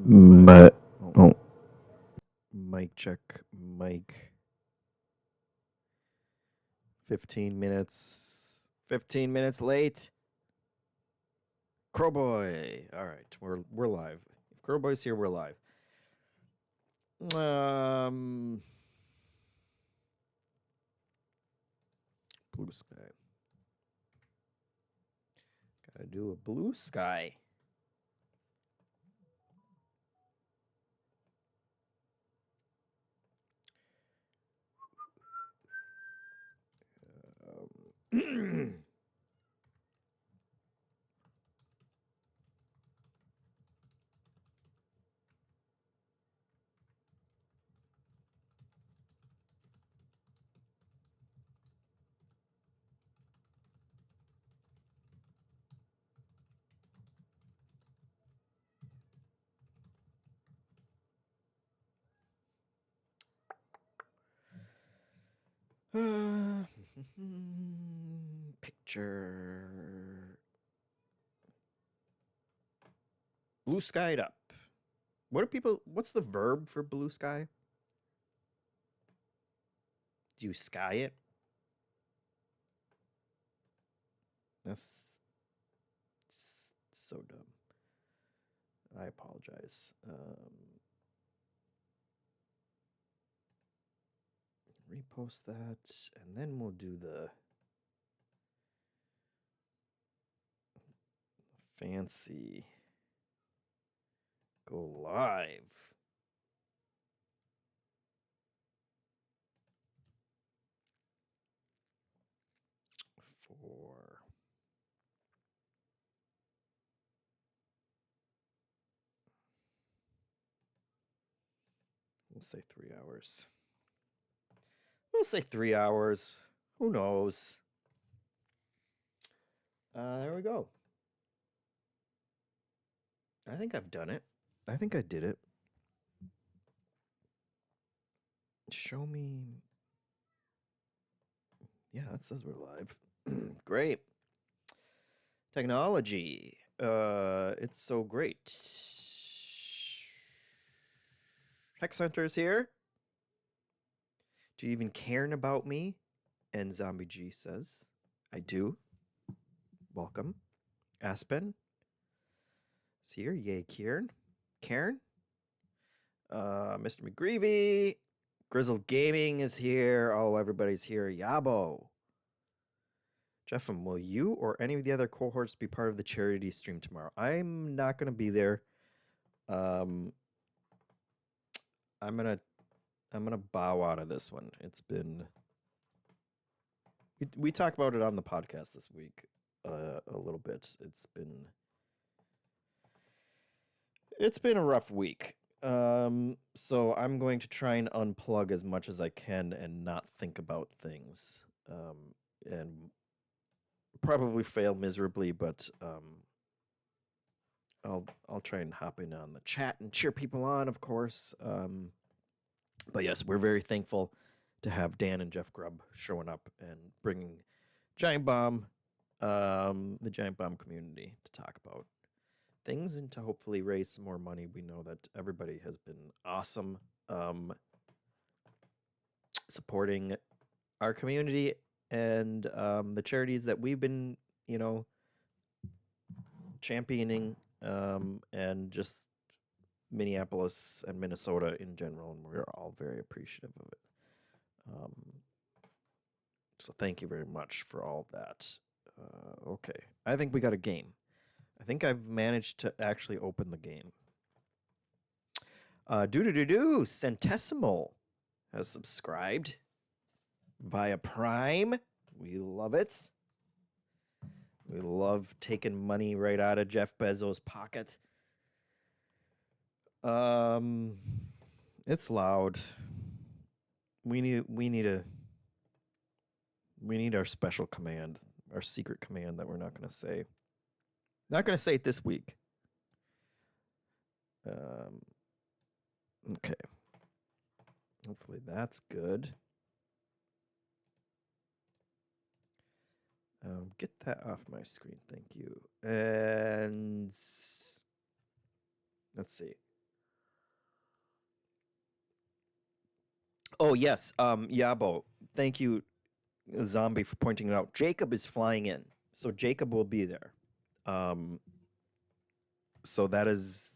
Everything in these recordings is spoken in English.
But oh, mic check, mic. 15 minutes. 15 minutes late. Crowboy. All right, we're live. If Crowboy's here, we're live. Blue sky. Gotta do a blue sky. Picture. Blue skied up. What's the verb for blue sky? Do you sky it? That's so dumb. I apologize. Repost that, and then we'll do the fancy go live. We'll say 3 hours. We'll say 3 hours. Who knows? There we go. I think I've done it. I think I did it. Show me. Yeah, that says we're live. Great. Technology. It's so great. Tech Center's here. Do you even care about me? And Zombie G says, I do. Welcome. Aspen is here. Yay, Cairn. Mr. McGreevy. Grizzled Gaming is here. Oh, everybody's here. Yabo. JeffM, will you or any of the other cohorts be part of the charity stream tomorrow? I'm not going to be there. I'm gonna bow out of this one. It's been we talked about it on the podcast this week a little bit. It's been a rough week. So I'm going to try and unplug as much as I can and not think about things. And probably fail miserably, but I'll try and hop in on the chat and cheer people on, of course. But yes, we're very thankful to have Dan and Jeff Grubb showing up and bringing Giant Bomb, the Giant Bomb community, to talk about things and to hopefully raise some more money. We know that everybody has been awesome supporting our community and the charities that we've been, championing, and just Minneapolis and Minnesota in general, and we're all very appreciative of it. So thank you very much for all of that. Okay, I think we got a game. I think I've managed to actually open the game. Centesimal has subscribed via Prime. We love it. We love taking money right out of Jeff Bezos' pocket. It's loud. We need our special command, our secret command that we're not going to say. Not going to say it this week. Okay. Hopefully that's good. Get that off my screen. Thank you. And let's see. Oh yes, Yabo. Thank you, Zombie, for pointing it out. Jacob is flying in, so Jacob will be there. Um, so that's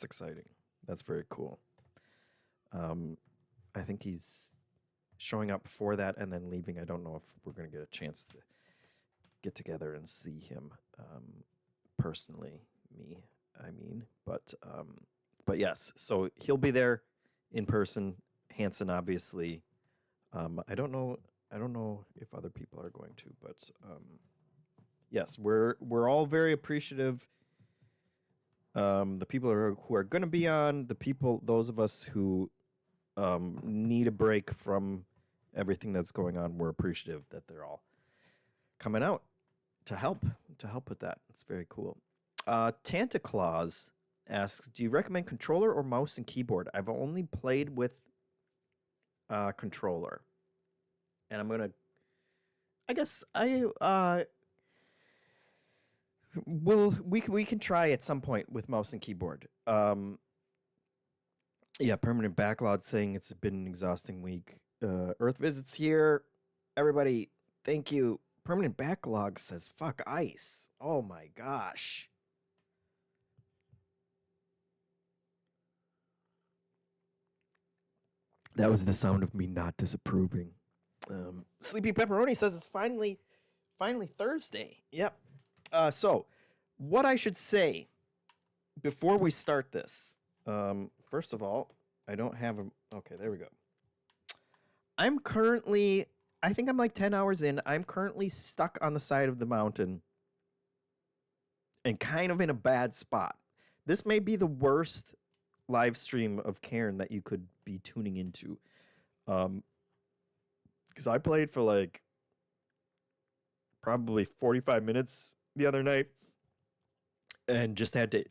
exciting. That's very cool. I think he's showing up for that and then leaving. I don't know if we're gonna get a chance to get together and see him personally. But yes. So he'll be there in person. Hanson, obviously. I don't know. I don't know if other people are going to, but yes, we're all very appreciative. The people who are going to be on, those of us who need a break from everything that's going on, we're appreciative that they're all coming out to help with that. It's very cool. Tanta Claus asks, do you recommend controller or mouse and keyboard? I've only played with controller, and we can try at some point with mouse and keyboard. Yeah, permanent backlog saying it's been an exhausting week. Earth visits here. Everybody, thank you. Permanent backlog says fuck ice. Oh my gosh. That was the sound of me not disapproving. Sleepy Pepperoni says it's finally Thursday. Yep. So what I should say before we start this, first of all, I don't have a... Okay, there we go. I think I'm like 10 hours in. I'm currently stuck on the side of the mountain and kind of in a bad spot. This may be the worst live stream of Cairn that you could be tuning into. Because I played for like probably 45 minutes the other night and just had to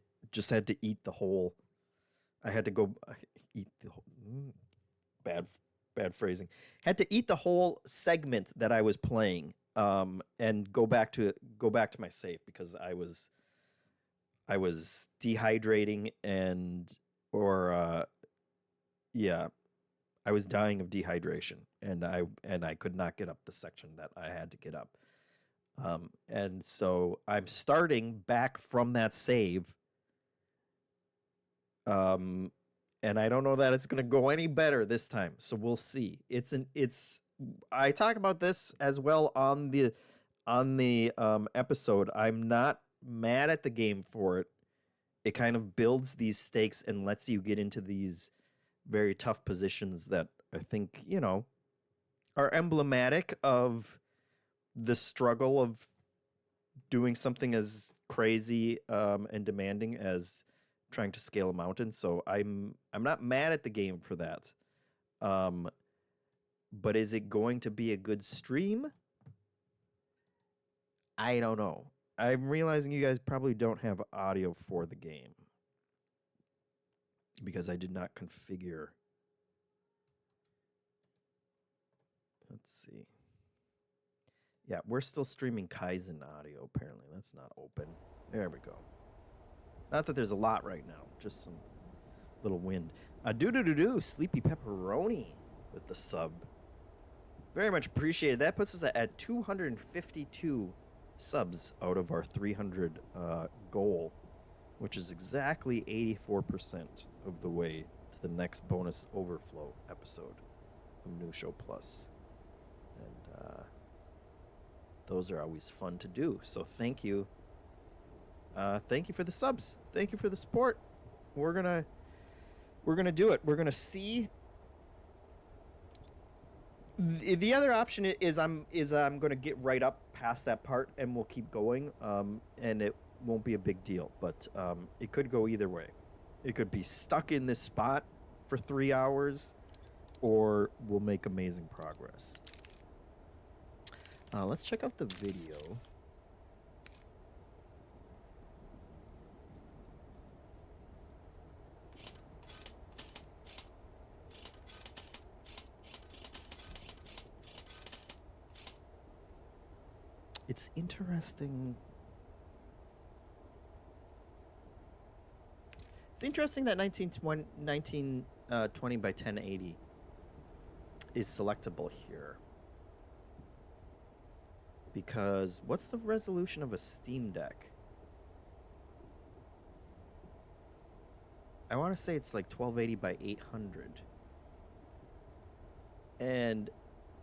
eat the whole... I had to go eat the whole... Bad phrasing. Had to eat the whole segment that I was playing, and go back to my save because I was dehydrating I was dying of dehydration, and I could not get up the section that I had to get up, and so I'm starting back from that save. And I don't know that it's going to go any better this time. So we'll see. I talk about this as well on the episode. I'm not mad at the game for it. It kind of builds these stakes and lets you get into these very tough positions that I think, are emblematic of the struggle of doing something as crazy and demanding as trying to scale a mountain. So I'm not mad at the game for that. But is it going to be a good stream? I don't know. I'm realizing you guys probably don't have audio for the game because I did not configure. Let's see. Yeah, we're still streaming Kaizen audio, apparently. That's not open. There we go. Not that there's a lot right now, just some little wind. Sleepy Pepperoni with the sub. Very much appreciated. That puts us at 252 subs out of our 300 goal, which is exactly 84% of the way to the next bonus overflow episode of New Show Plus. And those are always fun to do. So thank you. Thank you for the subs. Thank you for the support. We're gonna do it. We're gonna see. The other option is I'm gonna get right up past that part and we'll keep going. And it won't be a big deal. But it could go either way. It could be stuck in this spot for 3 hours, or we'll make amazing progress. Let's check out the video. It's interesting. It's interesting that 1920 by 1080 is selectable here. Because what's the resolution of a Steam Deck? I want to say it's like 1280 by 800. And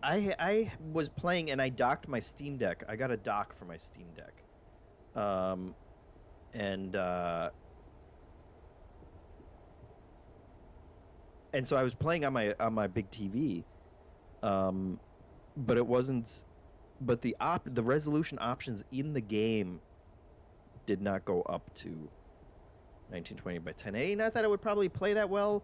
I was playing and I docked my Steam Deck. I got a dock for my Steam Deck. And so I was playing on my big TV. But it wasn't, but the resolution options in the game did not go up to 1920 by 1080. Not that it would probably play that well.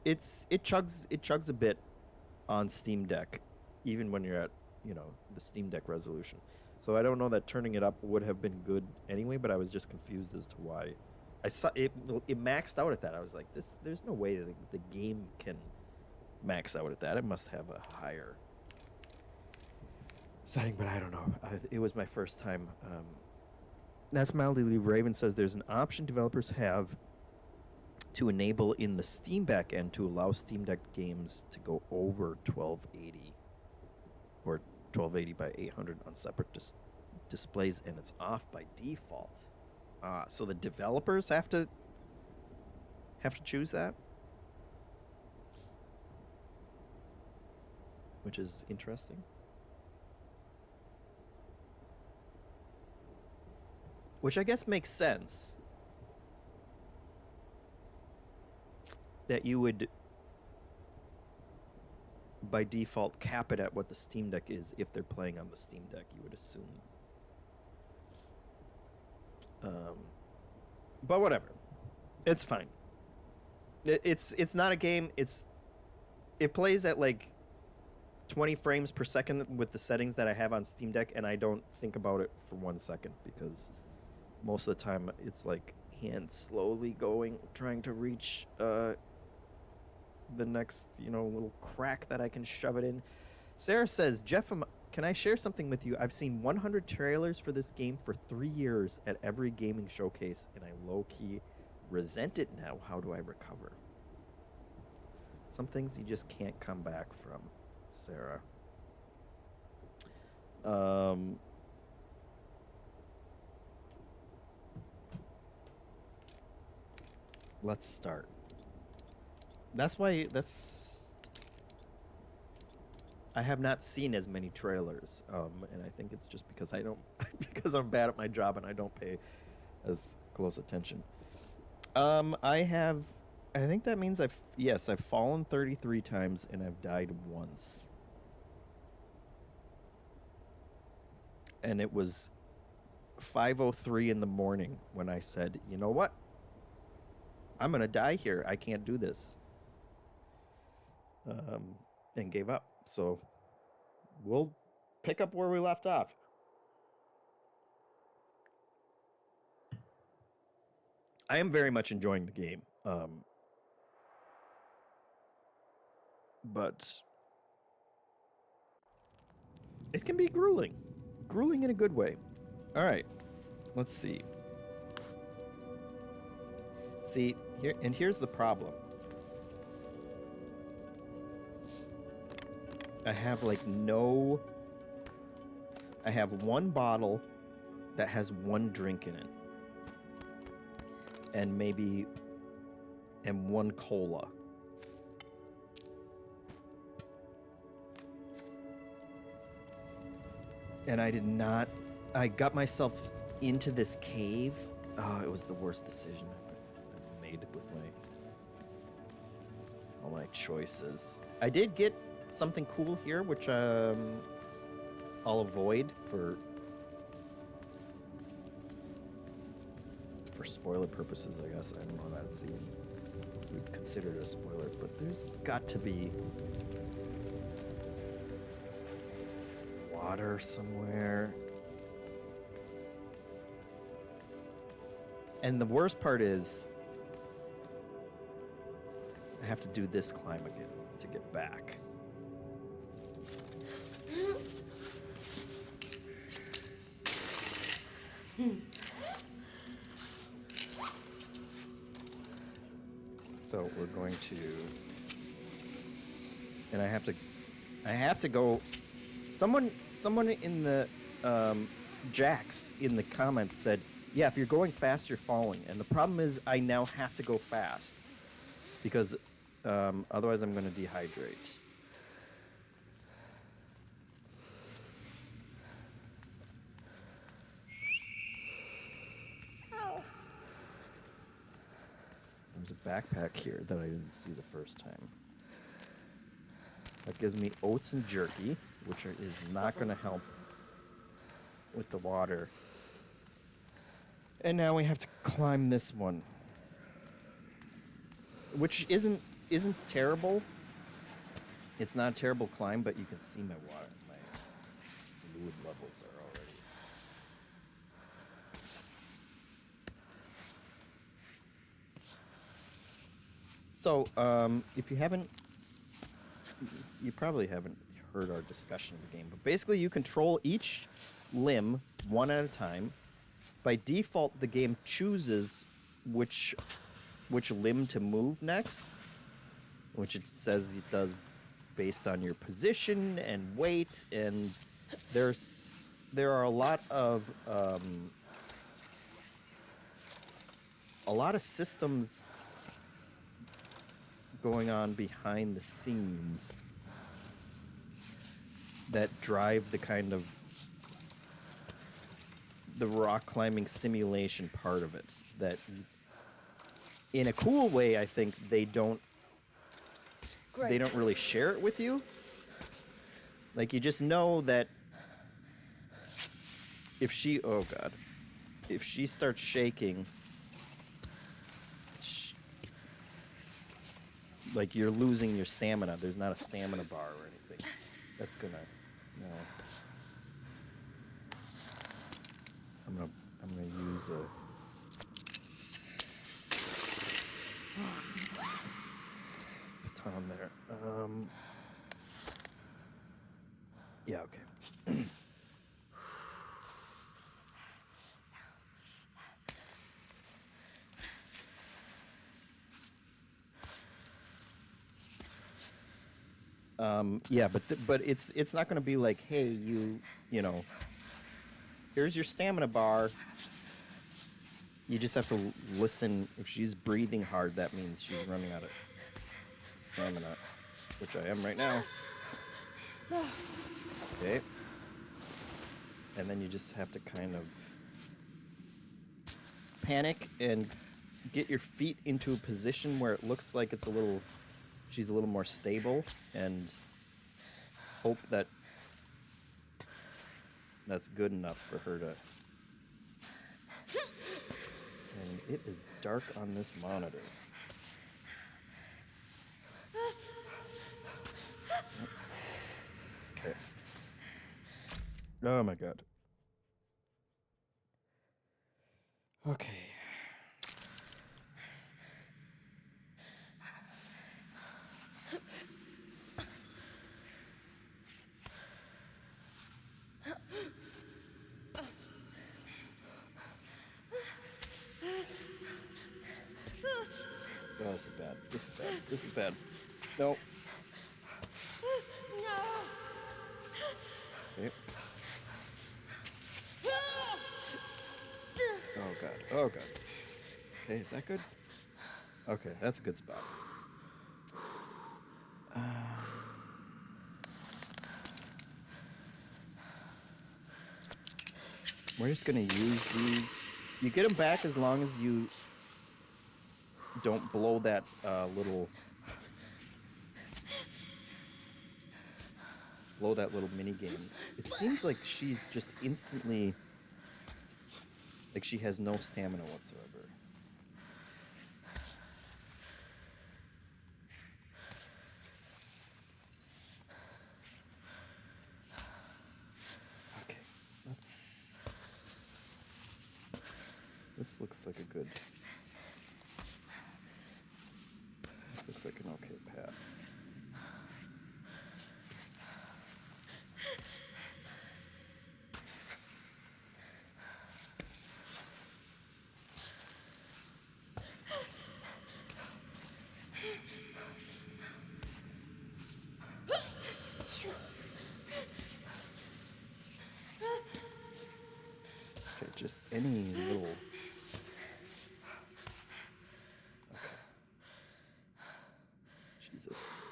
It chugs a bit on Steam Deck, even when you're at, you know, the Steam Deck resolution. So I don't know that turning it up would have been good anyway, but I was just confused as to why. I saw it maxed out at that. I was like, there's no way that the game can max out at that. It must have a higher setting, but I don't know. It was my first time. That's Mildly Raven says there's an option developers have to enable in the Steam backend to allow Steam Deck games to go over 1280 or 1280 by 800 on separate displays, and it's off by default. So the developers have to choose that, which is interesting. Which I guess makes sense. That you would, by default, cap it at what the Steam Deck is if they're playing on the Steam Deck, you would assume. But whatever. It's fine. It's not a game. It plays at like 20 frames per second with the settings that I have on Steam Deck, and I don't think about it for 1 second because most of the time it's like hand slowly going, trying to reach the next, you know, little crack that I can shove it in. Sarah says, JeffM, can I share something with you? I've seen 100 trailers for this game for 3 years at every gaming showcase, and I low-key resent it now. How do I recover? Some things you just can't come back from, Sarah. Let's start. I have not seen as many trailers, and I think it's just because because I'm bad at my job and I don't pay as close attention. I think that means I've fallen 33 times and I've died once. And it was 5:03 in the morning when I said, you know what? I'm going to die here. I can't do this. And gave up. So we'll pick up where we left off. I am very much enjoying the game. But it can be grueling. Grueling in a good way. All right. Let's see. Here's the problem. I have I have one bottle that has one drink in it. And one cola. And I got myself into this cave. Oh, it was the worst decision I've made with all my choices. I did get something cool here, which I'll avoid for spoiler purposes, I guess. I don't know that it's even considered a spoiler, but there's got to be water somewhere. And the worst part is I have to do this climb again to get back. So we're going to, and I have to go. Someone in the Jax in the comments said, "Yeah, if you're going fast, you're falling." And the problem is, I now have to go fast because otherwise, I'm going to dehydrate. There's a backpack here that I didn't see the first time. That gives me oats and jerky, which is not going to help with the water. And now we have to climb this one, which isn't terrible. It's not a terrible climb, but you can see my fluid levels are already. So, if you haven't, you probably haven't heard our discussion of the game, but basically you control each limb one at a time. By default, the game chooses which limb to move next, which it says it does based on your position and weight, and there are a lot of systems going on behind the scenes that drive the kind of the rock climbing simulation part of it, that in a cool way I think they don't really share it with you. Like, you just know that if she starts shaking, like, you're losing your stamina. There's not a stamina bar or anything. That's gonna, no. I'm gonna use a baton there. Yeah, okay. Yeah, but it's not going to be like, hey, you know, here's your stamina bar. You just have to listen. If she's breathing hard, that means she's running out of stamina, which I am right now. Okay. And then you just have to kind of panic and get your feet into a position where it looks like she's a little more stable, and hope that that's good enough for her to. And it is dark on this monitor. Okay. Oh my god. Okay. Oh, this is bad. This is bad. This is bad. No. Okay. Oh god. Oh god. Okay, is that good? Okay, that's a good spot. We're just gonna use these. You get them back as long as you don't blow that little mini game. It seems like she's just instantly, like, she has no stamina whatsoever. Okay, this looks like a good. This looks like an okay path. Okay, just any little. Okay. Jesus.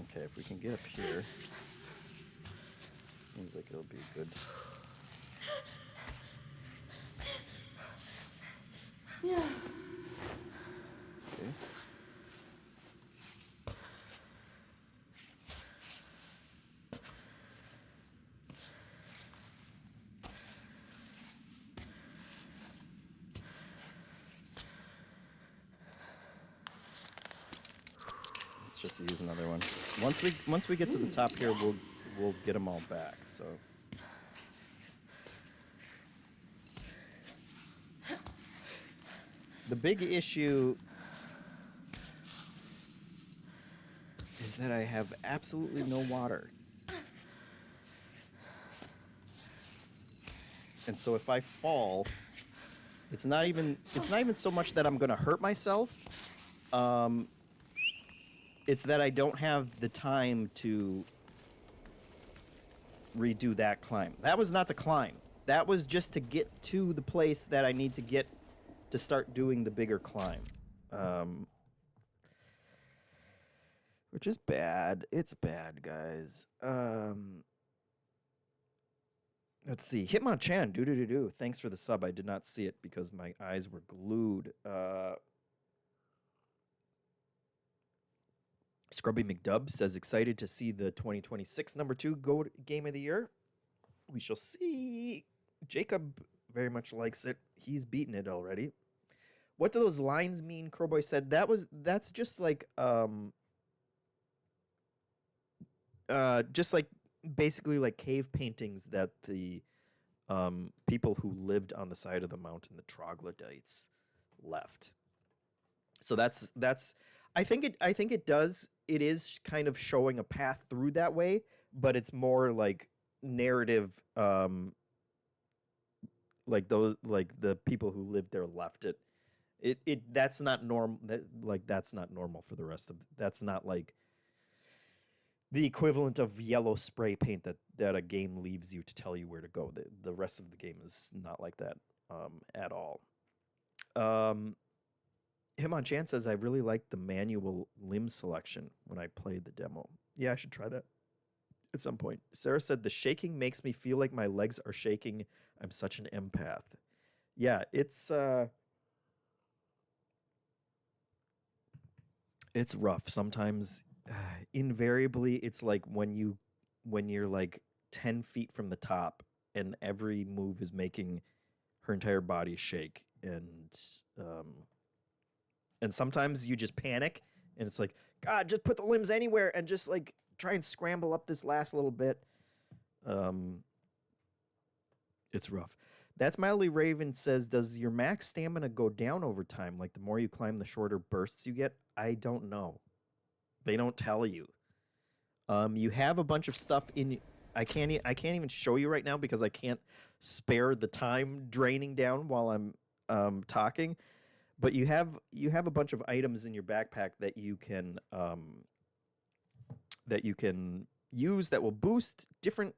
Okay, if we can get up here, seems like it'll be good. Yeah. Okay. Let's just use another one. Once we get to the top here, we'll get them all back. So. The big issue is that I have absolutely no water. And so if I fall, it's not even so much that I'm going to hurt myself. It's that I don't have the time to redo that climb. That was not the climb. That was just to get to the place that I need to get to start doing the bigger climb. Which is bad. It's bad, guys. Let's see. Hitmonchan, do. Thanks for the sub. I did not see it because my eyes were glued. Scrubby McDub says, excited to see the 2026 number 2 GOAT game of the year. We shall see. Jacob very much likes it. He's beaten it already. What do those lines mean? Crowboy said that's just like basically like cave paintings that the people who lived on the side of the mountain, the troglodytes, left. So that's I think it is kind of showing a path through that way, but it's more like narrative, like the people who lived there left it. That's not normal. That's not normal for the rest of. That's not like the equivalent of yellow spray paint that a game leaves you to tell you where to go. The rest of the game is not like that at all. Hitmonchan says, I really liked the manual limb selection when I played the demo. Yeah, I should try that at some point. Sarah said, the shaking makes me feel like my legs are shaking. I'm such an empath. Yeah, it's rough. Sometimes, invariably, it's like when you're like 10 feet from the top and every move is making her entire body shake. And sometimes you just panic and it's like, God, just put the limbs anywhere and just like try and scramble up this last little bit. It's rough. That's Mildly Raven says, does your max stamina go down over time? Like the more you climb, the shorter bursts you get? I don't know. They don't tell you. You have a bunch of stuff in. I can't even show you right now because I can't spare the time draining down while I'm talking. But you have a bunch of items in your backpack that you can use that will boost different.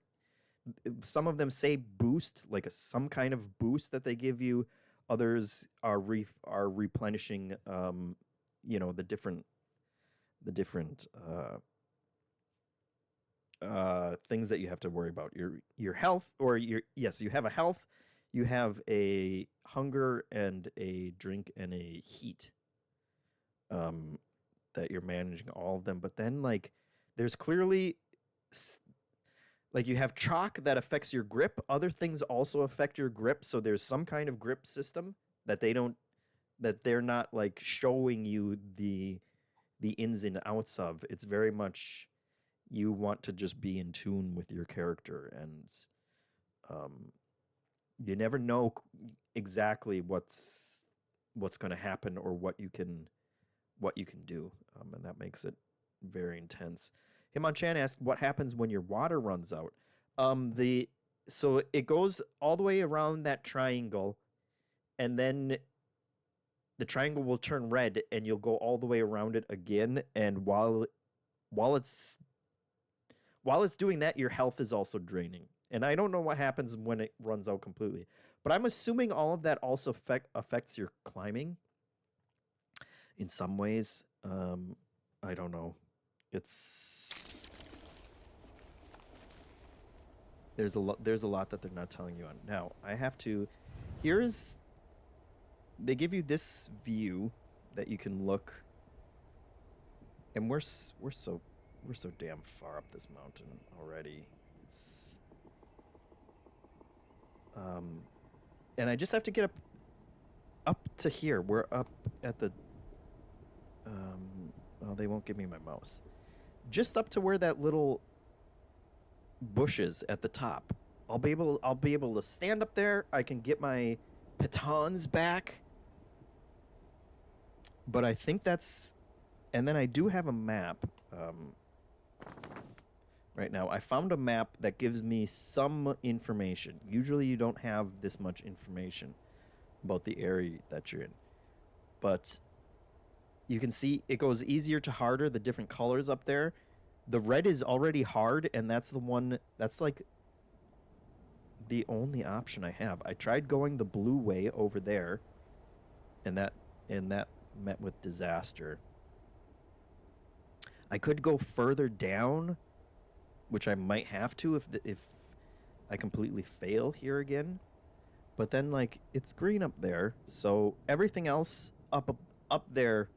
Some of them say boost, like some kind of boost that they give you. Others are replenishing, the different things that you have to worry about. Your health, or you have a health, you have a hunger and a drink and a heat. That you're managing all of them, but then like there's clearly. Like you have chalk that affects your grip. Other things also affect your grip. So there's some kind of grip system that they're not like showing you the ins and outs of. It's very much you want to just be in tune with your character, and you never know exactly what's going to happen or what you can do, and that makes it very intense. Hitmonchan asked, what happens when your water runs out? So it goes all the way around that triangle, and then the triangle will turn red, and you'll go all the way around it again. And while it's doing that, your health is also draining. And I don't know what happens when it runs out completely, but I'm assuming all of that also affects your climbing in some ways. I don't know. There's a lot that they're not telling you on. Now, I have to they give you this view that you can look, and we're so damn far up this mountain already. It's and I just have to get up to here. We're up at the oh, they won't give me my mouse. Just up to where that little bush is at the top. I'll be able to stand up there. I can get my pitons back. But I think that's, and then I do have a map. Right now, I found a map that gives me some information. Usually you don't have this much information about the area that you're in. But you can see it goes easier to harder, the different colors up there. The red is already hard, and that's the one, that's like the only option I have. I tried going the blue way over there, and that met with disaster. I could go further down, which I might have to if I completely fail here again. But then, like, it's green up there, so everything else up there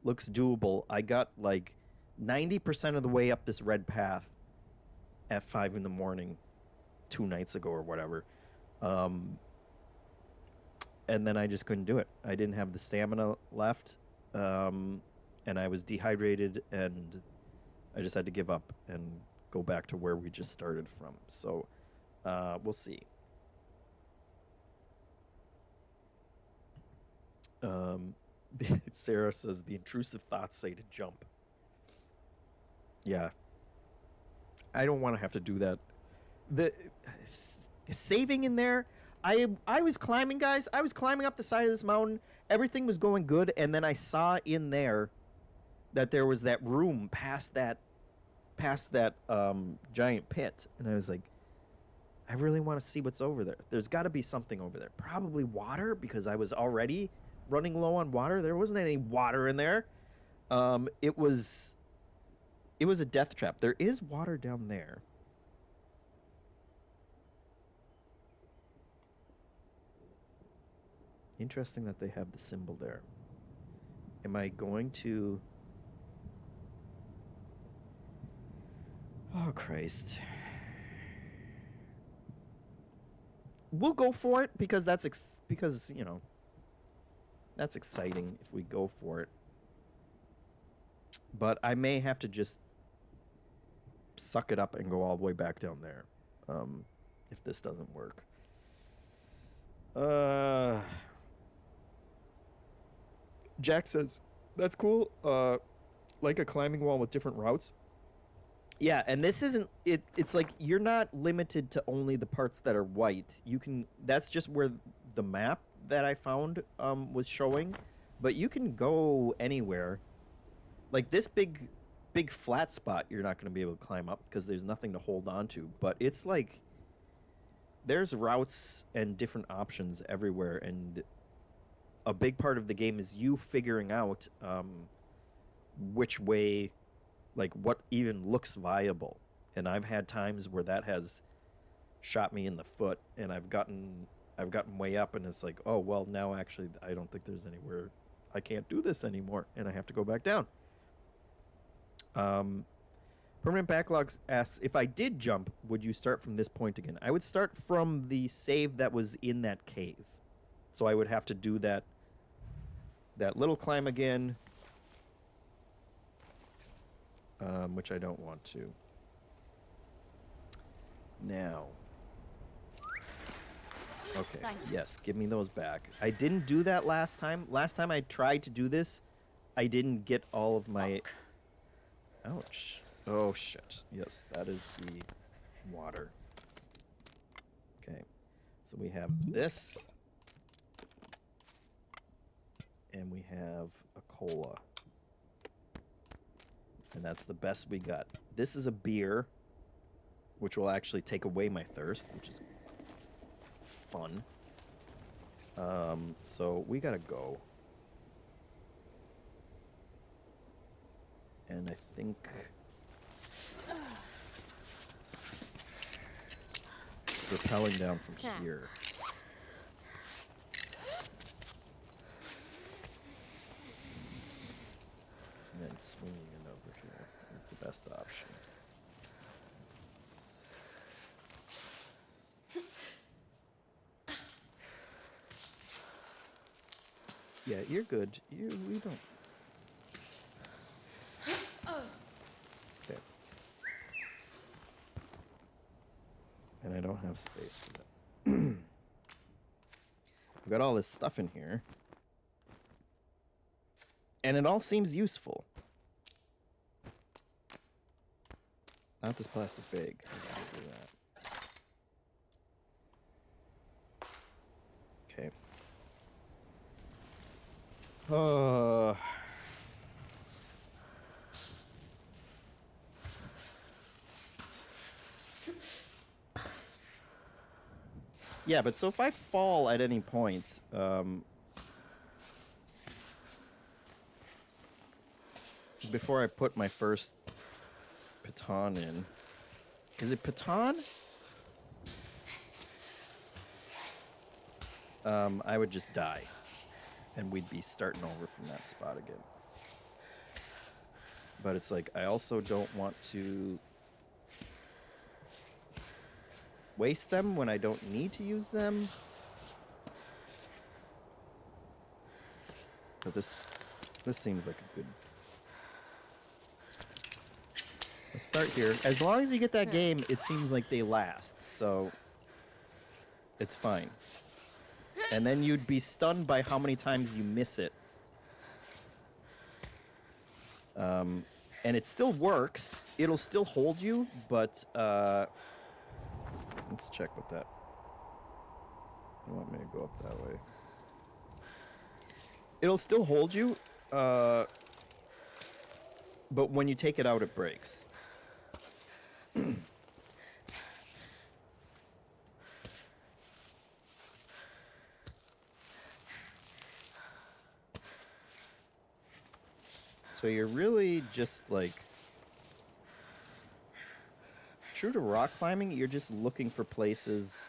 looks doable. I got like 90% of the way up this red path at 5 in the morning 2 nights ago or whatever. And then I just couldn't do it. I didn't have the stamina left, and I was dehydrated, and I just had to give up and go back to where we just started from. So we'll see. Sarah says the intrusive thoughts say to jump. Yeah. I don't want to have to do that. The saving in there, I was climbing, guys. I was climbing up the side of this mountain. Everything was going good, and then I saw in there that there was that room past that giant pit, and I was like, I really want to see what's over there. There's got to be something over there. Probably water, because I was already running low on water. There wasn't any water in there. It was a death trap. There is water down there. Interesting that they have the symbol there. Am I going to... Oh, Christ. We'll go for it because because, you know, that's exciting if we go for it. But I may have to just suck it up and go all the way back down there if this doesn't work. Jack says, that's cool. Like a climbing wall with different routes. Yeah, and this isn't it. It's like you're not limited to only the parts that are white. You can. That's just where the map that I found was showing, but you can go anywhere. Like this big flat spot, you're not going to be able to climb up because there's nothing to hold on to. But it's like there's routes and different options everywhere, and a big part of the game is you figuring out which way. Like what even looks viable. And I've had times where that has shot me in the foot, and I've gotten way up, and it's like, oh well, now actually I don't think there's anywhere, I can't do this anymore, and I have to go back down. Permanent Backlogs asks, if I did jump, would you start from this point again? I would start from the save that was in that cave. So I would have to do that little climb again. Which I don't want to. Now. Okay. Thanks. Yes, give me those back. I didn't do that last time. Last time I tried to do this, I didn't get all of my... Ouch. Oh, shit. Yes, that is the water. Okay. So we have this. and we have a cola. And that's the best we got. This is a beer, which will actually take away my thirst, which is fun. So we gotta go. And I think rappelling down from here. And then swinging it over here is the best option. Yeah, you're good. We don't. Okay. And I don't have space for that. I've got all this stuff in here. And it all seems useful. Not this plastic bag. I can't do that. Okay. Yeah, but so if I fall at any point, before I put my first baton in, is it baton? I would just die, and we'd be starting over from that spot again. But it's like, I also don't want to waste them when I don't need to use them. But this seems like a good... Let's start here. As long as you get that game, it seems like they last, so it's fine. And then you'd be stunned by how many times you miss it. And it still works. It'll still hold you, but let's check with that. They want me to go up that way. It'll still hold you, but when you take it out, it breaks. So you're really just like... True to rock climbing, you're just looking for places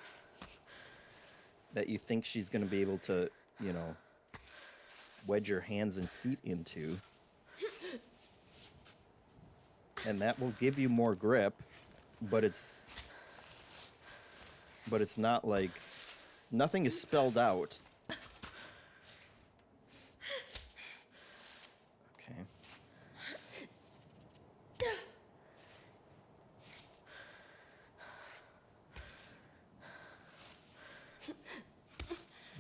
that you think she's going to be able to, you know, wedge your hands and feet into. And that will give you more grip, but it's not like... Nothing is spelled out. Okay.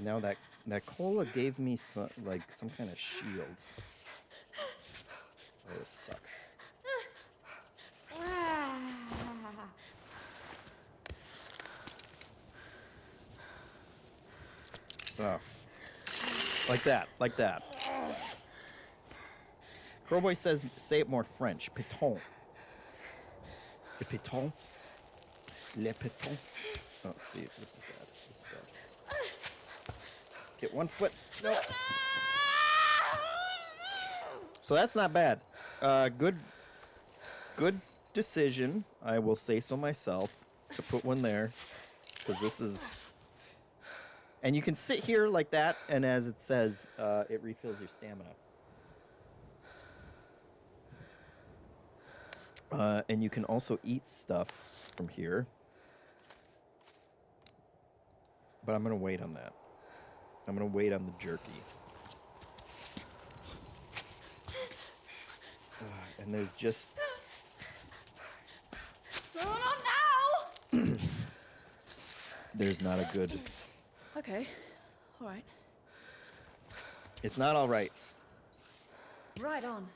Now that cola gave me some kind of shield. Oh, this sucks. Oh, like that. Crowboy says, say it more French. Piton. Le piton. Le piton. Oh, see, this is bad. Get one foot. Nope. So that's not bad. Good decision. I will say so myself to put one there, because this is... And you can sit here like that, and as it says, it refills your stamina. And you can also eat stuff from here. But I'm going to wait on that. I'm going to wait on the jerky. And there's just... No, not now! There's not a good... Okay, all right. It's not all right. Right on.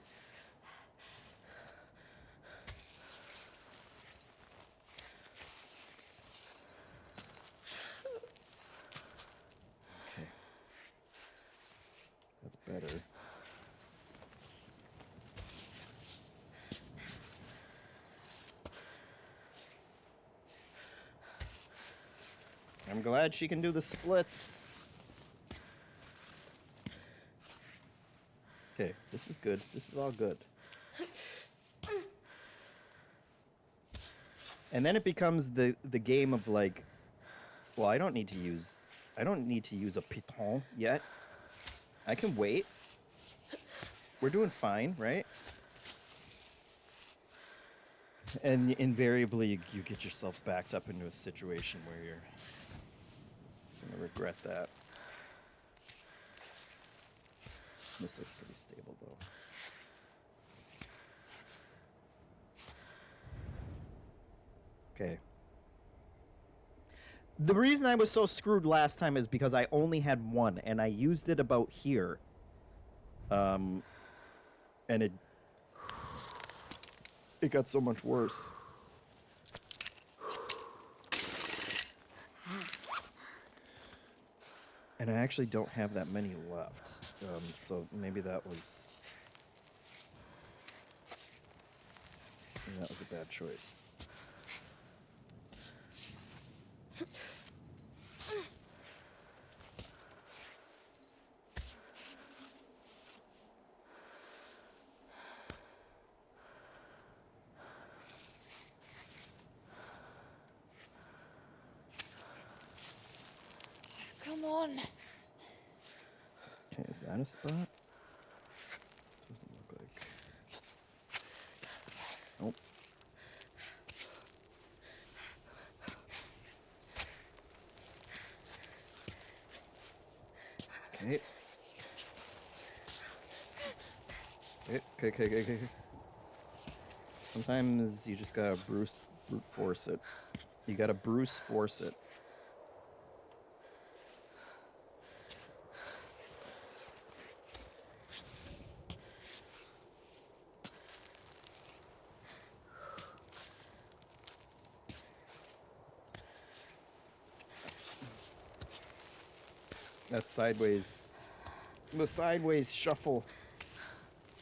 That's better. I'm glad she can do the splits. Okay, this is good. This is all good. And then it becomes the game of like, well, I don't need to use a piton yet. I can wait. We're doing fine, right? And invariably you get yourself backed up into a situation where you're gonna regret that. This looks pretty stable though. Okay. The reason I was so screwed last time is because I only had one, and I used it about here. And it got so much worse. And I actually don't have that many left. So maybe that was a bad choice. Come on. Okay, is that a spot? Doesn't look like. Nope. Okay. Okay. Sometimes you just gotta brute force it. You gotta Bruce force it. That sideways. The sideways shuffle.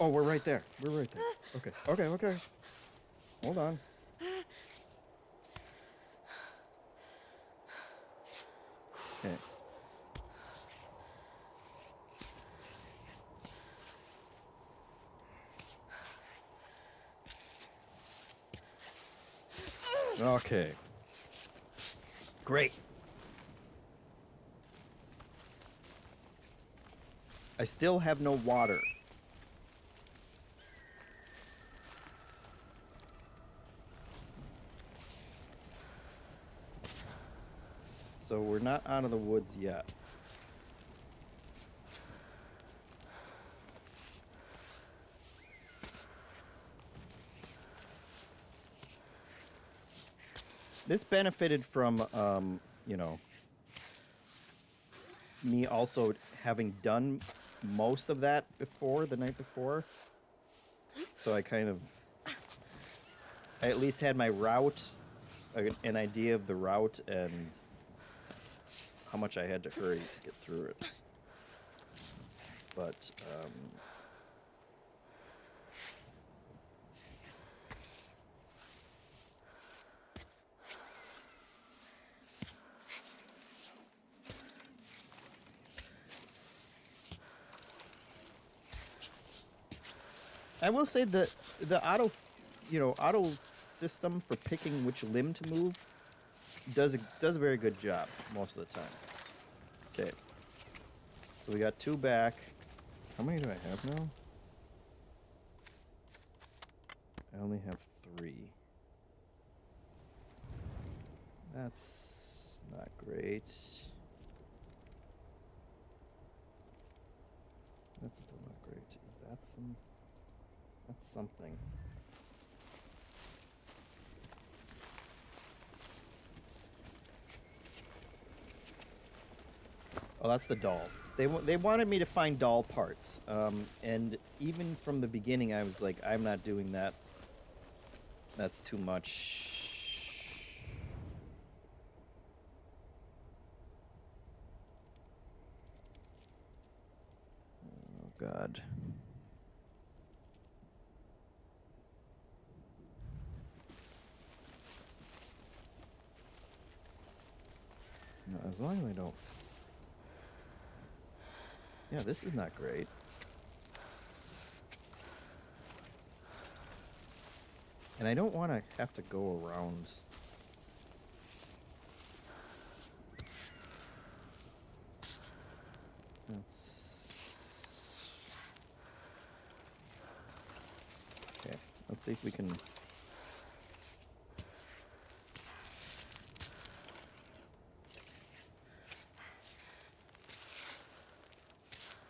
Oh, we're right there. We're right there. Okay. Hold on. Okay. Okay. Great. I still have no water. So we're not out of the woods yet. This benefited from, me also having done most of that the night before. So I at least had my route, an idea of the route and how much I had to hurry to get through it. But, I will say that the auto system for picking which limb to move does a very good job most of the time. Okay. So we got 2 back. How many do I have now? I only have 3. That's not great. That's still not great. Is that some... That's something. Oh, that's the doll. They wanted me to find doll parts, and even from the beginning, I was like, I'm not doing that. That's too much. God. No, as long as I don't... Yeah, this is not great. And I don't want to have to go around... Okay, let's see if we can...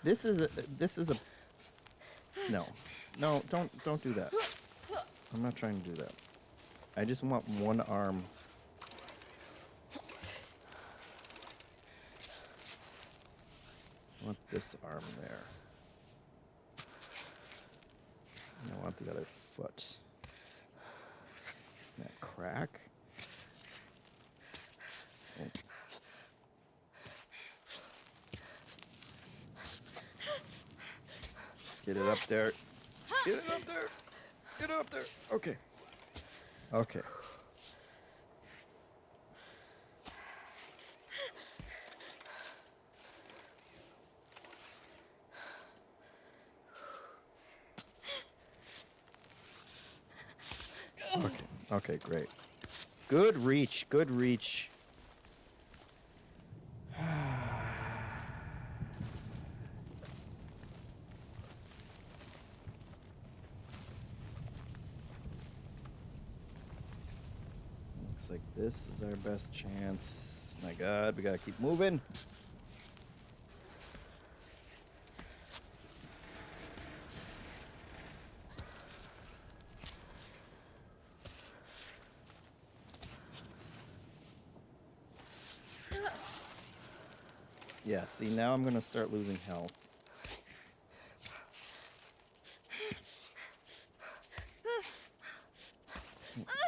This is a... No. No, don't do that. I'm not trying to do that. I just want one arm. I want this arm there. And I want the other foot. That crack. Oh. Get it up there. Get it up there. Get it up there. Okay. Okay. Okay. Okay, great. Good reach. Good reach. Looks like this is our best chance. My God, we gotta keep moving. Yeah, see, now I'm gonna start losing health.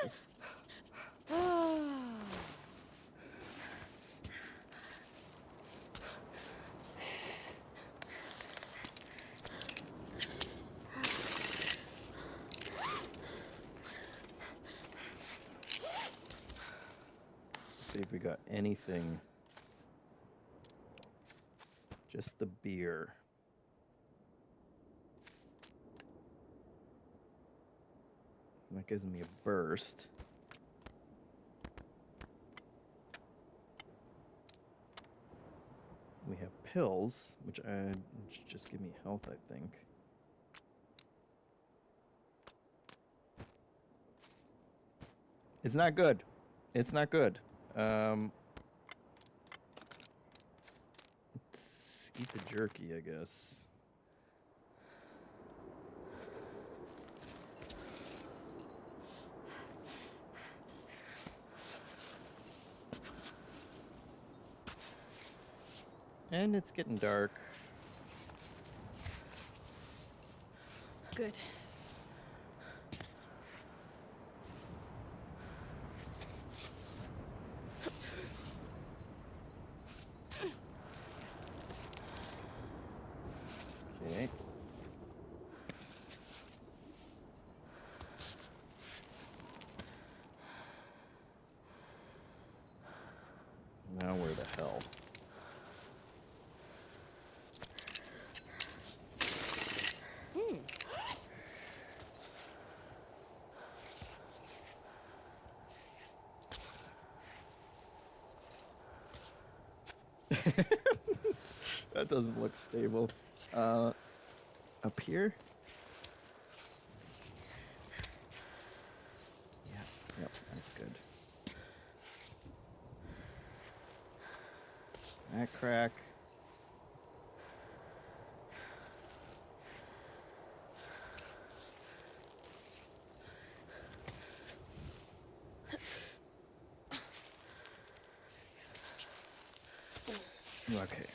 Just- Let's see if we got anything. Just the beer. That gives me a burst. We have pills, which just give me health, I think. It's not good. It's not good. Let's eat the jerky, I guess. And it's getting dark. Good. Okay. Now where the hell? That doesn't look stable. Up here? Yep, that's good. That crack. Okay.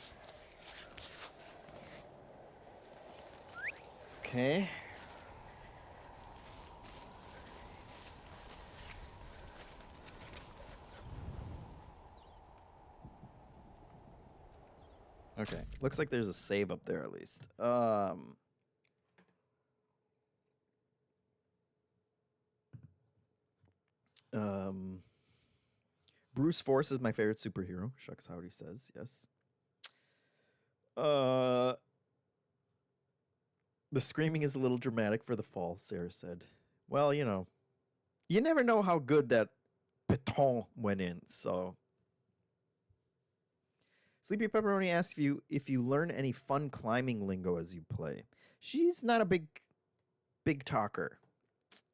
Okay. Okay, looks like there's a save up there at least. Bruce Force is my favorite superhero. Shucks Howdy says, yes. The screaming is a little dramatic for the fall, Sarah said. Well, you know, you never know how good that Piton went in, so. Sleepy Pepperoni asks if you learn any fun climbing lingo as you play. She's not a big talker.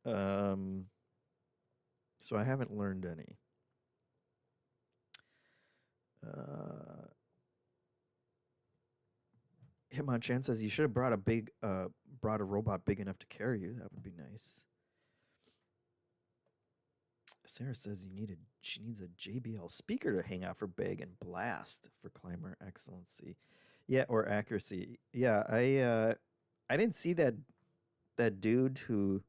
So I haven't learned any. Hitmonchan says you should have brought a robot big enough to carry you. That would be nice. Sarah says she needs a JBL speaker to hang out her bag and blast for climber excellency. Yeah, or accuracy. Yeah, I didn't see that dude who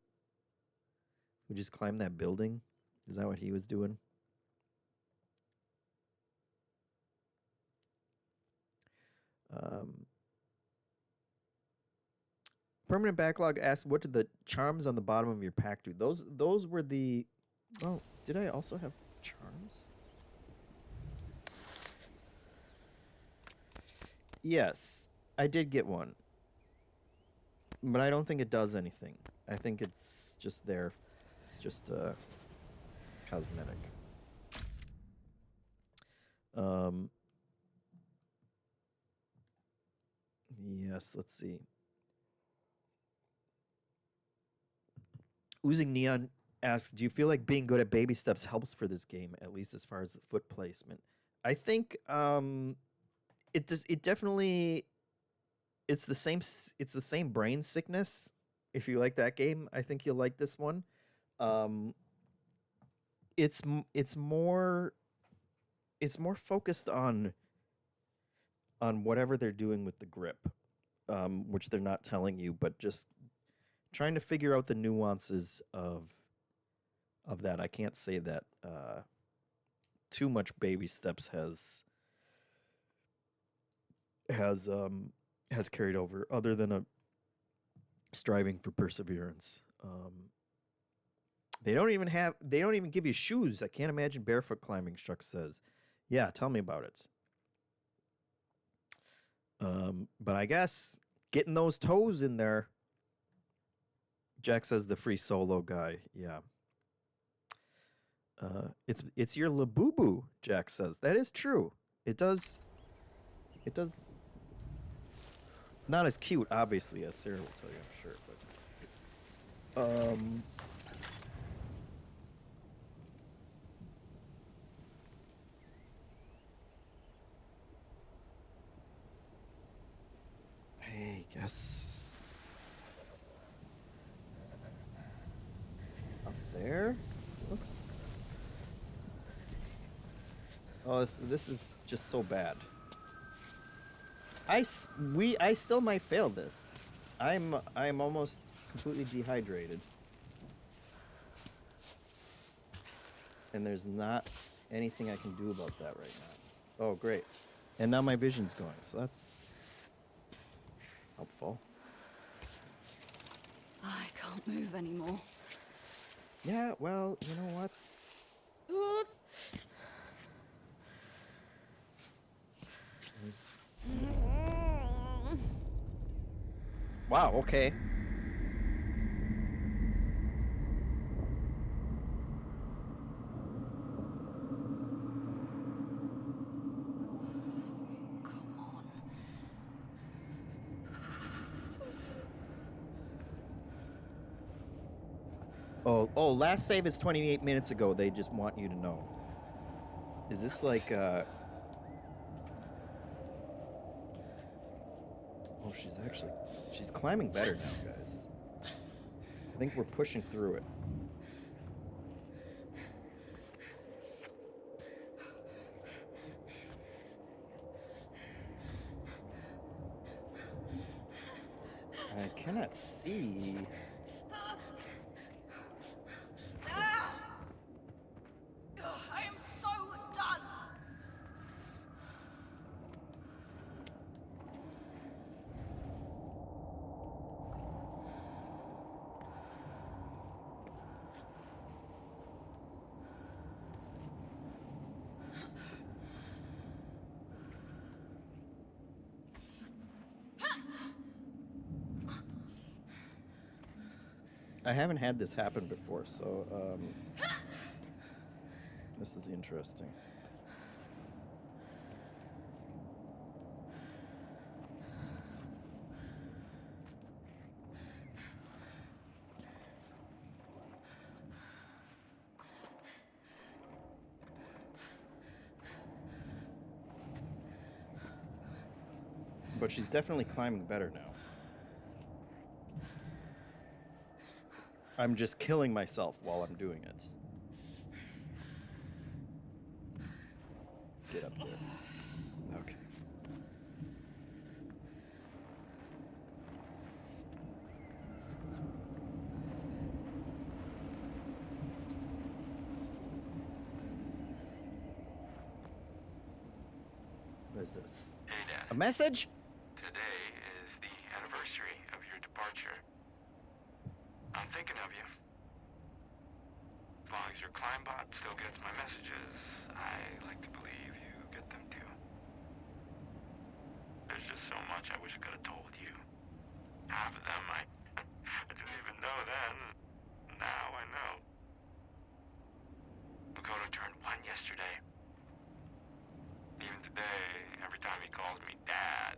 just climbed that building. Is that what he was doing? Permanent Backlog asked, what did the charms on the bottom of your pack do? Those were the... Oh, did I also have charms? Yes, I did get one. But I don't think it does anything. I think it's just there. It's just cosmetic. Yes, let's see. Oozing Neon asks, do you feel like being good at baby steps helps for this game, at least as far as the foot placement? I think it definitely it's the same brain sickness. If you like that game, I think you'll like this one. It's more focused on whatever they're doing with the grip, which they're not telling you, but just trying to figure out the nuances of that. I can't say that too much baby steps has carried over, other than a striving for perseverance. They don't even give you shoes. I can't imagine barefoot climbing, Shuck says. Yeah, tell me about it. But I guess getting those toes in there. Jack says the free solo guy. Yeah. It's your Labubu, Jack says. That is true. It does not as cute, obviously, as Sarah will tell you, I'm sure, but I guess up there looks. Oh, this is just so bad. I still might fail this. I'm almost completely dehydrated, and there's not anything I can do about that right now. Oh, great! And now my vision's going, so that's helpful. I can't move anymore. Yeah, well, you know what? Wow, okay. Come on. Oh, last save is 28 minutes ago. They just want you to know. Is this like Oh, she's climbing better now, guys. I think we're pushing through it. I cannot see. I am so done. I haven't had this happen before, so this is interesting. But she's definitely climbing better now. I'm just killing myself while I'm doing it. Get up there. Okay. What is this? Hey, Dad. A message? Today is the anniversary of your departure. I'm thinking of you. As long as your Climbot still gets my messages, I like to believe you get them too. There's just so much I wish I could have told you. Half of them I didn't even know then. Now I know. Dakota turned 1 yesterday. Even today, every time he calls me Dad,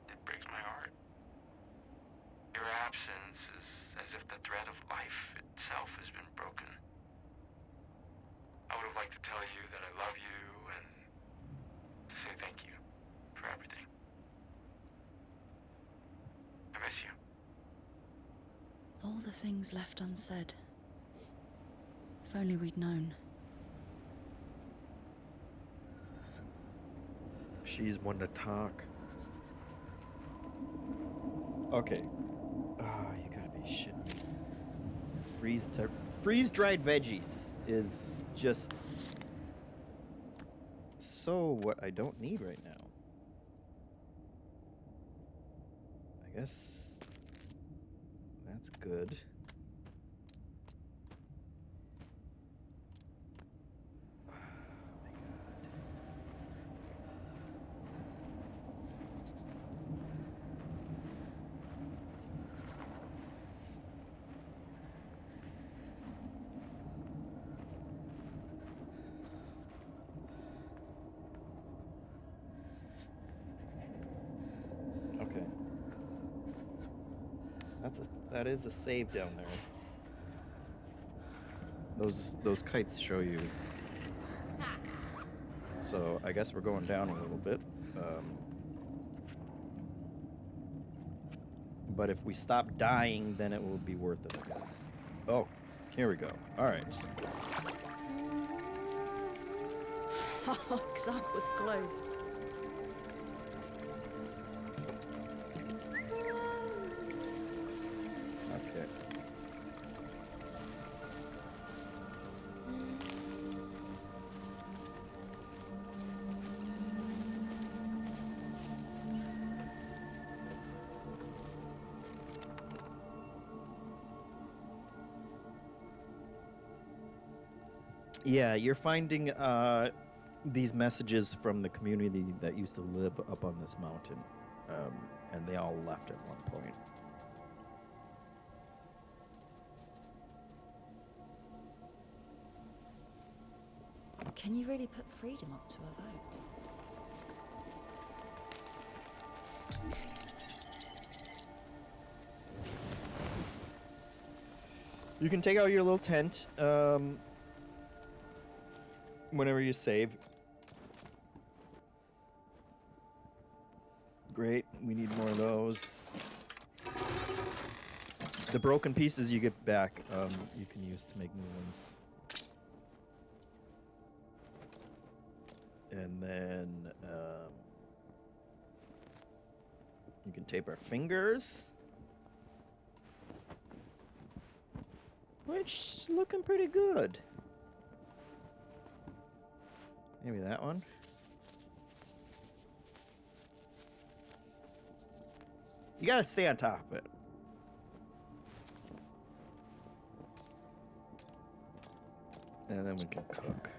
it breaks my heart. Your absence is as if the thread of life itself has been broken. I would have liked to tell you that I love you and to say thank you for everything. I miss you. All the things left unsaid. If only we'd known. She's one to talk. Okay. Oh, you gotta be shitting me. Freeze-dried veggies is just so what I don't need right now. I guess that's good. Oh my God. Okay. That is a save down there. Those kites show you. So I guess we're going down a little bit. But if we stop dying, then it will be worth it, I guess. Oh, here we go. All right. Fuck, that was close. Okay. Yeah, you're finding these messages from the community that used to live up on this mountain, and they all left at one point. Can you really put freedom up to a vote? You can take out your little tent whenever you save. Great, we need more of those. The broken pieces you get back, you can use to make new ones. And then you can tape our fingers. Which is looking pretty good. Maybe that one. You gotta stay on top of it. And then we can cook.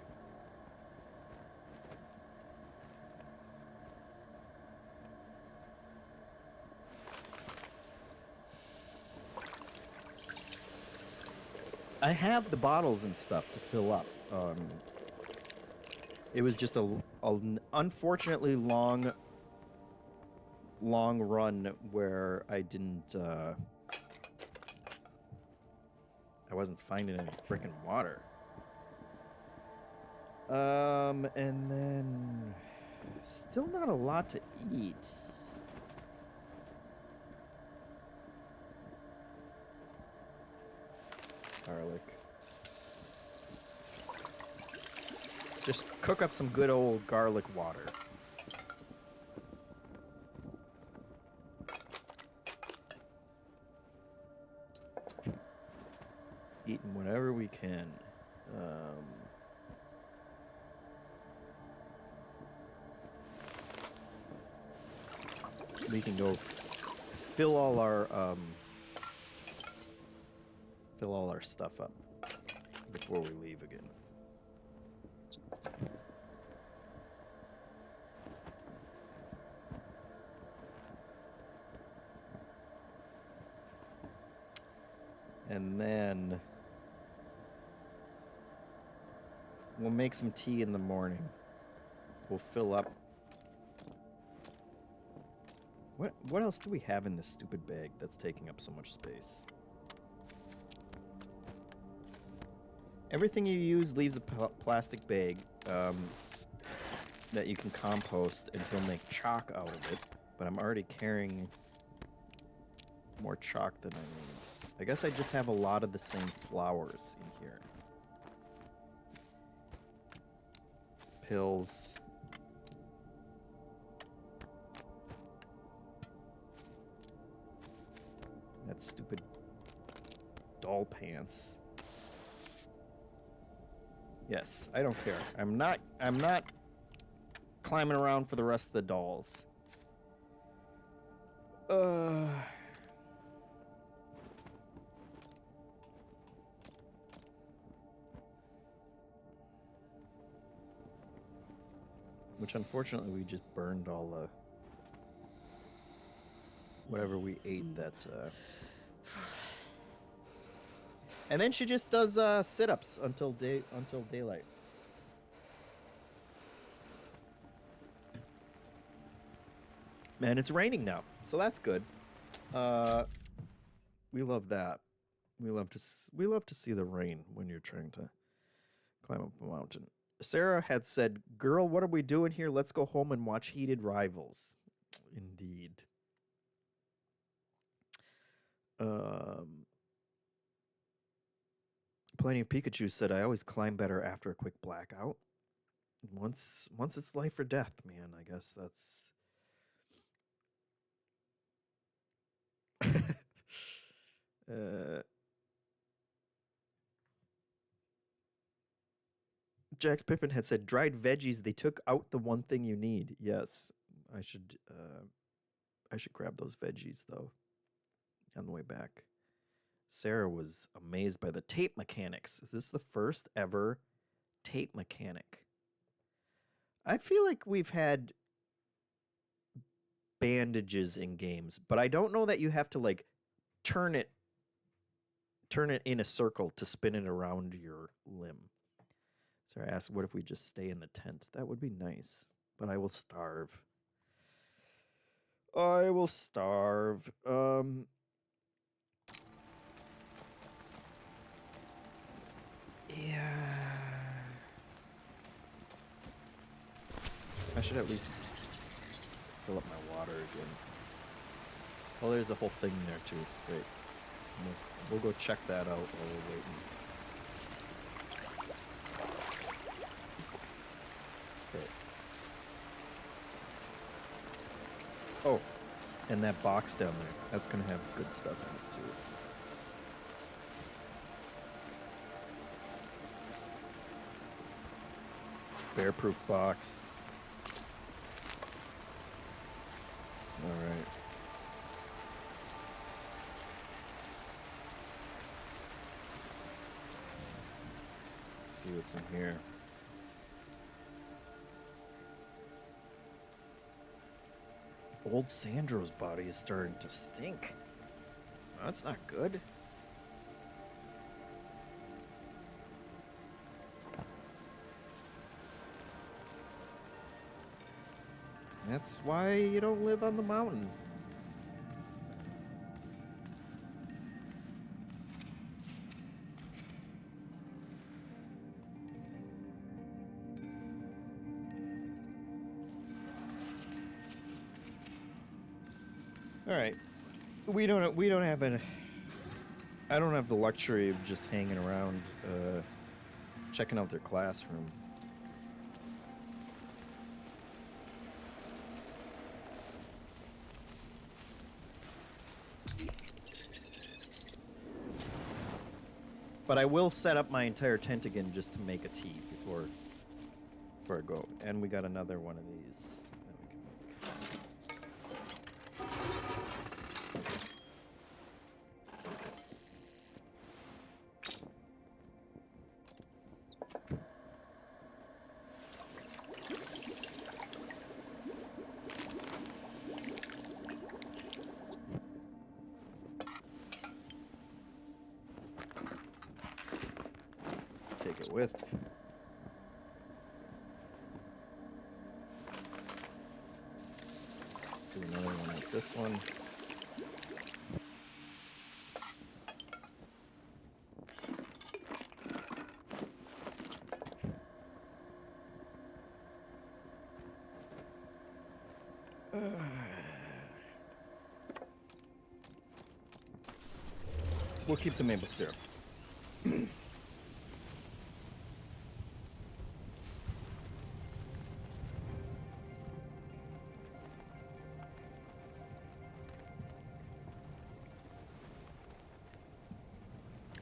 I have the bottles and stuff to fill up. It was just a unfortunately long run where I didn't. I wasn't finding any frickin' water. And then still not a lot to eat. Garlic. Just cook up some good old garlic water. Eating whatever we can. We can go fill all our stuff up before we leave again. And then we'll make some tea in the morning. We'll fill up. What else do we have in this stupid bag that's taking up so much space? Everything you use leaves a plastic bag that you can compost and he'll make chalk out of it. But I'm already carrying more chalk than I need. I guess I just have a lot of the same flowers in here. Pills. That stupid doll pants. Yes, I don't care. I'm not climbing around for the rest of the dolls. Which unfortunately we just burned all the whatever we ate that and then she just does sit-ups until daylight. Man, it's raining now, so that's good. We love that. We love to see the rain when you're trying to climb up a mountain. Sarah had said, "Girl, what are we doing here? Let's go home and watch Heated Rivals." Indeed. Plenty of Pikachu said, "I always climb better after a quick blackout." Once it's life or death, man. I guess that's. Jax Pippin had said, "Dried veggies. They took out the one thing you need." Yes, I should grab those veggies though. On the way back. Sarah was amazed by the tape mechanics. Is this the first ever tape mechanic? I feel like we've had bandages in games, but I don't know that you have to like turn it in a circle to spin it around your limb. Sarah asked, "What if we just stay in the tent?" That would be nice, but I will starve. I will starve. Yeah. I should at least fill up my water again. Oh, there's a whole thing there too. Great. We'll go check that out while we're waiting. Okay. Oh, and that box down there. That's gonna have good stuff in it too. Bear-proof box. All right. Let's see what's in here. Old Sandro's body is starting to stink. That's not good. That's why you don't live on the mountain. All right. We don't have I don't have the luxury of just hanging around checking out their classroom. But I will set up my entire tent again just to make a tea before I go. And we got another one of these that we can take it with. Do another one like this one. We'll keep the maple syrup.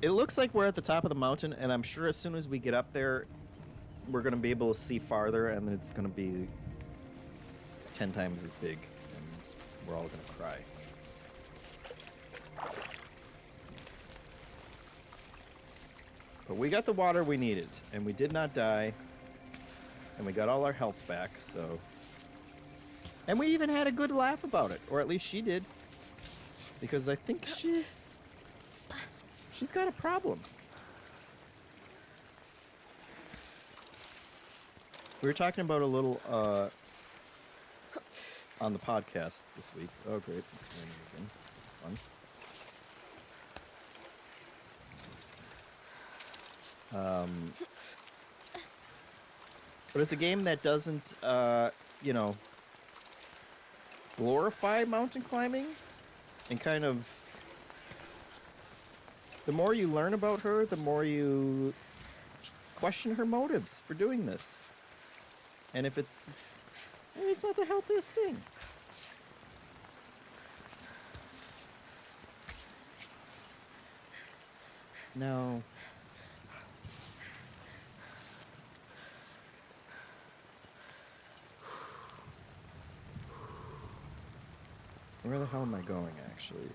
It looks like we're at the top of the mountain, and I'm sure as soon as we get up there, we're going to be able to see farther, and it's going to be 10 times as big, and we're all going to cry. But we got the water we needed, and we did not die, and we got all our health back, so... And we even had a good laugh about it, or at least she did. Because I think she's got a problem. We were talking about a little on the podcast this week. Oh, great. It's raining again. It's fun. But it's a game that doesn't, you know, glorify mountain climbing and kind of... The more you learn about her, the more you question her motives for doing this. And if it's not the healthiest thing. No. Where the hell am I going, actually?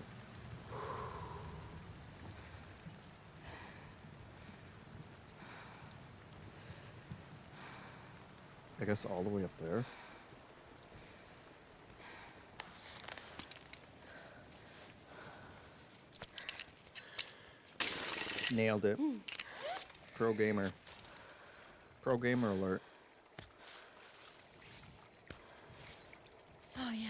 I guess all the way up there. Nailed it. Pro gamer. Pro gamer alert. Oh, yeah.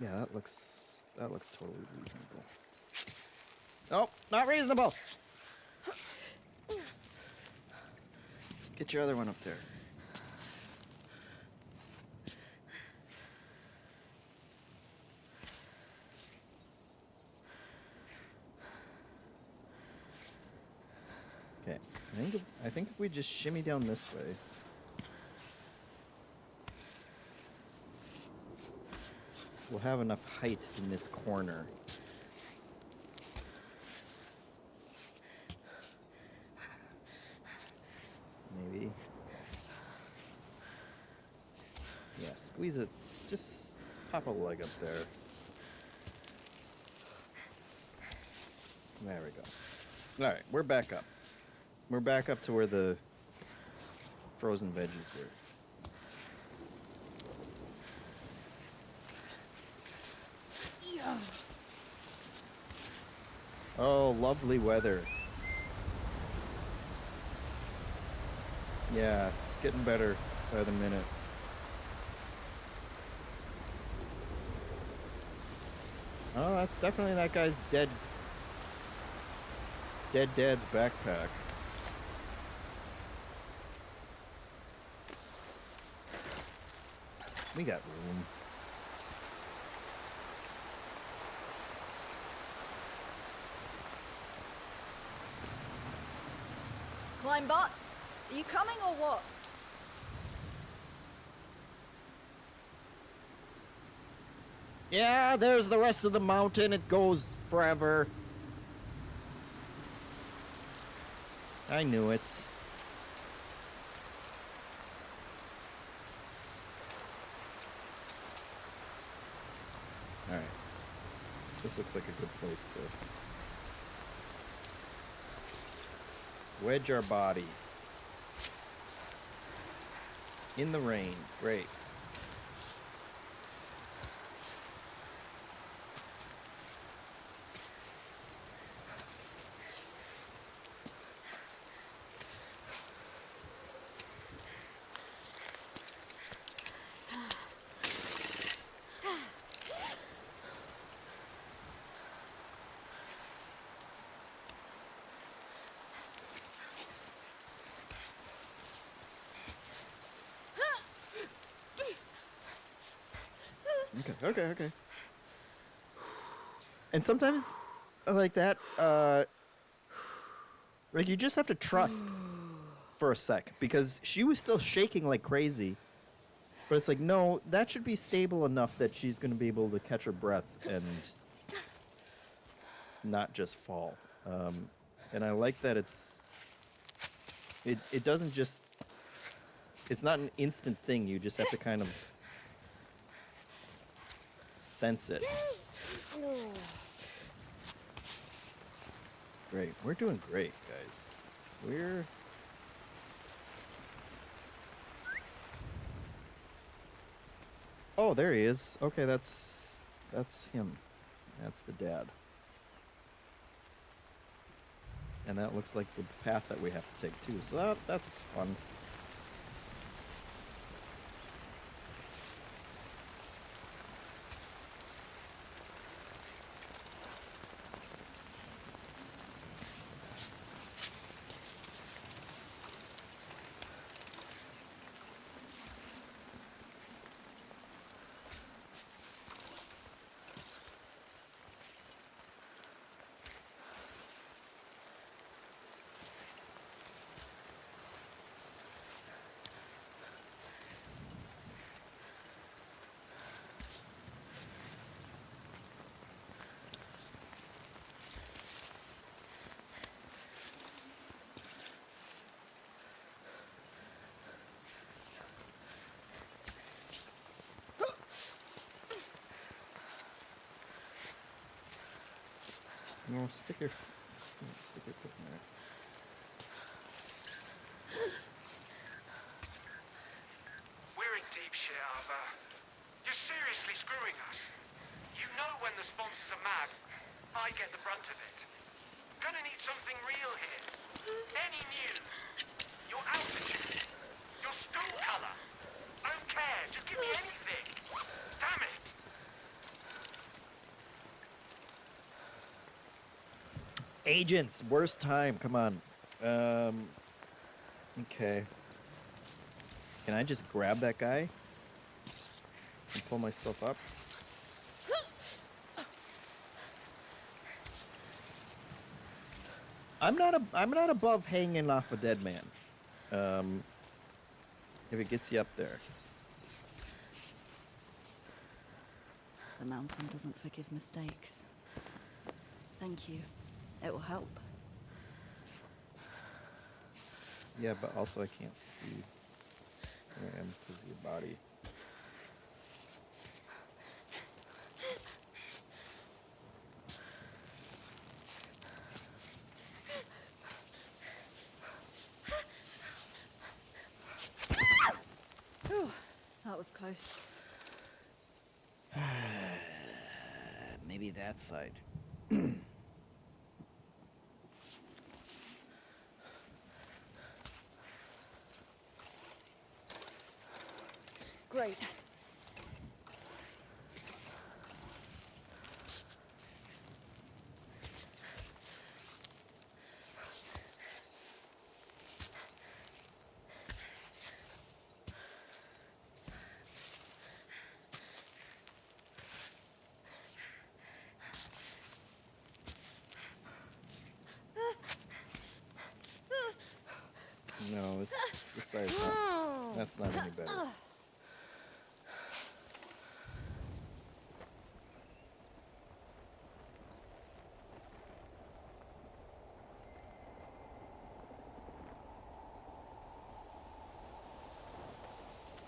Yeah, that looks totally reasonable. Oh, not reasonable. Get your other one up there. Okay, I think if we just shimmy down this way. We'll have enough height in this corner. Maybe. Yeah, squeeze it. Just pop a leg up there. There we go. Alright, we're back up. We're back up to where the frozen veggies were. Oh, lovely weather. Yeah, getting better by the minute. Oh, that's definitely that guy's dead dad's backpack. We got room. Climbot, are you coming or what? Yeah, there's the rest of the mountain. It goes forever. I knew it. Alright. This looks like a good place to wedge our body. In the rain. Great. Okay. And sometimes, like that, like you just have to trust for a sec, because she was still shaking like crazy. But it's like, no, that should be stable enough that she's going to be able to catch her breath and not just fall. And I like that it doesn't just, it's not an instant thing. You just have to kind of sense it. Great. We're doing great, guys. We're... Oh, there he is. Okay, that's him. That's the dad. And that looks like the path that we have to take too. So that's fun. No, stick your foot in there. We're in deep shit, Arthur. You're seriously screwing us. You know when the sponsors are mad, I get the brunt of it. Gonna need something real here. Any news? Your altitude? Your stool color? I don't care. Just give me anything. Damn it! Agents, worst time. Come on. Okay. Can I just grab that guy and pull myself up? I'm not above hanging off a dead man. If it gets you up there. The mountain doesn't forgive mistakes. Thank you. It will help. Yeah, but also I can't see where I am because of your body. Whew, that was close. Maybe that side. Great. No, this side's not. That's not any better.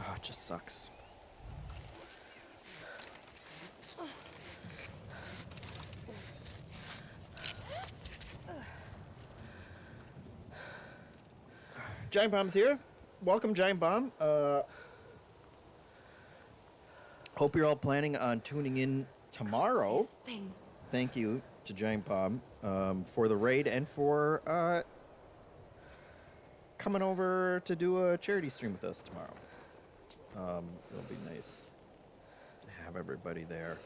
Oh, it just sucks. Giant Bomb's here. Welcome, Giant Bomb. Hope you're all planning on tuning in tomorrow. Thank you to Giant Bomb for the raid and for coming over to do a charity stream with us tomorrow. It'll be nice to have everybody there.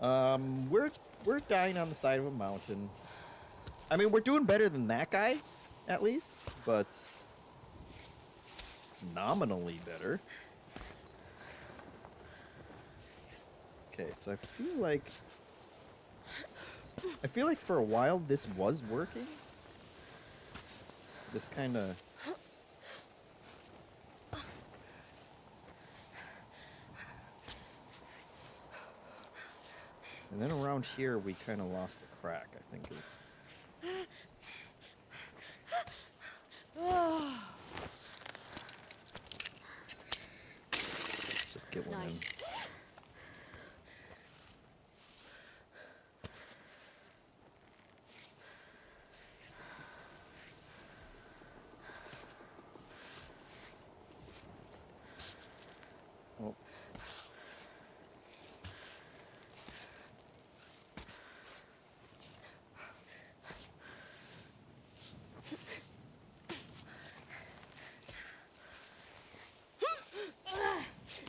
We're dying on the side of a mountain. I mean, we're doing better than that guy, at least, but nominally better. Okay, so I feel like for a while this was working. This kind of and then around here we kind of lost the crack, I think is let's just get one Nice. in. Oh.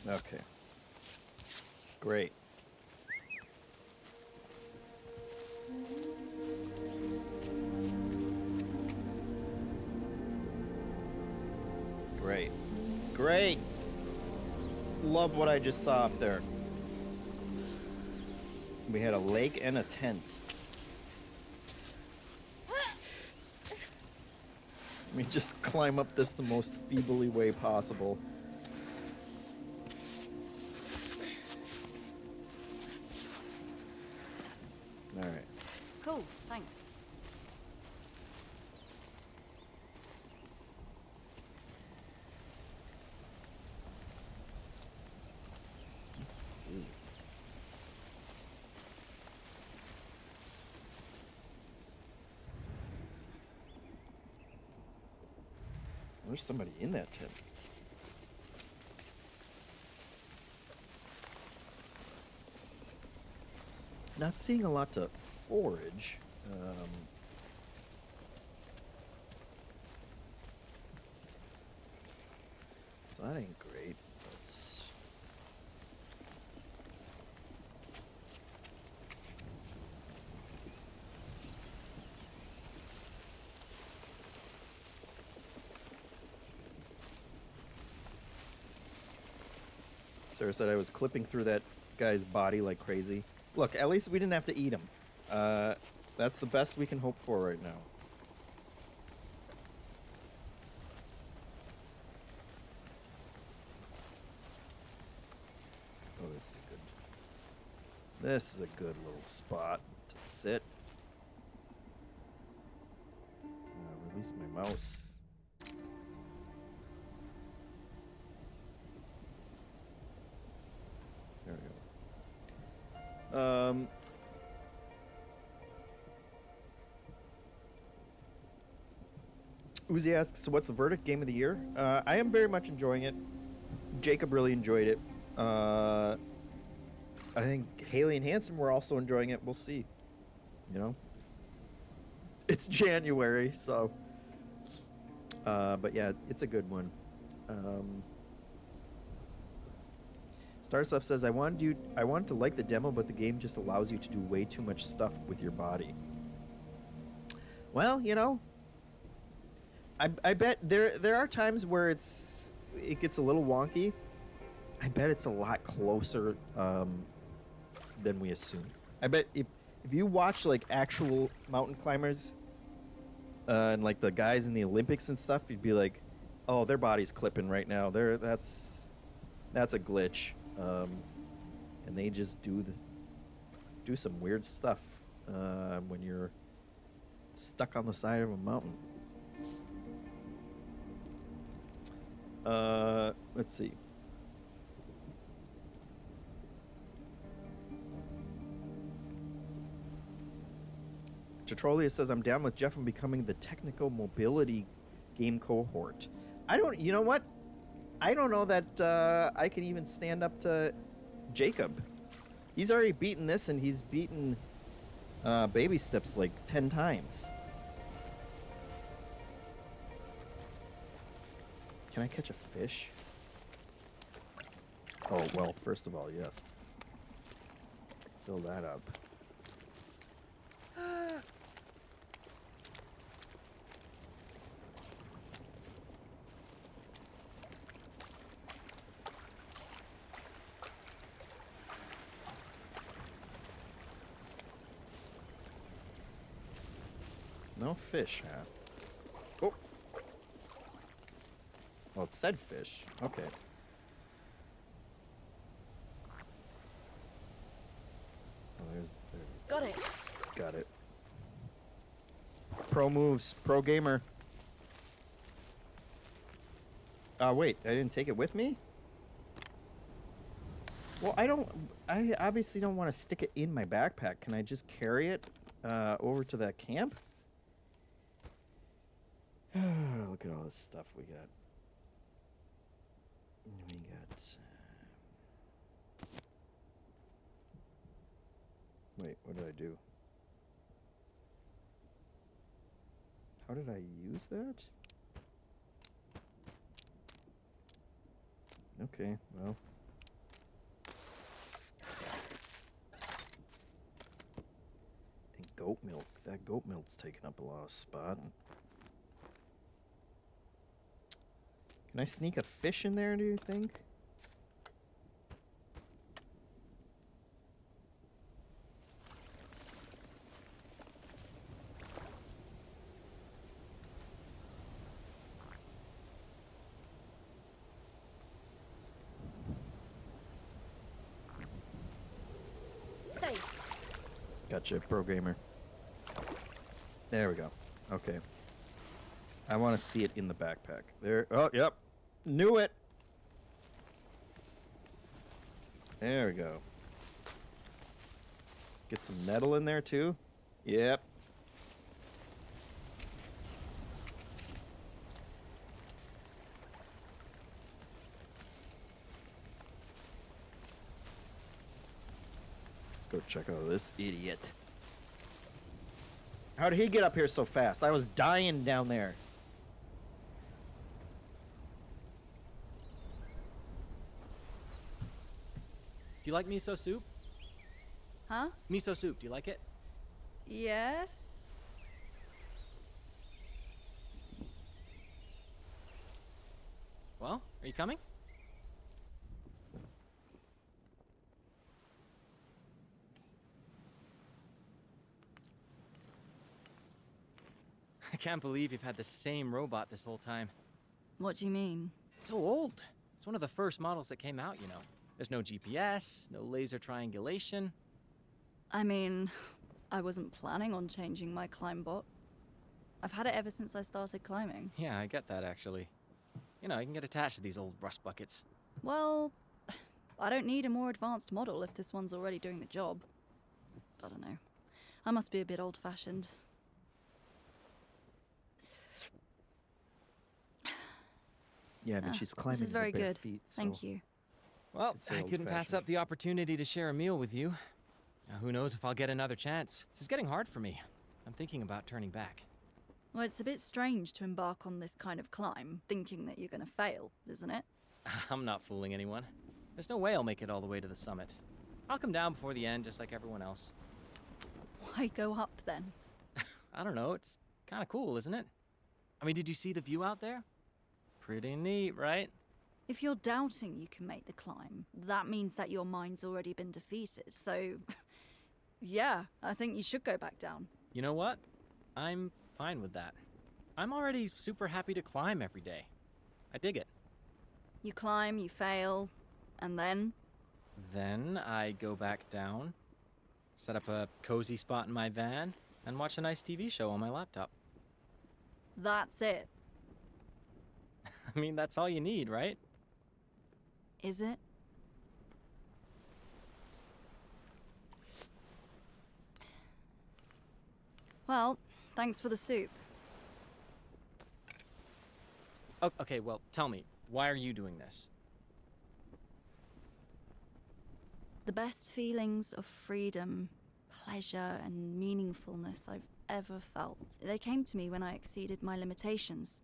Okay. Great. Great. Great. Love what I just saw up there. We had a lake and a tent. Let me just climb up this the most feebly way possible. All right. Cool, thanks. Let's see. There's somebody in that tent. Not seeing a lot to forage. So that ain't great, but Sarah said I was clipping through that guy's body like crazy. Look, at least we didn't have to eat him. That's the best we can hope for right now. Oh, this is a good little spot to sit. Release my mouse. There we go. Uzi asks, so what's the verdict? Game of the year? I am very much enjoying it. Jacob really enjoyed it. I think Haley and Hanson were also enjoying it. We'll see. You know? It's January, so... but yeah, it's a good one. Starstuff says, I want to like the demo, but the game just allows you to do way too much stuff with your body. Well, you know, I bet there are times where it gets a little wonky. I bet it's a lot closer than we assume. I bet if you watch like actual mountain climbers and like the guys in the Olympics and stuff, you'd be like, oh, their body's clipping right now. That's a glitch. And they just do some weird stuff when you're stuck on the side of a mountain. Let's see. Tetrolia says, I'm down with Jeff on becoming the technical mobility game cohort. You know what? I don't know that I can even stand up to Jacob. He's already beaten this, and he's beaten Baby Steps like 10 times. Can I catch a fish? Oh, well, first of all, yes. Fill that up. No fish, huh? Oh. Well, it said fish. Okay. Oh, there's. Got it. Got it. Pro moves. Pro gamer. Wait. I didn't take it with me? Well, I obviously don't want to stick it in my backpack. Can I just carry it over to that camp? Look at all this stuff we got. We got... Wait, what did I do? How did I use that? Okay, well... And goat milk. That goat milk's taking up a lot of spot. Can I sneak a fish in there, do you think? Stay. Gotcha, pro gamer. There we go. Okay. I want to see it in the backpack. There. Oh, yep. Knew it. There we go. Get some nettle in there, too. Yep. Let's go check out this idiot. How did he get up here so fast? I was dying down there. Do you like miso soup? Huh? Miso soup, do you like it? Yes. Well, are you coming? I can't believe you've had the same robot this whole time. What do you mean? It's so old. It's one of the first models that came out, you know. There's no GPS, no laser triangulation. I mean, I wasn't planning on changing my climb bot. I've had it ever since I started climbing. Yeah, I get that, actually. You know, you can get attached to these old rust buckets. Well, I don't need a more advanced model if this one's already doing the job. I don't know. I must be a bit old-fashioned. Yeah, but she's climbing This is very with bare good. feet, so Thank you. Well, I'd say I couldn't pass old-fashioned. up the opportunity to share a meal with you. Now, who knows if I'll get another chance. This is getting hard for me. I'm thinking about turning back. Well, it's a bit strange to embark on this kind of climb, thinking that you're going to fail, isn't it? I'm not fooling anyone. There's no way I'll make it all the way to the summit. I'll come down before the end, just like everyone else. Why go up then? I don't know, it's kind of cool, isn't it? I mean, did you see the view out there? Pretty neat, right? If you're doubting you can make the climb, that means that your mind's already been defeated. So, yeah, I think you should go back down. You know what? I'm fine with that. I'm already super happy to climb every day. I dig it. You climb, you fail, and then? Then I go back down, set up a cozy spot in my van, and watch a nice TV show on my laptop. That's it. I mean, that's all you need, right? Is it? Well, thanks for the soup. Oh, okay, well, tell me, why are you doing this? The best feelings of freedom, pleasure, and meaningfulness I've ever felt. They came to me when I exceeded my limitations.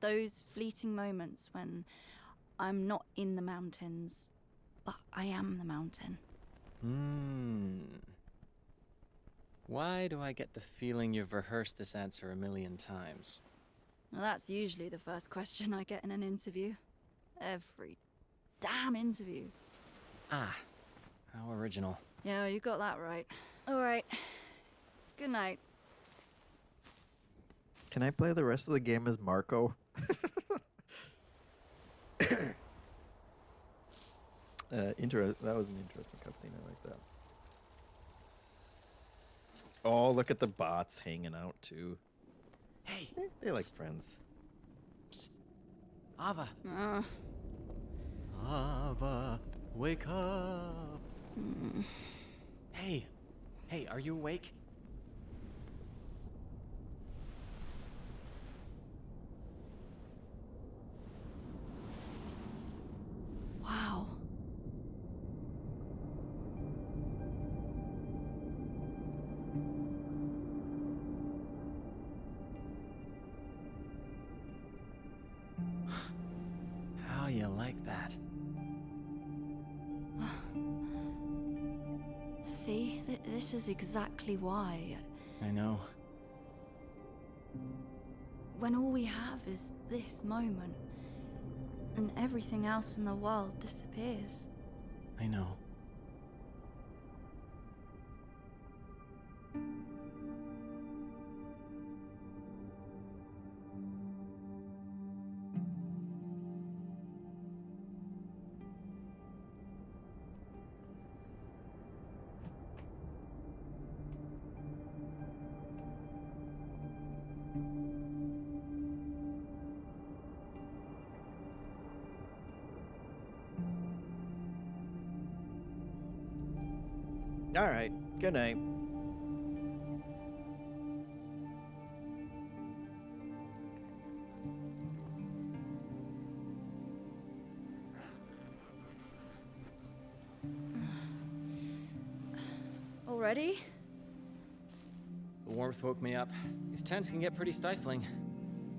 Those fleeting moments when I'm not in the mountains, but I am the mountain. Why do I get the feeling you've rehearsed this answer a million times? Well, that's usually the first question I get in an interview. Every damn interview. Ah, how original. Yeah, you got that right. All right. Good night. Can I play the rest of the game as Marco? That was an interesting cutscene. I like that. Oh, look at the bots hanging out too. Hey, They like friends. psst. Ava. Uh, Ava, wake up. Hey, are you awake? wow. How you like that? See, this is exactly why. I know. When all we have is this moment, and everything else in the world disappears. I know. All right. Good night. Already? The warmth woke me up. These tents can get pretty stifling.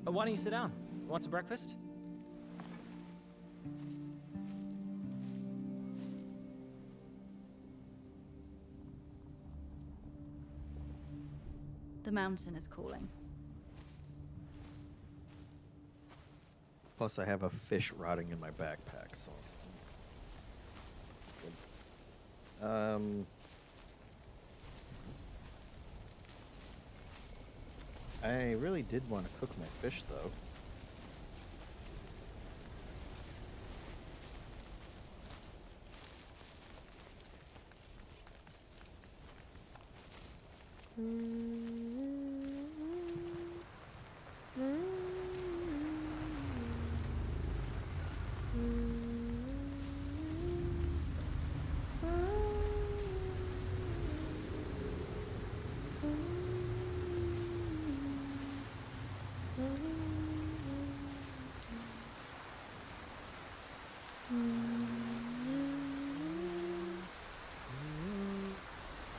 But why don't you sit down? Want some breakfast? The mountain is calling. Plus, I have a fish rotting in my backpack, so. I really did want to cook my fish, though.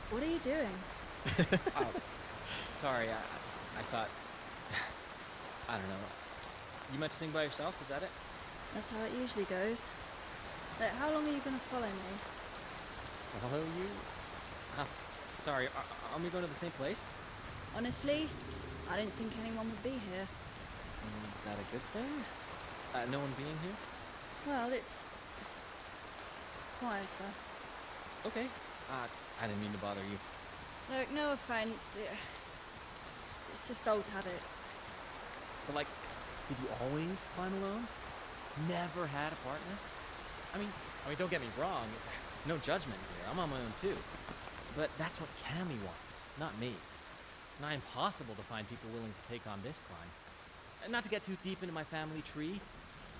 What are you doing? Oh, sorry, I thought... I don't know. You meant to sing by yourself, is that it? That's how it usually goes. Look, how long are you going to follow me? Follow you? Ah, sorry, are we going to the same place? Honestly, I didn't think anyone would be here. Is that a good thing? No one being here? Well, it's quieter. Okay. I didn't mean to bother you. Look, no offense. It's just old habits. But like, did you always climb alone? Never had a partner? I mean, don't get me wrong. No judgment here. I'm on my own too. But that's what Cammy wants, not me. It's nigh impossible to find people willing to take on this climb. And not to get too deep into my family tree,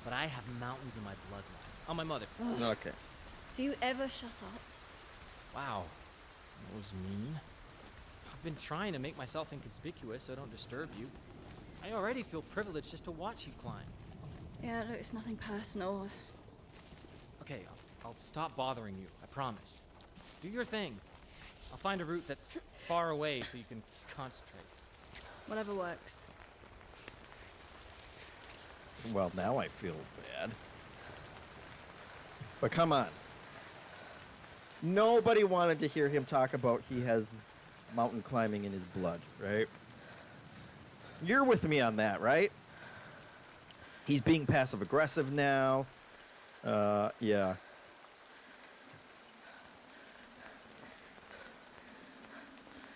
but I have mountains in my bloodline. On my mother. Okay. Do you ever shut up? Wow. That was mean. I've been trying to make myself inconspicuous so I don't disturb you. I already feel privileged just to watch you climb. Yeah, look, it's nothing personal. Okay, I'll stop bothering you, I promise. Do your thing. I'll find a route that's far away so you can concentrate. Whatever works. Well, now I feel bad. But come on. Nobody wanted to hear him talk about he has mountain climbing in his blood, right? You're with me on that, right? He's being passive aggressive now. Yeah.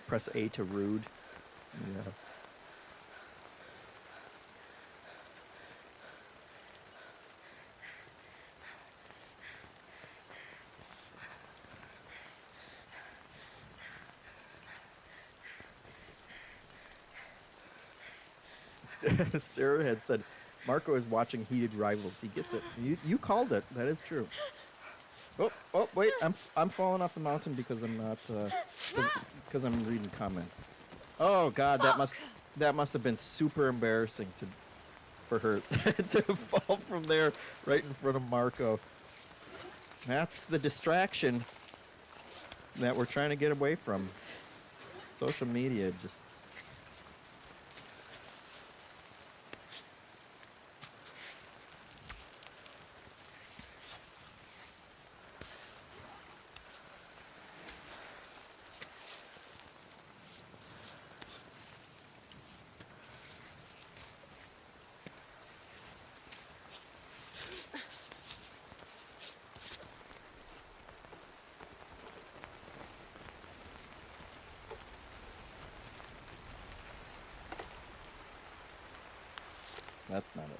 Press A to rude. Yeah. Sarah had said, Marco is watching Heated Rivals. He gets it. You called it. That is true. Oh, wait. I'm falling off the mountain because I'm not, because I'm reading comments. Oh, God, that must have been super embarrassing for her to fall from there right in front of Marco. That's the distraction that we're trying to get away from. Social media just... That's not it.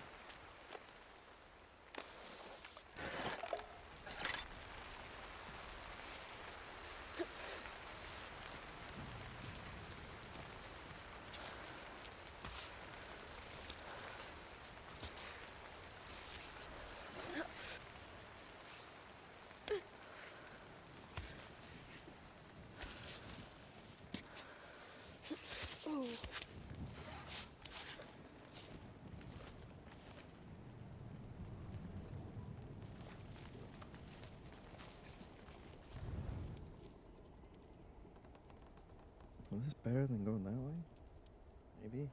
Is this better than going that way? Maybe.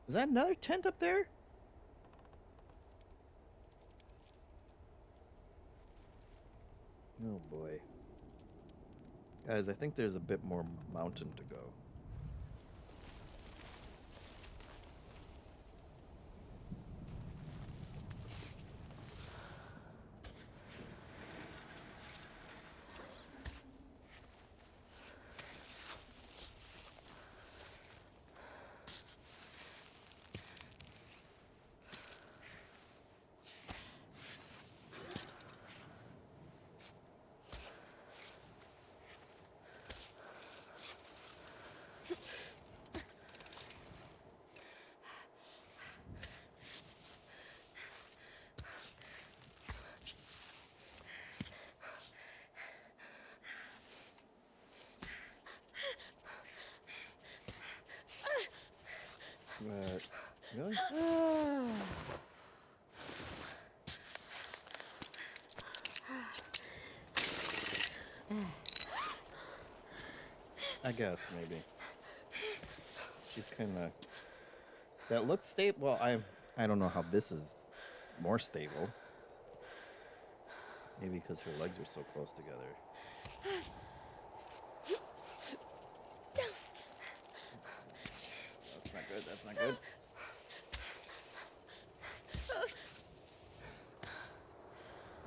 Is that another tent up there? Oh boy. Guys, I think there's a bit more mountain to go. Really? I guess maybe. She's kind of. That looks stable. Well, I don't know how this is more stable. Maybe because her legs are so close together. That's not good. That's not good.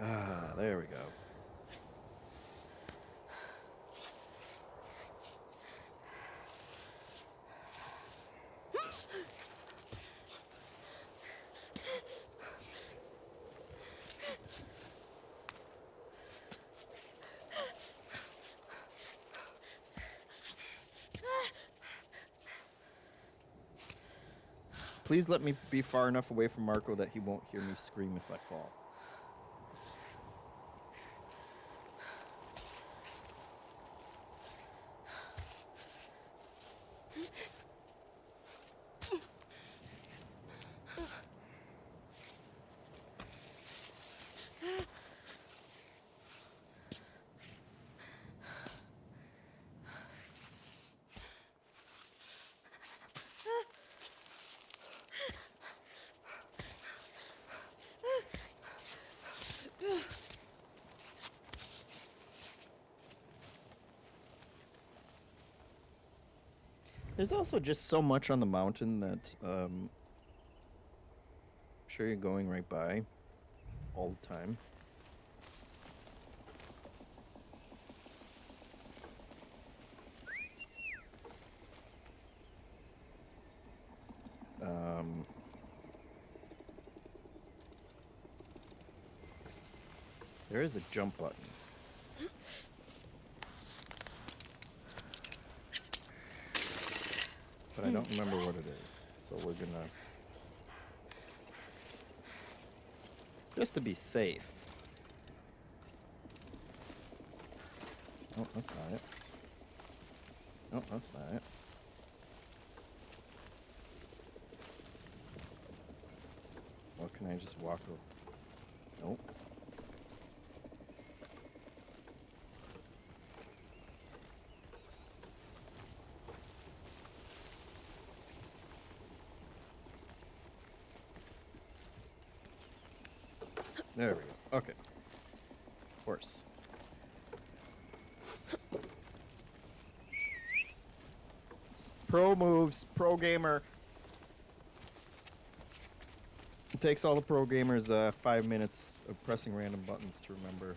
Ah, there we go. Please let me be far enough away from Marco that he won't hear me scream if I fall. There's also just so much on the mountain that I'm sure you're going right by all the time. There is a jump button. But I don't remember what it is, so we're gonna... Just to be safe. Oh, that's not it. No, that's not it. Or can I just walk over? Nope. There we go. Okay. Horse. Pro moves. Pro gamer. It takes all the pro gamers 5 minutes of pressing random buttons to remember.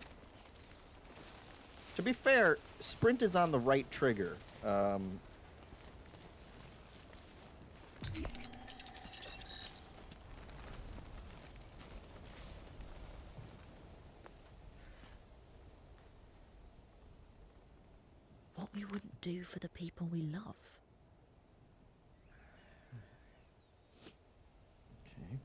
To be fair, sprint is on the right trigger. What we wouldn't do for the people we love. Okay.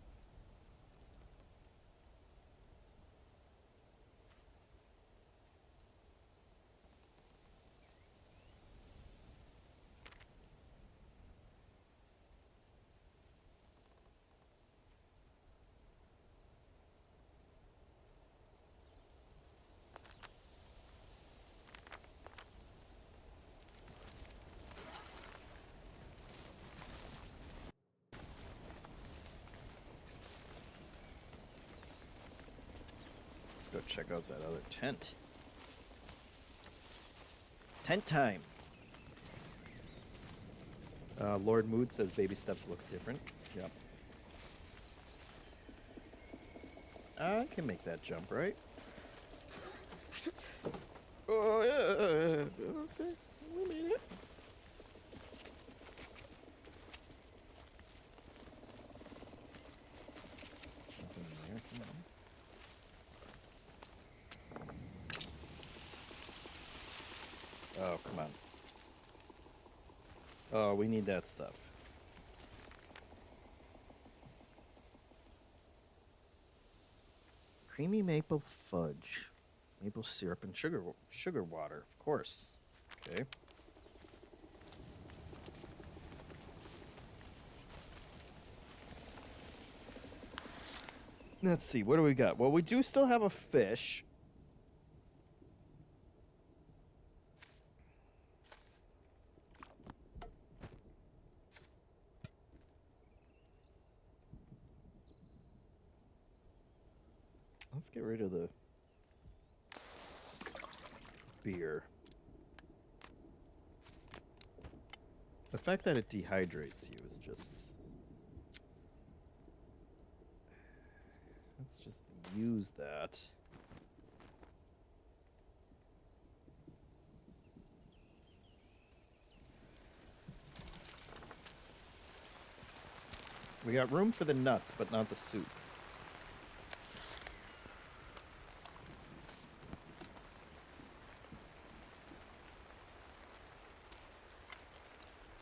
Let's go check out that other tent. Tent time. Lord Mood says Baby Steps looks different. Yep. I can make that jump, right? Oh, yeah. Okay. We made it. Nothing in there. Come on. Oh, come on. Oh, we need that stuff. Creamy maple fudge. Maple syrup and sugar water, of course. Okay. Let's see, what do we got? Well, we do still have a fish. Let's get rid of the beer. The fact that it dehydrates you is just... Let's just use that. We got room for the nuts, but not the soup.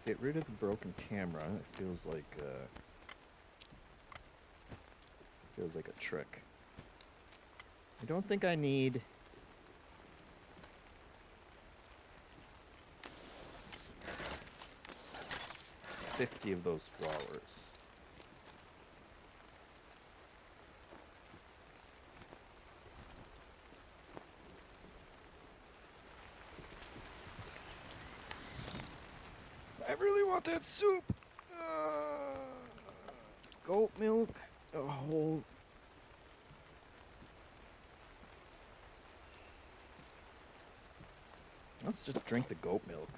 Get rid of the broken camera. It feels like a trick. I don't think I need 50 of those flowers. I really want that soup. Goat milk, a whole. Let's just drink the goat milk.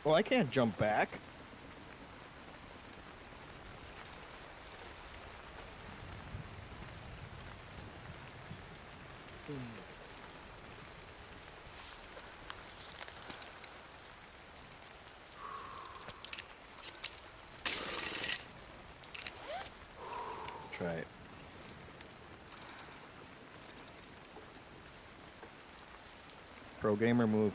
Well, I can't jump back. Let's try it. Pro gamer move.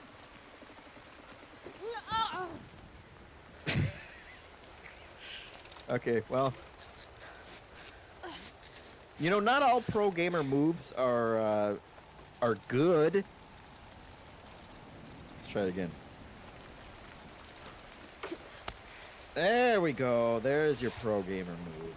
Okay, well, you know, not all pro gamer moves are good. Let's try it again. There we go. There's your pro gamer move.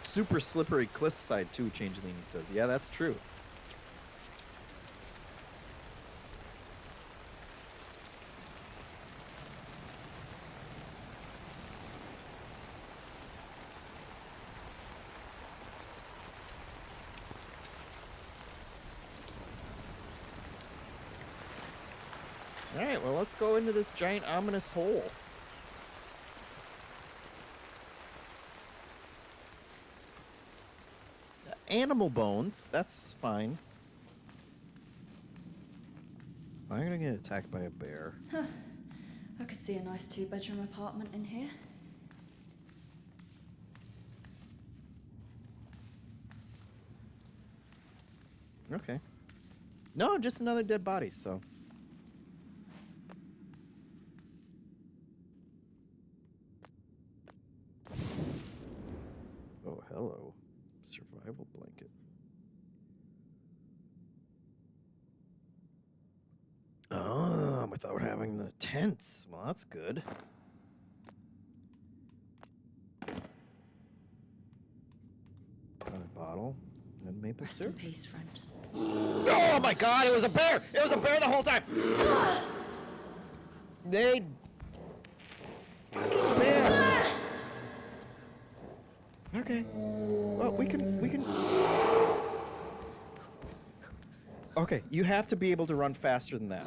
Super slippery cliffside too, Changeling says. Yeah, that's true. Alright, well, let's go into this giant ominous hole. Animal bones, that's fine. I'm gonna get attacked by a bear. Huh. I could see a nice 2-bedroom apartment in here. Okay. No, just another dead body, so. Oh, hello. Survival blanket. Oh, without having the tents. Well, that's good. Another bottle and maple Rest in syrup. peace, friend. Oh my god, it was a bear! It was a bear the whole time! They... Fucking bear! Okay. Well, we can... Okay, you have to be able to run faster than that.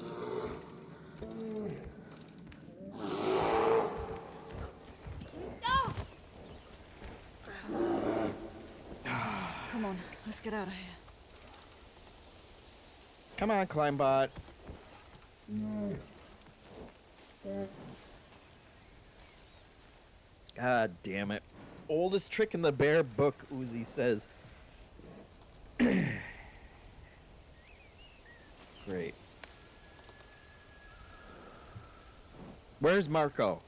Come on, let's get out of here. Come on, Climbot. God damn it. Oldest trick in the bear book, Uzi says. Great. Where's Marco?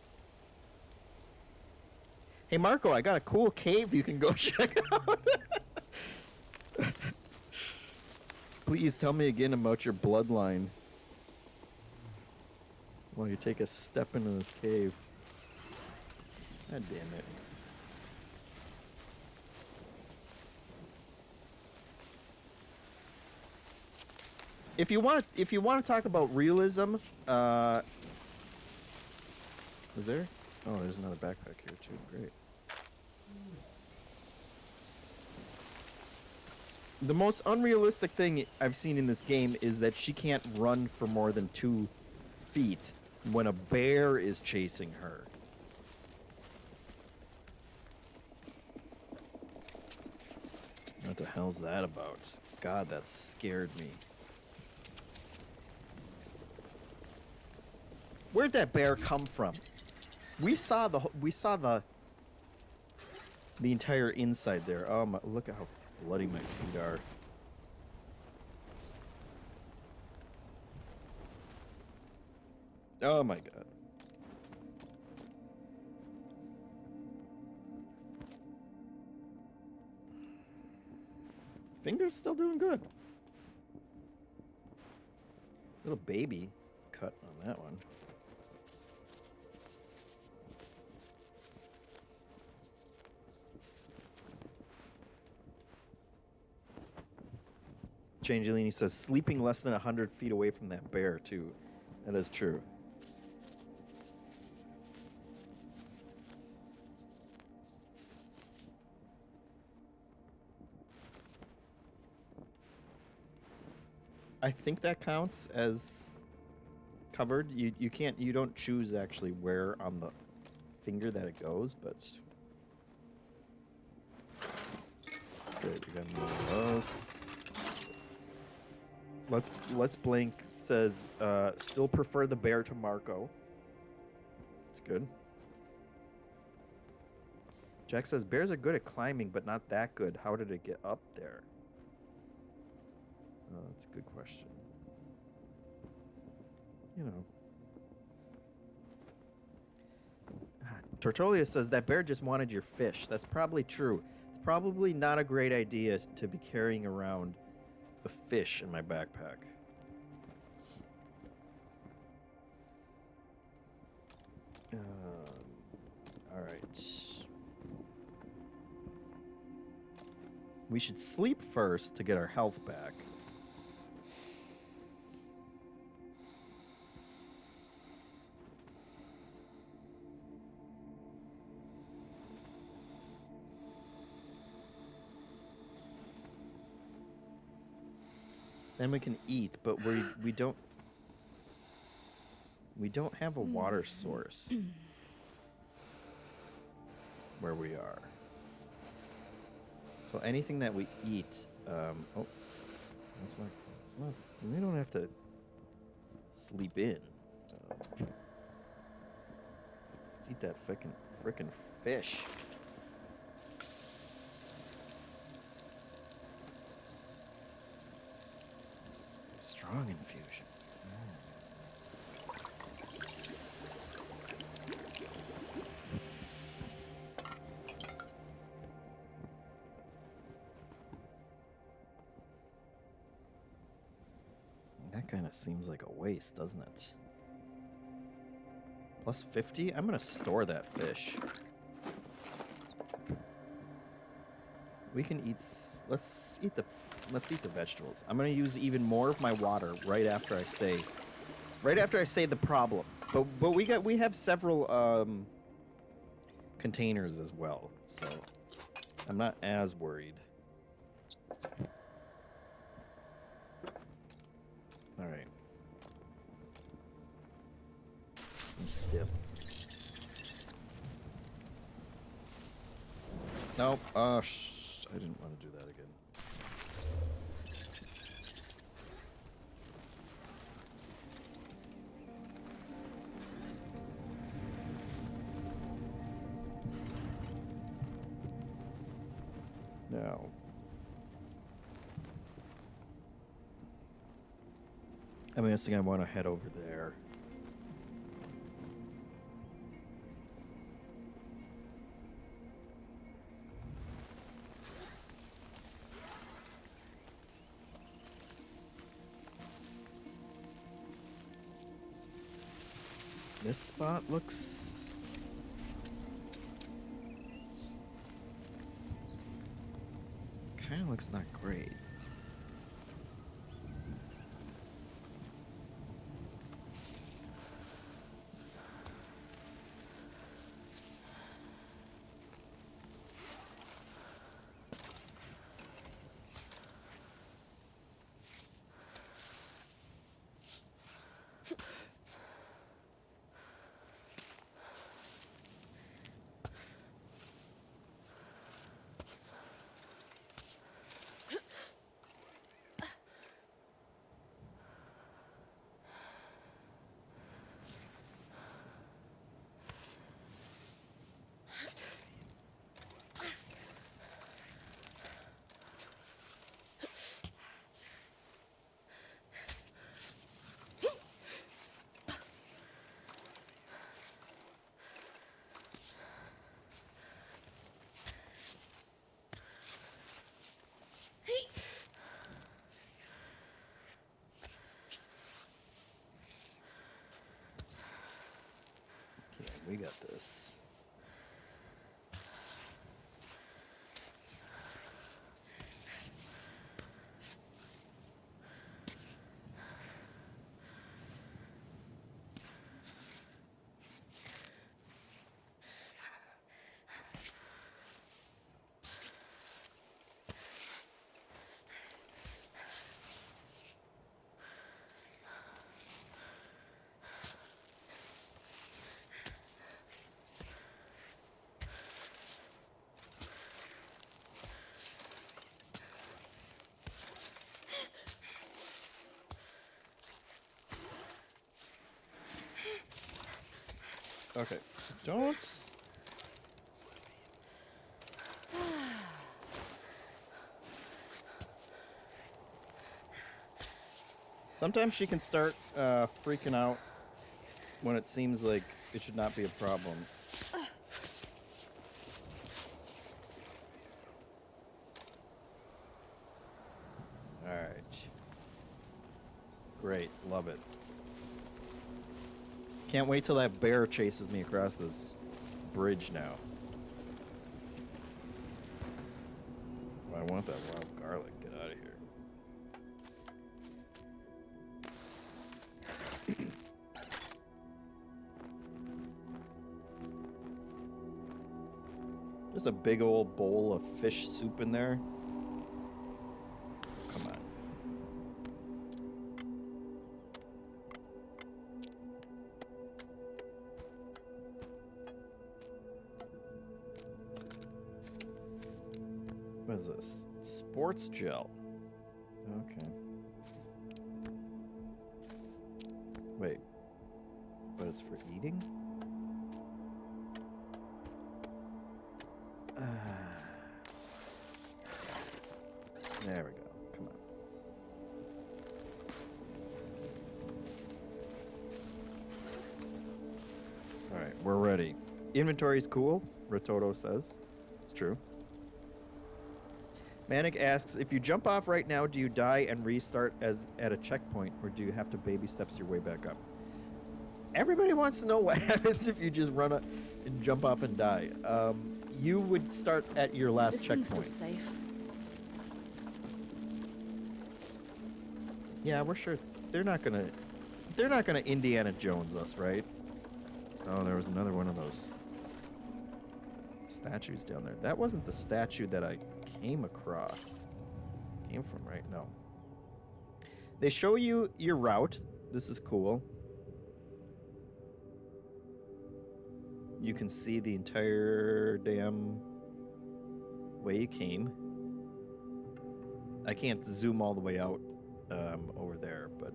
Hey, Marco, I got a cool cave you can go check out. Please tell me again about your bloodline. While you take a step into this cave. God damn it. If you want to talk about realism, is there? Oh, there's another backpack here too. Great. The most unrealistic thing I've seen in this game is that she can't run for more than 2 feet when a bear is chasing her. What the hell's that about? God, that scared me. Where'd that bear come from? We saw the entire inside there. Oh my! Look at how bloody my feet are. Oh my god. Finger's still doing good. Little baby cut on that one. Changelini says sleeping less than 100 feet away from that bear, too. That is true. I think that counts as covered. You can't, you don't choose actually where on the finger that it goes, but good, we got one of those. Let's blink says still prefer the bear to Marco. It's good. Jack says bears are good at climbing, but not that good. How did it get up there? Oh, that's a good question. You know. Tortolia says that bear just wanted your fish. That's probably true. It's probably not a great idea to be carrying around a fish in my backpack. All right. We should sleep first to get our health back. Then we can eat, but we don't have a water source where we are. So anything that we eat, oh, it's not. We don't have to sleep in. Let's eat that frickin' fish. Strong infusion. That kind of seems like a waste, doesn't it? Plus 50? I'm gonna store that fish. We can eat. Let's eat the vegetables. I'm gonna use even more of my water right after I say the problem. But we have several containers as well, so I'm not as worried. All right. Let's dip. Nope. I didn't want to do that again. Now. I'm guessing I want to head over there. This spot looks... kind of looks not great. Okay, we got this. Okay, don't... Sometimes she can start freaking out when it seems like it should not be a problem. Alright. Great, love it. Can't wait till that bear chases me across this bridge now. Oh, I want that wild garlic. Get out of here. Just a big old bowl of fish soup in there. Come on. What is this? Sports gel. Okay. Wait. But it's for eating? There we go. Come on. Alright, we're ready. Inventory's cool, Rototo says. It's true. Manic asks, if you jump off right now, do you die and restart as at a checkpoint, or do you have to baby steps your way back up? Everybody wants to know what happens if you just run up and jump off and die. You would start at your last Is this thing checkpoint. still safe? Yeah, we're sure it's. They're not gonna Indiana Jones us, right? Oh, there was another one of those statues down there. That wasn't the statue that I came across. Came from, right? No. They show you your route. This is cool. You can see the entire damn way you came. I can't zoom all the way out over there, but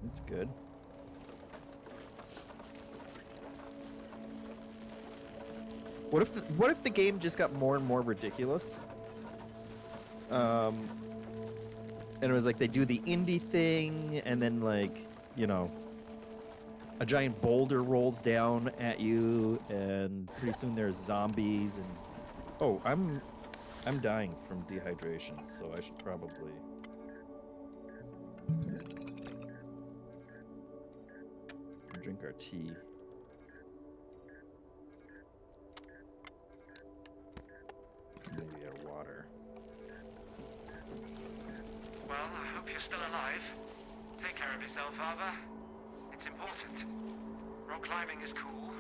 it's good. What if the game just got more and more ridiculous? And it was like they do the indie thing, and then like, you know, a giant boulder rolls down at you, and pretty soon there's zombies, and oh, I'm dying from dehydration, so I should probably drink our tea. Maybe our water. Well, I hope you're still alive. Take care of yourself, Arbor. It's important. Rock climbing is cool.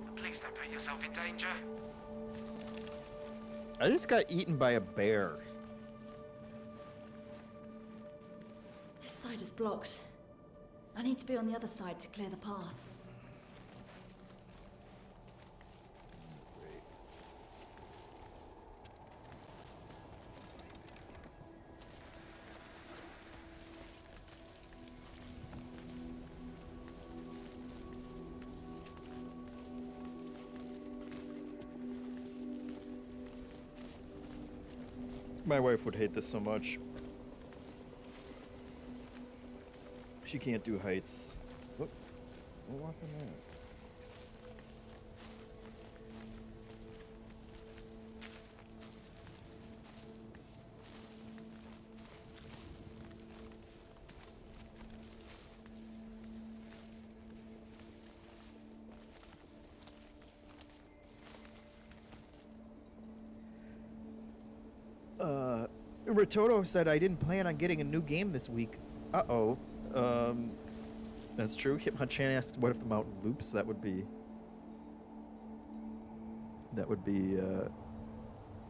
But please don't put yourself in danger. I just got eaten by a bear. This side is blocked. I need to be on the other side to clear the path. My wife would hate this so much. She can't do heights. What happened there? Ritoto said I didn't plan on getting a new game this week. Uh-oh. That's true. Hitmonchan asked, what if the mountain loops? That would be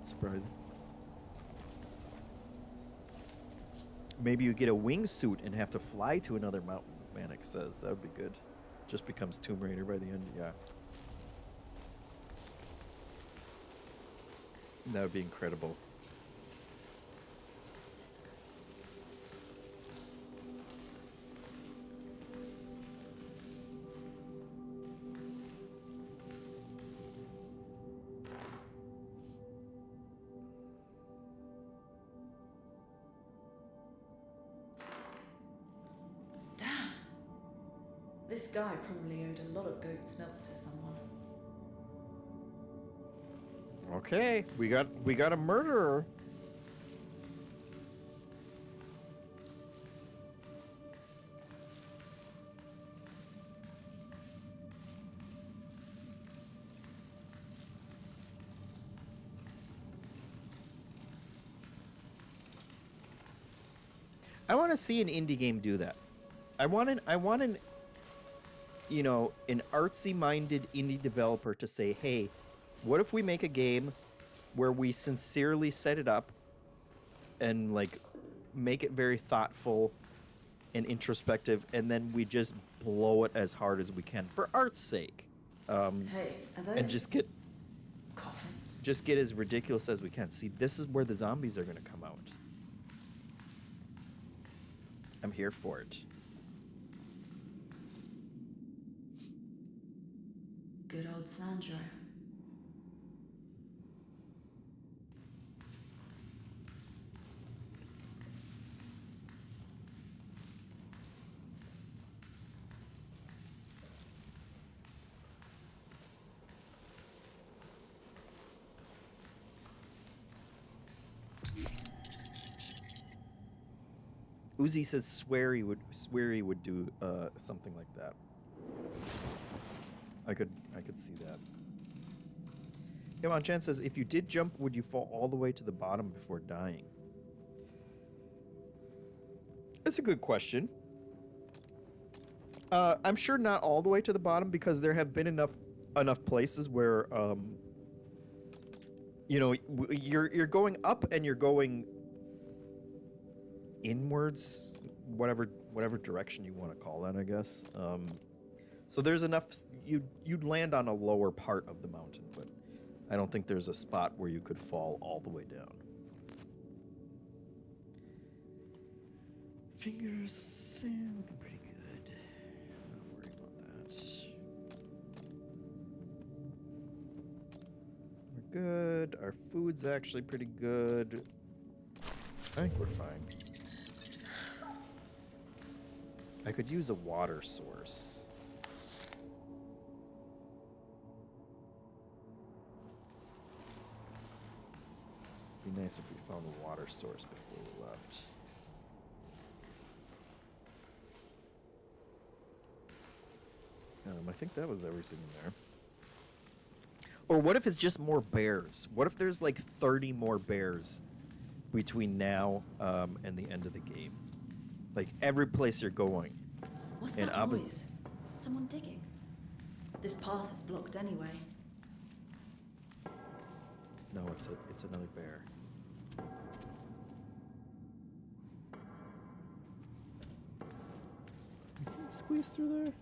surprising. Maybe you get a wingsuit and have to fly to another mountain, Manic says. That would be good. Just becomes Tomb Raider by the end, yeah. That would be incredible. This guy probably owed a lot of goat's milk to someone. Okay, we got a murderer. I want to see an indie game do that. I want an you know, an artsy-minded indie developer to say, hey, what if we make a game where we sincerely set it up and, like, make it very thoughtful and introspective, and then we just blow it as hard as we can for art's sake. Hey, are those And just get coffins? just get as ridiculous as we can. See, this is where the zombies are going to come out. I'm here for it. Good old Sandro. Uzi says Sweary would do something like that. I could see that. Come on, Chan says, if you did jump, would you fall all the way to the bottom before dying? That's a good question. I'm sure not all the way to the bottom, because there have been enough places where you know, you're going up and you're going inwards, whatever direction you want to call that, I guess. So there's enough, you'd land on a lower part of the mountain, but I don't think there's a spot where you could fall all the way down. Fingers looking pretty good. Not worried about that. We're good. Our food's actually pretty good. I think we're fine. I could use a water source. Be nice if we found a water source before we left. I think that was everything in there. Or what if it's just more bears? What if there's like 30 more bears between now and the end of the game? Like every place you're going. What's And that noise? Someone digging? This path is blocked anyway. No, it's another bear. You can't squeeze through there.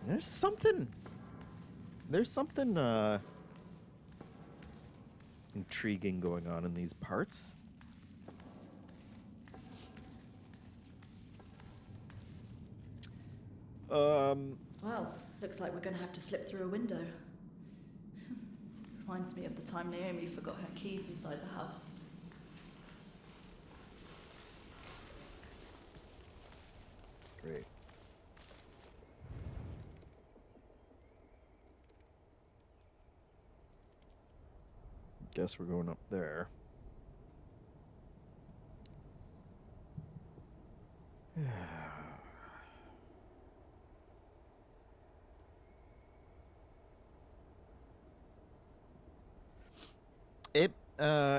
There's something intriguing going on in these parts. Well, looks like we're gonna have to slip through a window. Reminds me of the time Naomi forgot her keys inside the house. Great. Guess we're going up there.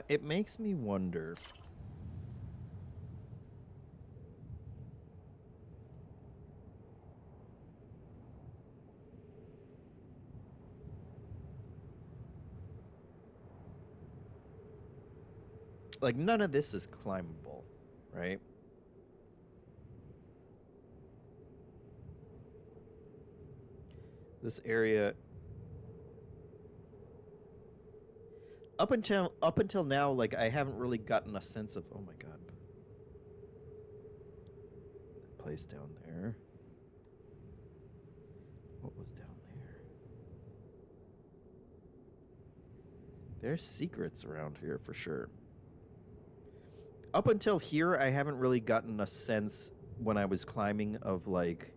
It makes me wonder. Like, none of this is climbable, right? This area up until now, like, I haven't really gotten a sense of, oh my god. That place down there. What was down there? There's secrets around here for sure. Up until here, I haven't really gotten a sense when I was climbing of like,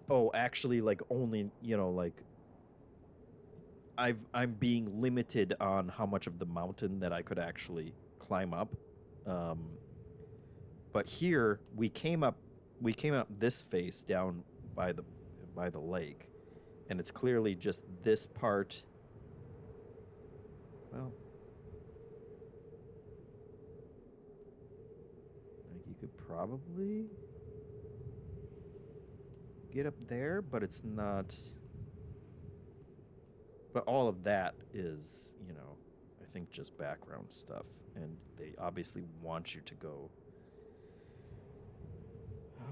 oh, actually, like only, you know, like I'm being limited on how much of the mountain that I could actually climb up. But here we came up this face down by the lake, and it's clearly just this part. Well, like you could probably get up there, but it's not. But all of that is, you know, I think just background stuff, and they obviously want you to go.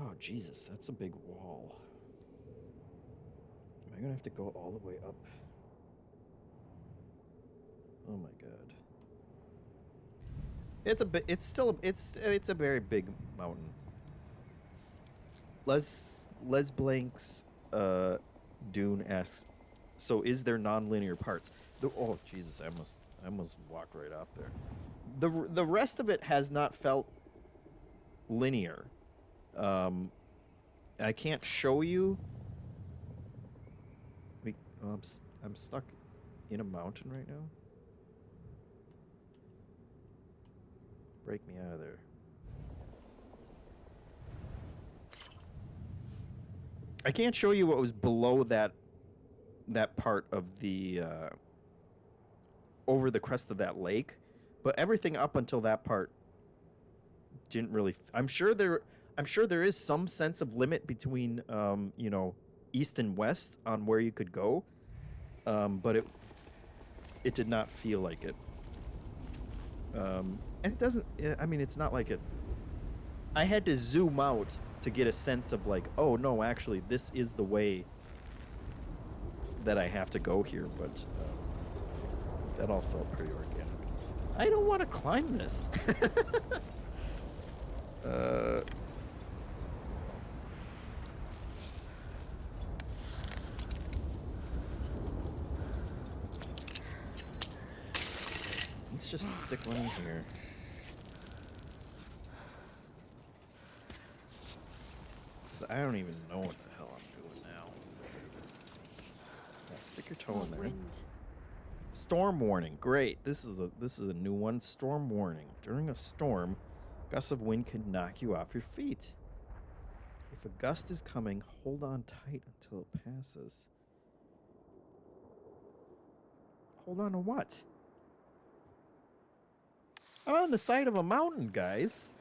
Oh, Jesus, that's a big wall. Am I gonna have to go all the way up? Oh my god. It's a very big mountain. Les Blanks Dune asks, so is there non-linear parts? Oh Jesus, I almost walked right off there. The rest of it has not felt linear. I can't show you. I'm stuck in a mountain right now. Break me out of there. I can't show you what was below that part of the over the crest of that lake, but everything up until that part didn't really. I'm sure there is some sense of limit between you know, east and west on where you could go, but it did not feel like it. And it doesn't. I mean, it's not like it. I had to zoom out to get a sense of like, oh no, actually, this is the way that I have to go here. But that all felt pretty organic. I don't want to climb this. Let's just stick one in here. Because I don't even know what the hell I'm doing now. Yeah, stick your toe in there. Wind. Storm warning. Great. This is a new one. Storm warning. During a storm, Gusts of wind can knock you off your feet. If a gust is coming, hold on tight until it passes. Hold on to what? I'm on the side of a mountain, guys.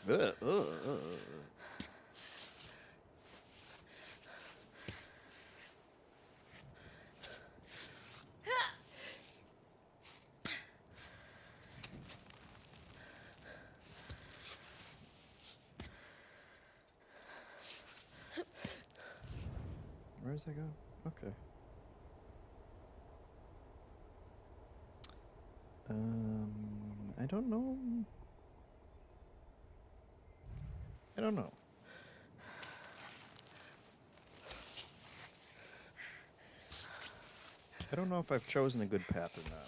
Ugh, ugh, ugh. Where does that go? Okay. I don't know. I don't know. I don't know if I've chosen a good path or not.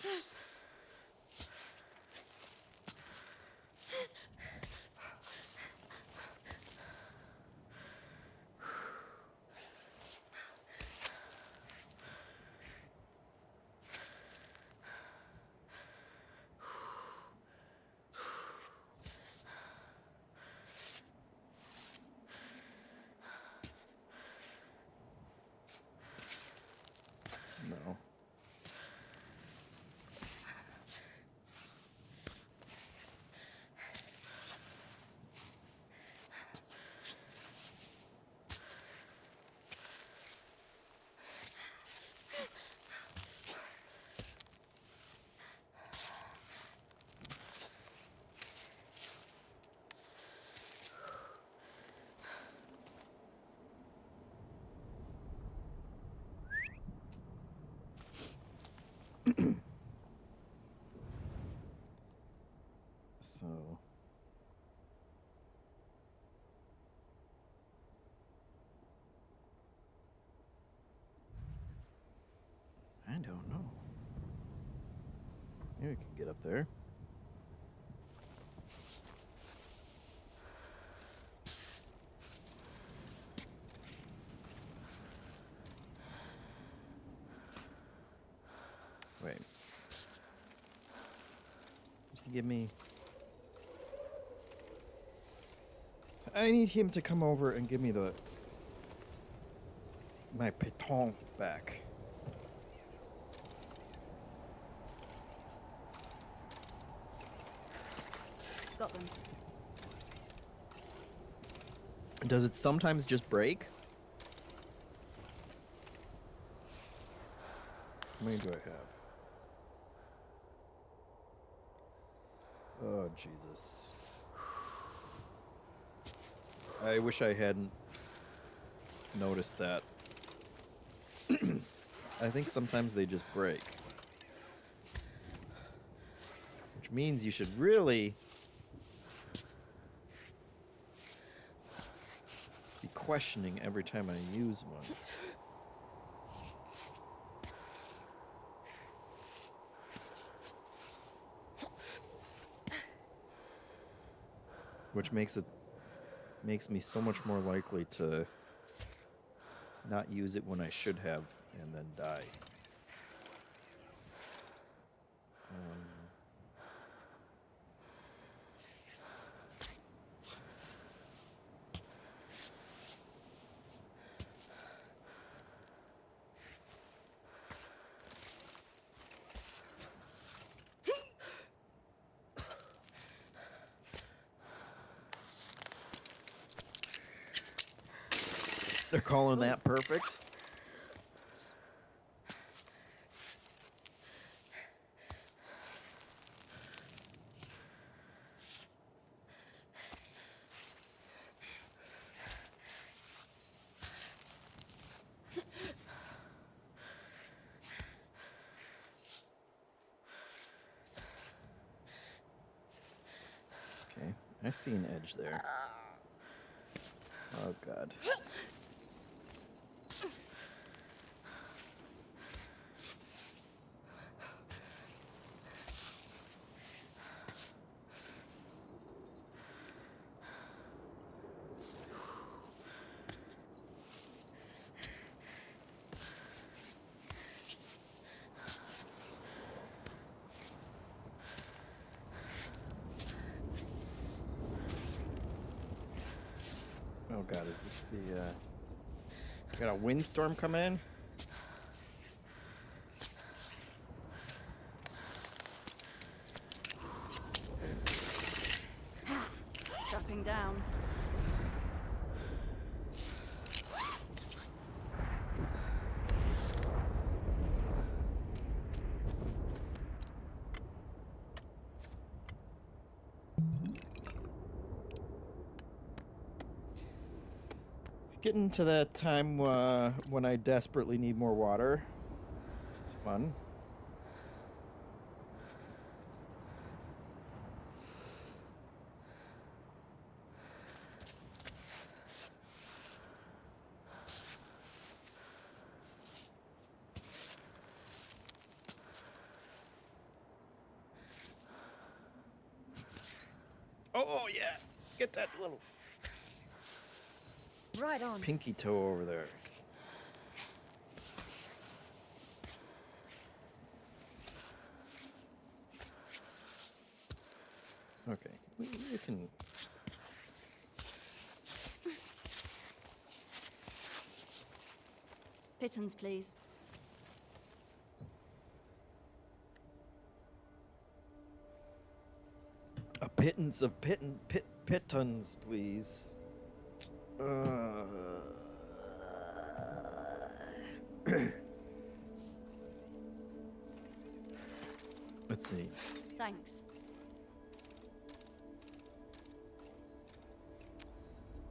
No. So I don't know. Maybe we can get up there. Wait. Did he give me... I need him to come over and give me my piton back. Got them. Does it sometimes just break? How many do I have? Oh, Jesus. I wish I hadn't noticed that. I think sometimes they just break. Which means you should really be questioning every time I use one. Which makes me so much more likely to not use it when I should have and then die. They're calling that perfect? Okay, I see an edge there. Oh, God. Oh god, is this the got a windstorm coming in? Strapping down. Getting to that time when I desperately need more water, which is fun. Oh yeah, get that little Right on. pinky toe over there. Okay, we can. Pittance, please. A pittance of pittons, please. Let's see. Thanks.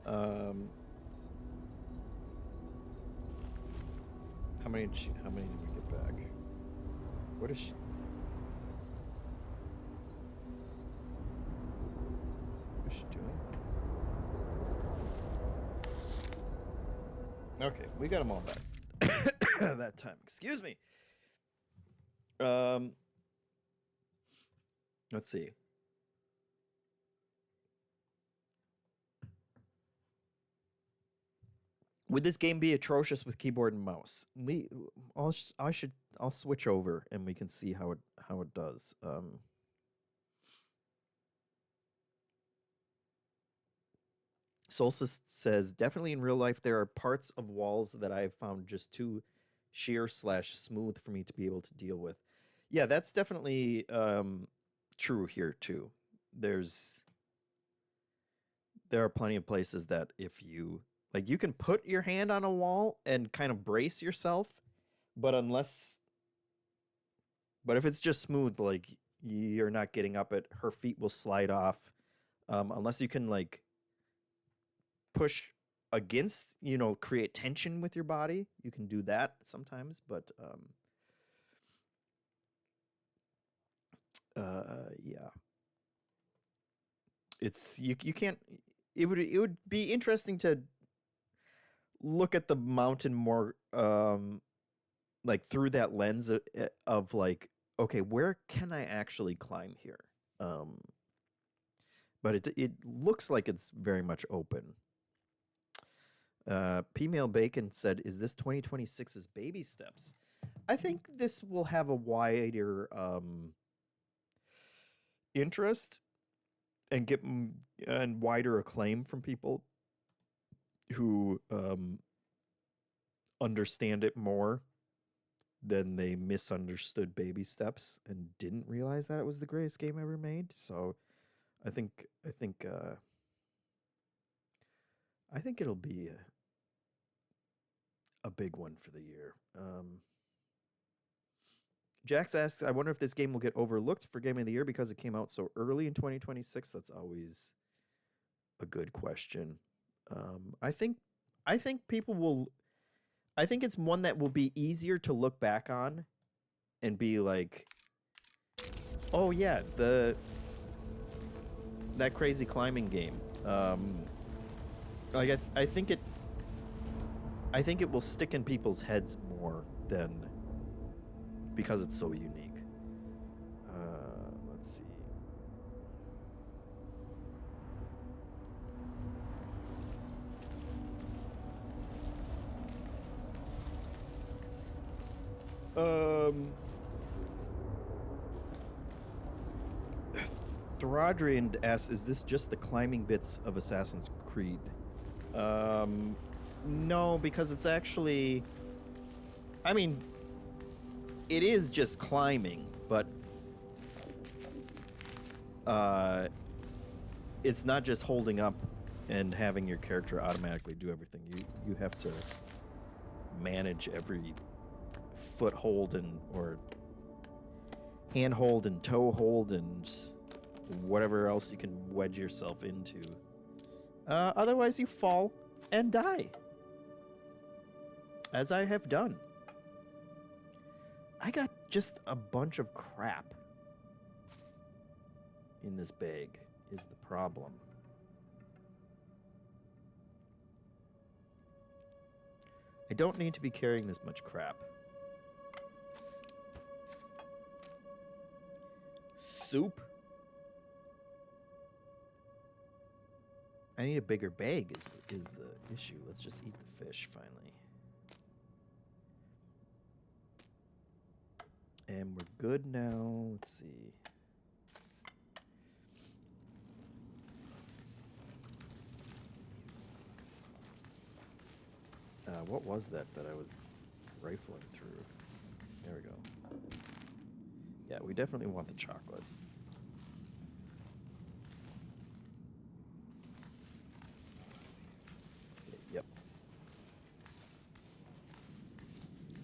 How many did we get back? What is she? What is she doing? Okay, we got them all back. That time. Excuse me. Let's see. Would this game be atrocious with keyboard and mouse? I'll switch over and we can see how it does. Solstice says definitely in real life there are parts of walls that I've found just too sheer/smooth for me to be able to deal with. Yeah, that's definitely true here too. There are plenty of places that if you like, you can put your hand on a wall and kind of brace yourself, but if it's just smooth, like you're not getting up it, her feet will slide off, unless you can like push against, create tension with your body. You can do that sometimes, but yeah, it's you can't. It would be interesting to look at the mountain more like through that lens of like, okay, where can I actually climb here? But it looks like it's very much open. P-Mail Bacon said, is this 2026's baby steps? I think this will have a wider interest and get and wider acclaim from people who understand it more than they misunderstood baby steps and didn't realize that it was the greatest game ever made. So I think it'll be a big one for the year. Jax asks, I wonder if this game will get overlooked for Game of the Year because it came out so early in 2026. That's always a good question. I think people will. I think it's one that will be easier to look back on and be like, oh yeah, that crazy climbing game. Like I think it will stick in people's heads more than because it's so unique. Let's see. Throdrian asks, is this just the climbing bits of Assassin's Creed? No, because it's actually... I mean, it is just climbing, but... it's not just holding up and having your character automatically do everything. You have to manage every foothold and or handhold and toe hold and whatever else you can wedge yourself into. Otherwise you fall and die. As I have done. I got just a bunch of crap in this bag is the problem. I don't need to be carrying this much crap. Soup? I need a bigger bag is the issue. Let's just eat the fish finally. And we're good now. Let's see. What was that I was rifling through? There we go. Yeah, we definitely want the chocolate. Okay, yep.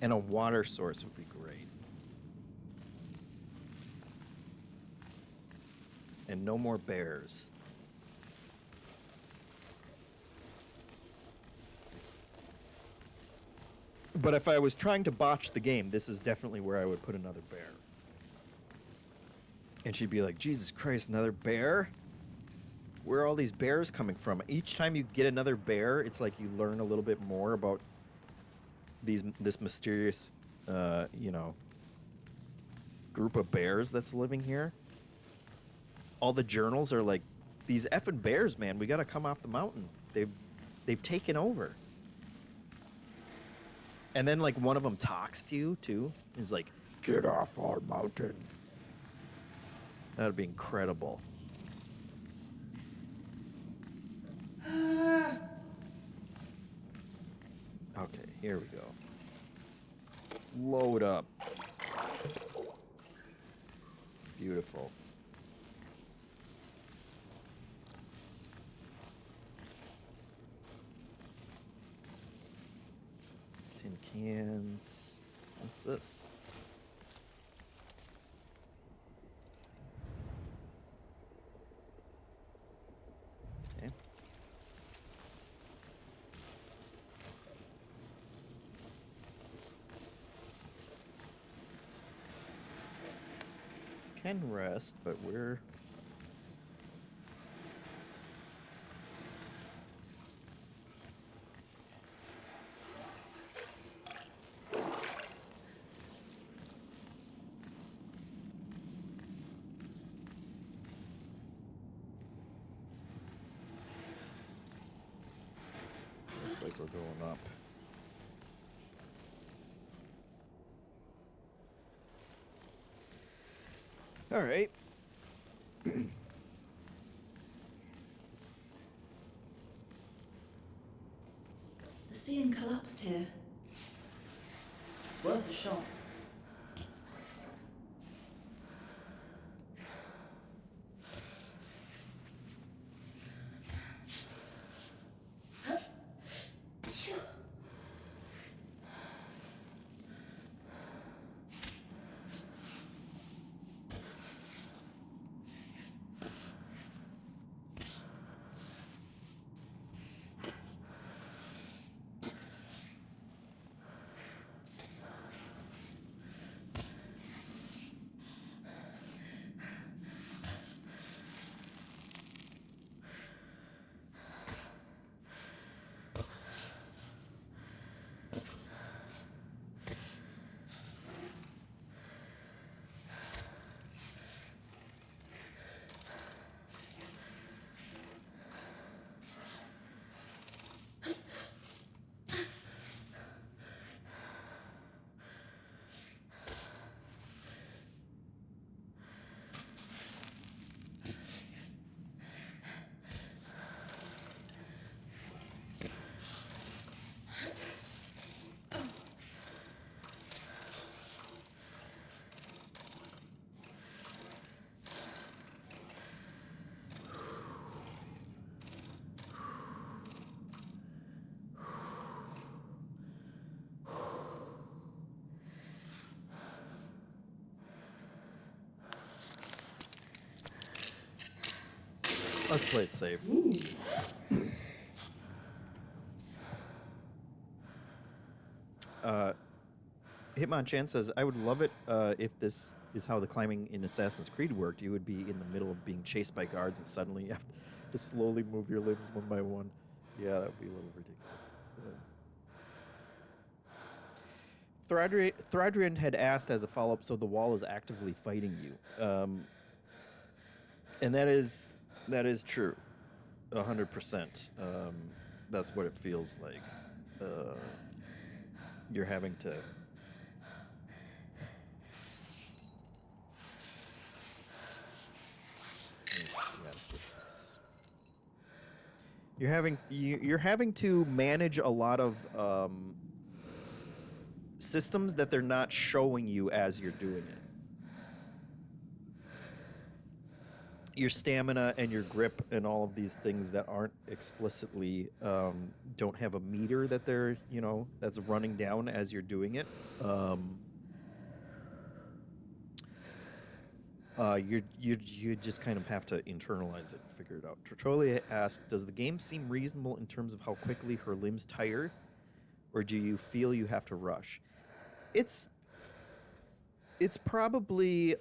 And a water source would be great. And no more bears. But if I was trying to botch the game, this is definitely where I would put another bear. And she'd be like, Jesus Christ, another bear? Where are all these bears coming from? Each time you get another bear, it's like you learn a little bit more about this mysterious, group of bears that's living here. All the journals are like, these effing bears, man, we gotta come off the mountain. They've taken over. And then, like, one of them talks to you, too. He's like, get off our mountain. That would be incredible. Okay, here we go. Load up. Beautiful. Tin cans. What's this? Okay. Can rest, but we're... Looks like we're going up. All right. The ceiling collapsed here. It's worth a shot. Let's play it safe. Hitmonchan says, I would love it if this is how the climbing in Assassin's Creed worked. You would be in the middle of being chased by guards and suddenly you have to slowly move your limbs one by one. Yeah, that would be a little ridiculous. Thradrian had asked as a follow-up, so the wall is actively fighting you. And that is true. 100%. That's what it feels like. You're having to... You're having to manage a lot of systems that they're not showing you as you're doing it. Your stamina and your grip and all of these things that aren't explicitly don't have a meter that they're that's running down as you're doing it. You just kind of have to internalize it and figure it out. Tertullia asked, does the game seem reasonable in terms of how quickly her limbs tire, or do you feel you have to rush? It's probably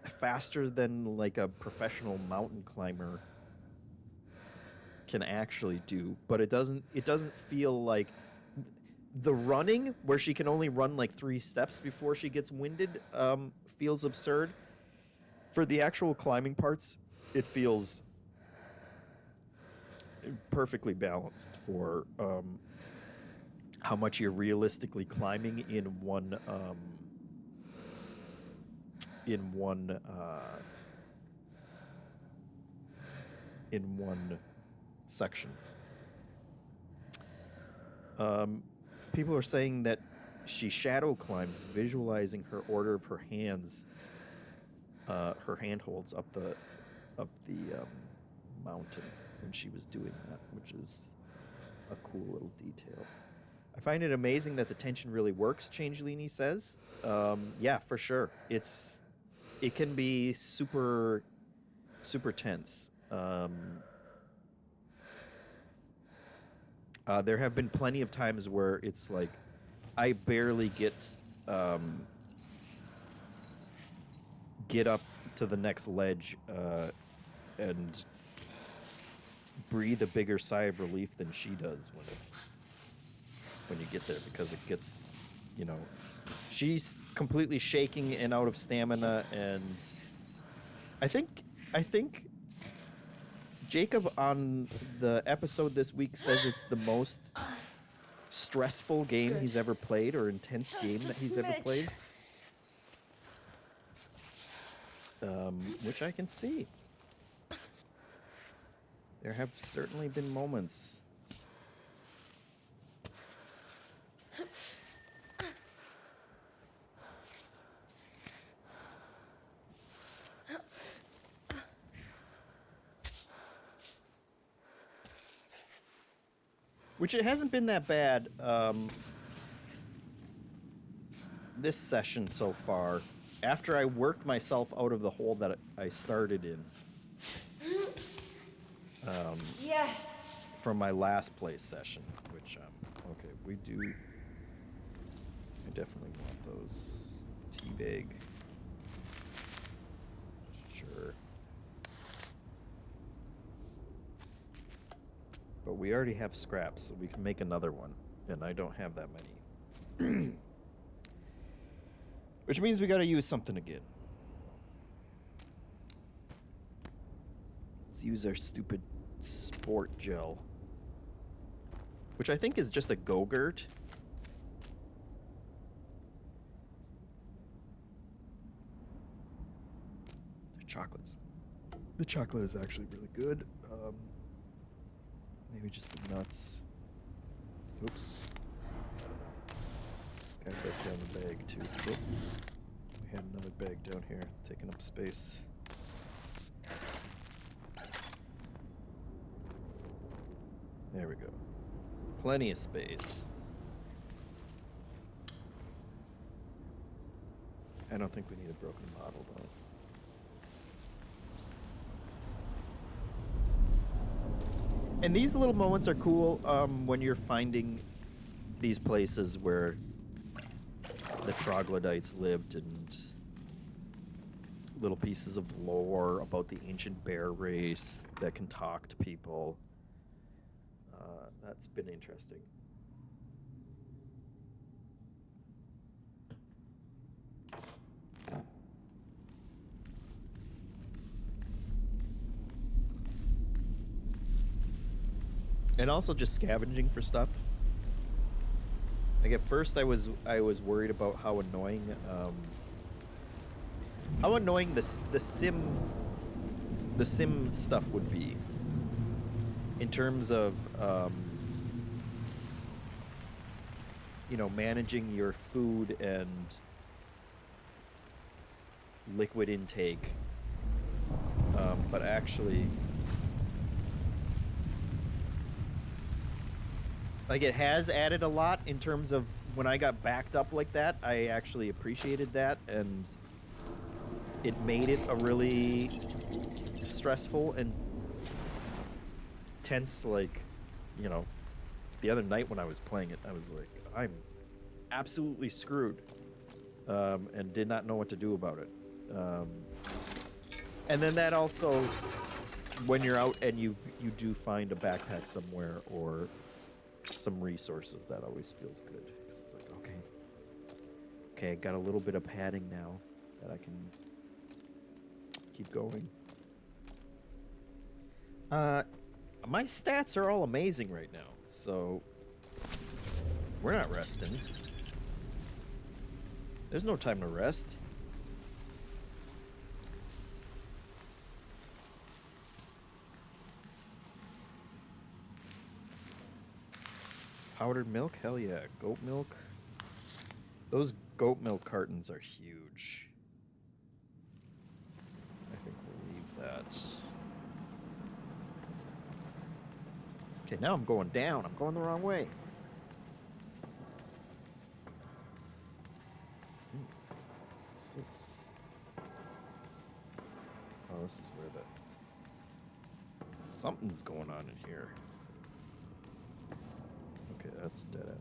faster than like a professional mountain climber can actually do, but it doesn't feel like the running where she can only run like 3 steps before she gets winded feels absurd. For the actual climbing parts, it feels perfectly balanced for how much you're realistically climbing in one section. People are saying that she shadow climbs, visualizing her order of her hands, her handholds up the mountain when she was doing that, which is a cool little detail. I find it amazing that the tension really works, Changelini says. Yeah, for sure. It can be super, super tense. There have been plenty of times where it's like I barely get up to the next ledge and breathe a bigger sigh of relief than she does when you get there, because it gets, she's completely shaking and out of stamina, and I think Jacob on the episode this week says it's the most stressful game he's ever played, or intense game that he's ever played. Which I can see. There have certainly been moments. Which it hasn't been that bad this session so far. After I worked myself out of the hole that I started in. Yes. From my last play session, which, okay, we do. I definitely want those. Teabag. Sure. But we already have scraps, so we can make another one. And I don't have that many. Which means we gotta use something again. Let's use our stupid sport gel. Which I think is just a Go-Gurt. The chocolate is actually really good. Maybe just the nuts. Oops. Gotta break down the bag too. Oh. We had another bag down here, taking up space. There we go. Plenty of space. I don't think we need a broken bottle though. And these little moments are cool when you're finding these places where the troglodytes lived and little pieces of lore about the ancient bear race that can talk to people. That's been interesting. And also just scavenging for stuff. Like at first I was worried about how annoying the sim stuff would be in terms of you know, managing your food and liquid intake. But actually, like, it has added a lot in terms of when I got backed up like that. I actually appreciated that, and it made it a really stressful and tense, like, you know, the other night when I was playing it, I was like, I'm absolutely screwed, and did not know what to do about it. And then that also, when you're out and you do find a backpack somewhere or some resources, that always feels good, because it's like, okay, I got a little bit of padding now that I can keep going. My stats are all amazing right now, so we're not resting. There's no time to rest. Powdered milk? Hell yeah. Goat milk? Those goat milk cartons are huge. I think we'll leave that. Okay, now I'm going down. I'm going the wrong way. What's this? Oh, this is where something's going on in here. Okay, that's dead end.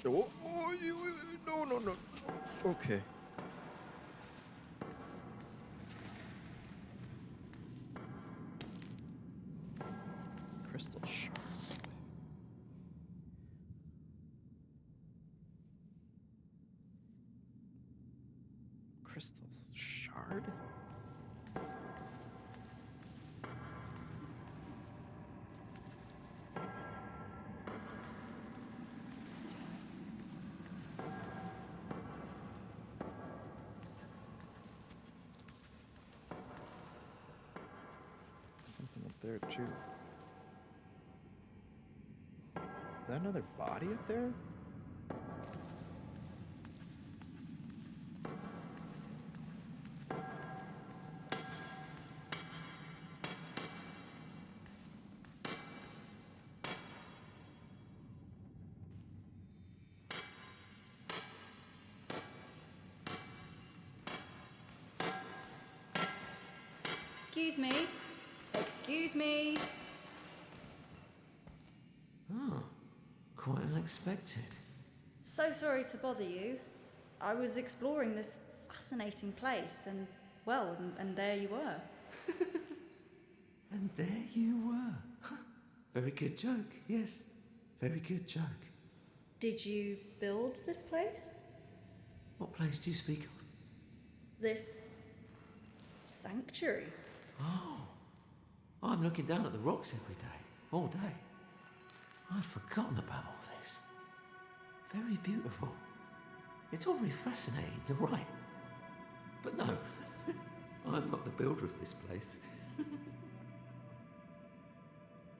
Oh, no. Okay. Crystal shard. Crystal shard? Something up there too. Is that another body up there? Excuse me. Excuse me. Oh, quite unexpected. So sorry to bother you. I was exploring this fascinating place, and, well, and there you were. And there you were. Very good joke, yes. Very good joke. Did you build this place? What place do you speak of? This sanctuary? Oh, I'm looking down at the rocks every day, all day. I'd forgotten about all this. Very beautiful. It's all very fascinating, you're right. But no, I'm not the builder of this place.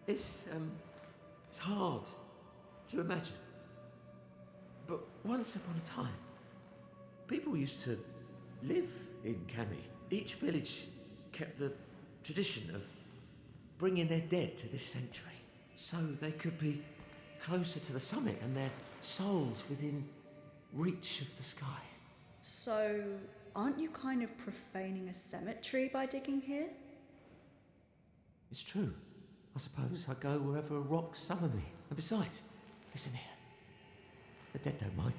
It's hard to imagine. But once upon a time, people used to live in Cami. Each village kept the tradition of bringing their dead to this sanctuary so they could be closer to the summit and their souls within reach of the sky. So, aren't you kind of profaning a cemetery by digging here? It's true. I suppose I go wherever a rock summon me. And besides, listen here. The dead don't mind.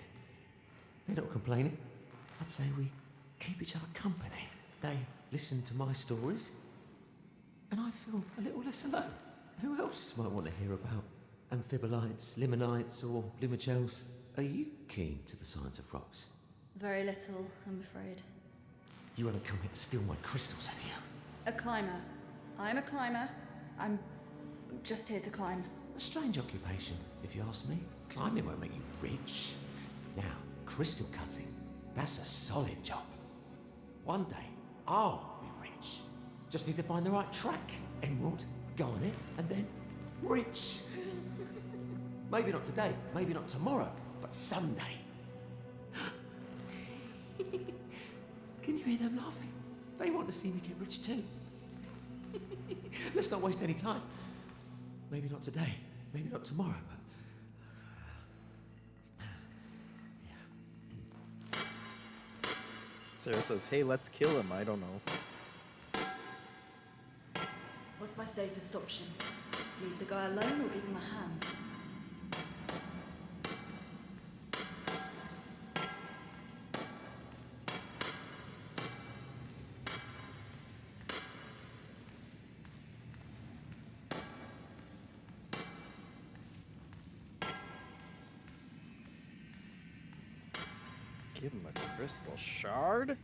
They're not complaining. I'd say we keep each other company. They listen to my stories, and I feel a little less alone. Who else might want to hear about amphibolites, limonites, or bloomagells? Are you keen to the science of rocks? Very little, I'm afraid. You haven't come here to steal my crystals, have you? A climber. I'm a climber. I'm just here to climb. A strange occupation, if you ask me. Climbing won't make you rich. Now, crystal cutting, that's a solid job. One day, I'll be rich. Just need to find the right track. Emerald, go on it, and then rich. Maybe not today, maybe not tomorrow, but someday. Can you hear them laughing? They want to see me get rich too. Let's not waste any time. Maybe not today, maybe not tomorrow, but... Sarah says, hey, let's kill him. I don't know. What's my safest option? Leave the guy alone or give him a hand? Give him a crystal shard?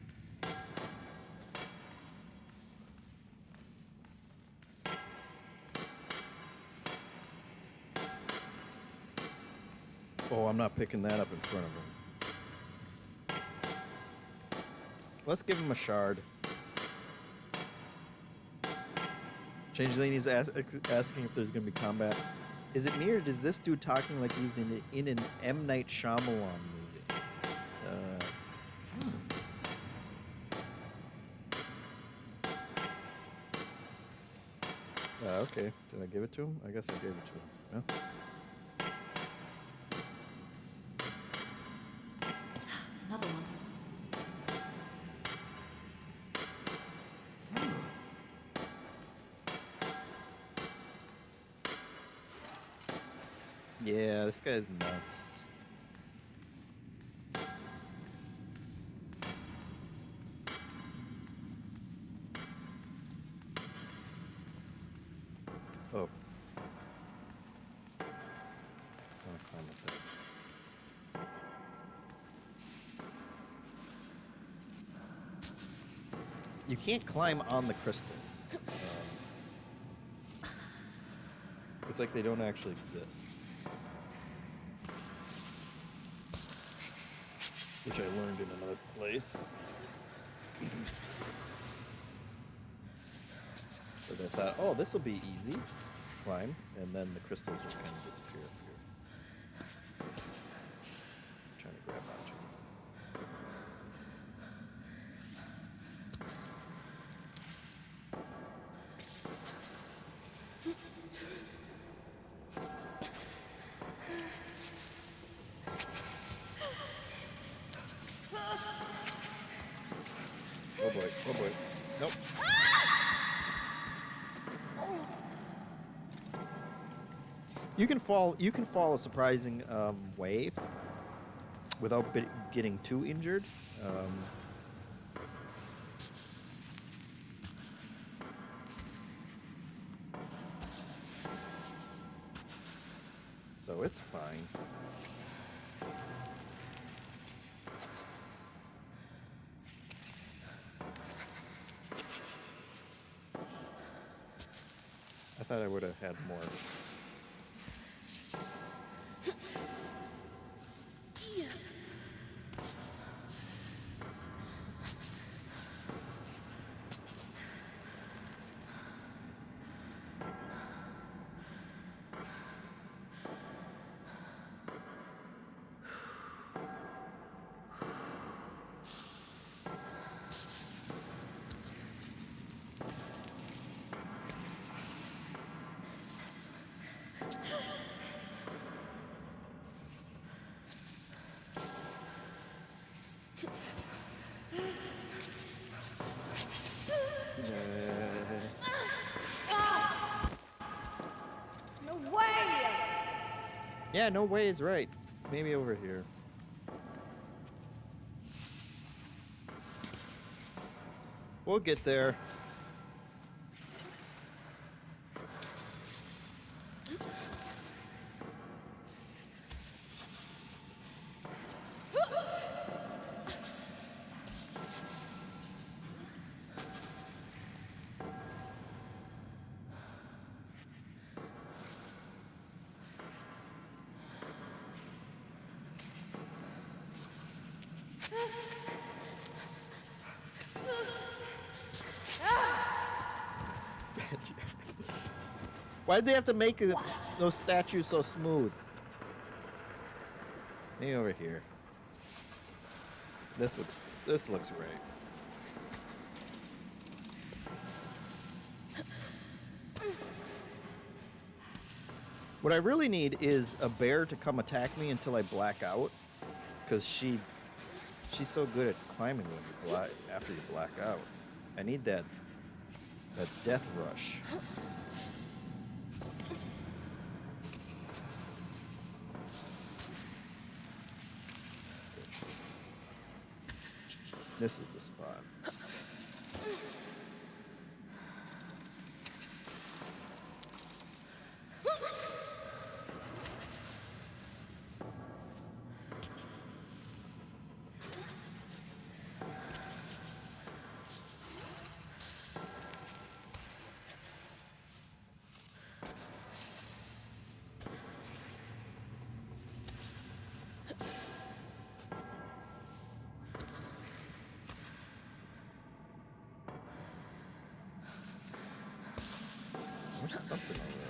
Oh, I'm not picking that up in front of him. Let's give him a shard. Changeling is asking if there's going to be combat. Is it me or is this dude talking like he's in an M. Night Shyamalan movie? Okay. Did I give it to him? I guess I gave it to him. No? Another one. Yeah, this guy's nuts. Oh. I'll climb up there. You can't climb on the crystals. It's like they don't actually exist. Which I learned in another place. But I thought, oh, this will be easy. Climb, and then the crystals just kind of disappear up here. Trying to grab onto it. Oh boy, oh boy. Nope. You can fall a surprising way without getting too injured. So it's fine. I thought I would have had more. Yeah, no way is right. Maybe over here. We'll get there. Why'd they have to make those statues so smooth? Maybe over here. This looks right. What I really need is a bear to come attack me until I black out, because she's so good at climbing when you after you black out. I need that death rush. This is the spot. There's something over there.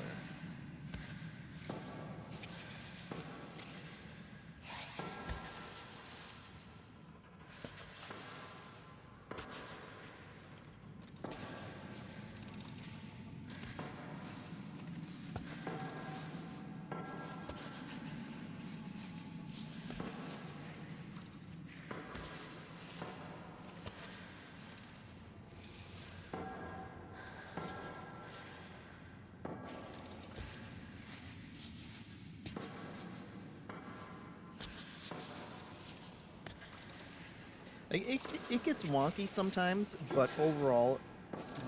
Like, it gets wonky sometimes, but overall,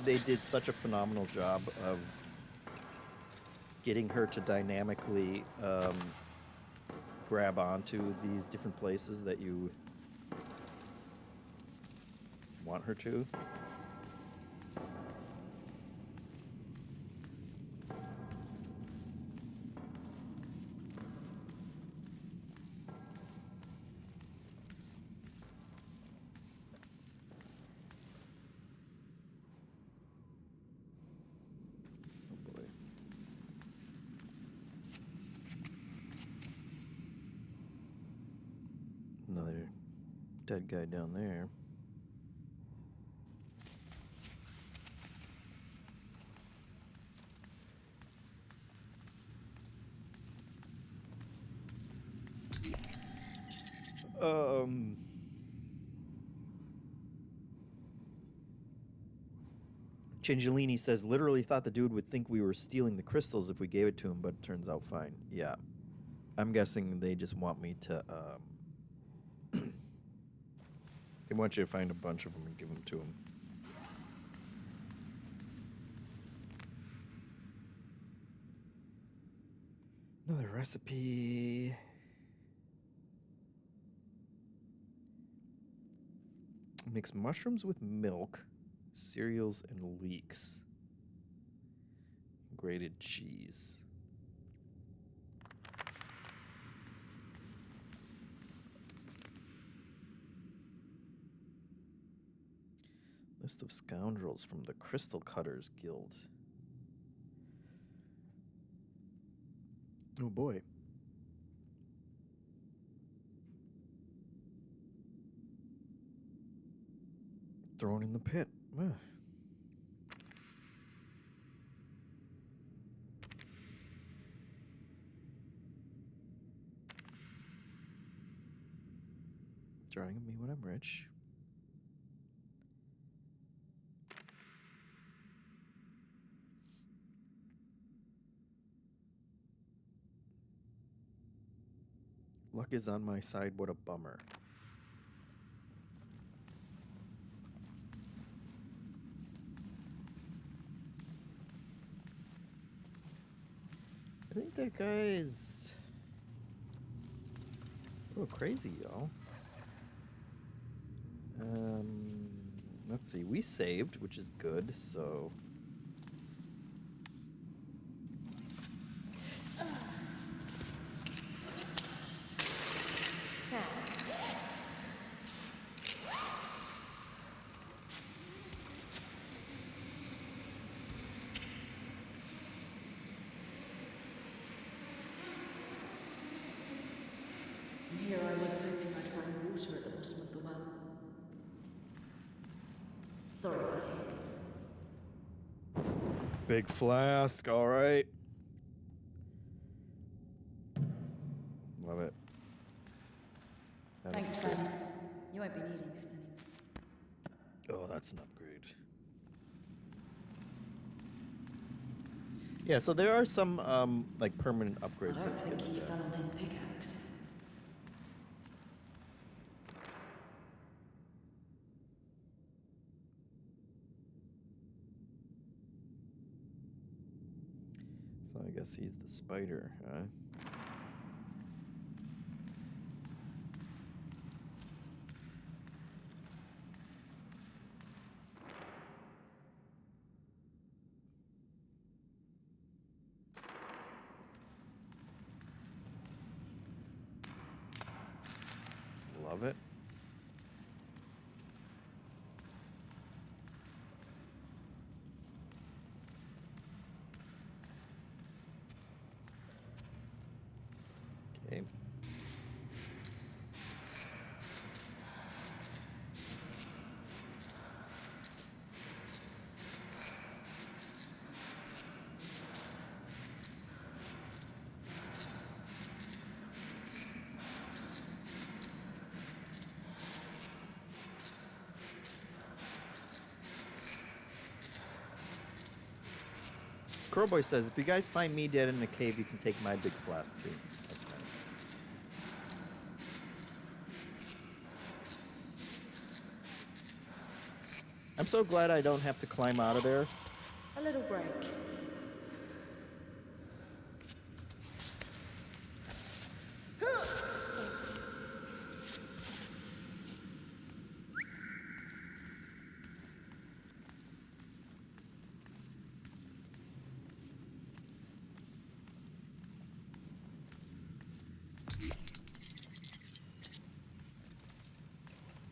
they did such a phenomenal job of getting her to dynamically grab onto these different places that you want her to. Another dead guy down there. Changelini says, literally thought the dude would think we were stealing the crystals if we gave it to him, but it turns out fine. Yeah. I'm guessing they just want me to, they want you to find a bunch of them and give them to him. Another recipe. Mix mushrooms with milk, cereals, and leeks. Grated cheese. List of scoundrels from the Crystal Cutters Guild. Oh boy. Thrown in the pit. Ugh. Drawing me when I'm rich. Luck is on my side. What a bummer. I think that guy is a little crazy, y'all. Let's see. We saved, which is good, so... And here I was hoping I'd find water at the bottom of the well. Sorry, buddy. Big flask, all right. Love it. Thanks, friend. You won't be needing this anymore. Oh, that's an upgrade. Yeah, so there are some like permanent I upgrades. don't that you think can, he fell on his pickaxe. So I guess he's the spider, huh? Love it. Okay. Crowboy says, if you guys find me dead in a cave, you can take my big flask too. That's nice. I'm so glad I don't have to climb out of there. A little break.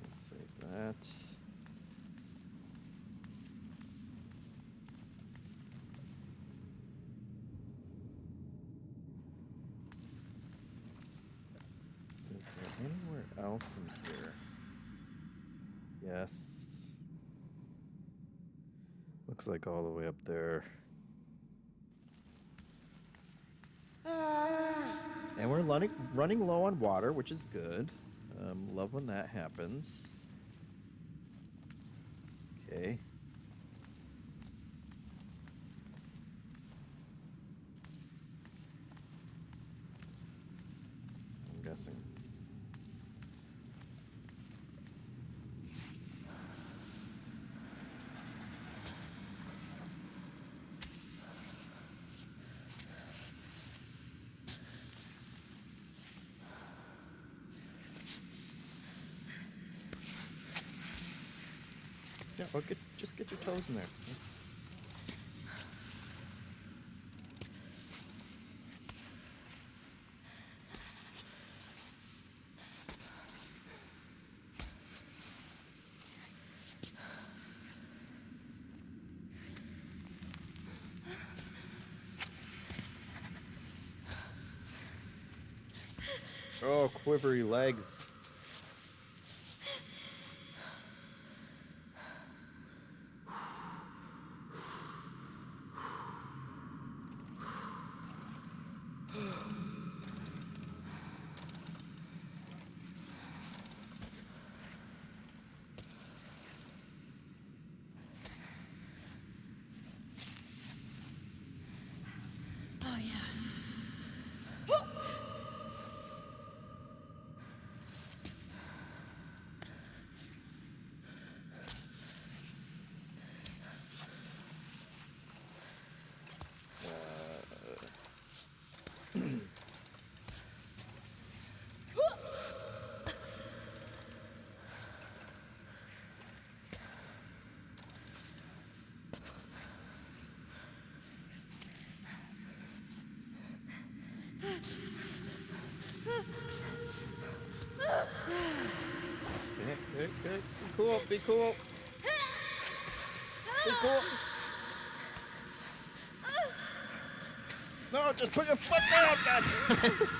Let's save that. Is there anywhere else in here? Yes. Looks like all the way up there. And we're running low on water, which is good. Love when that happens. Okay. I'm guessing. Yeah, well, just get your toes in there. Oh, quivery legs. Oh, yeah. Okay. Be cool. Be cool. Be cool. No, just put your foot down, God damn it.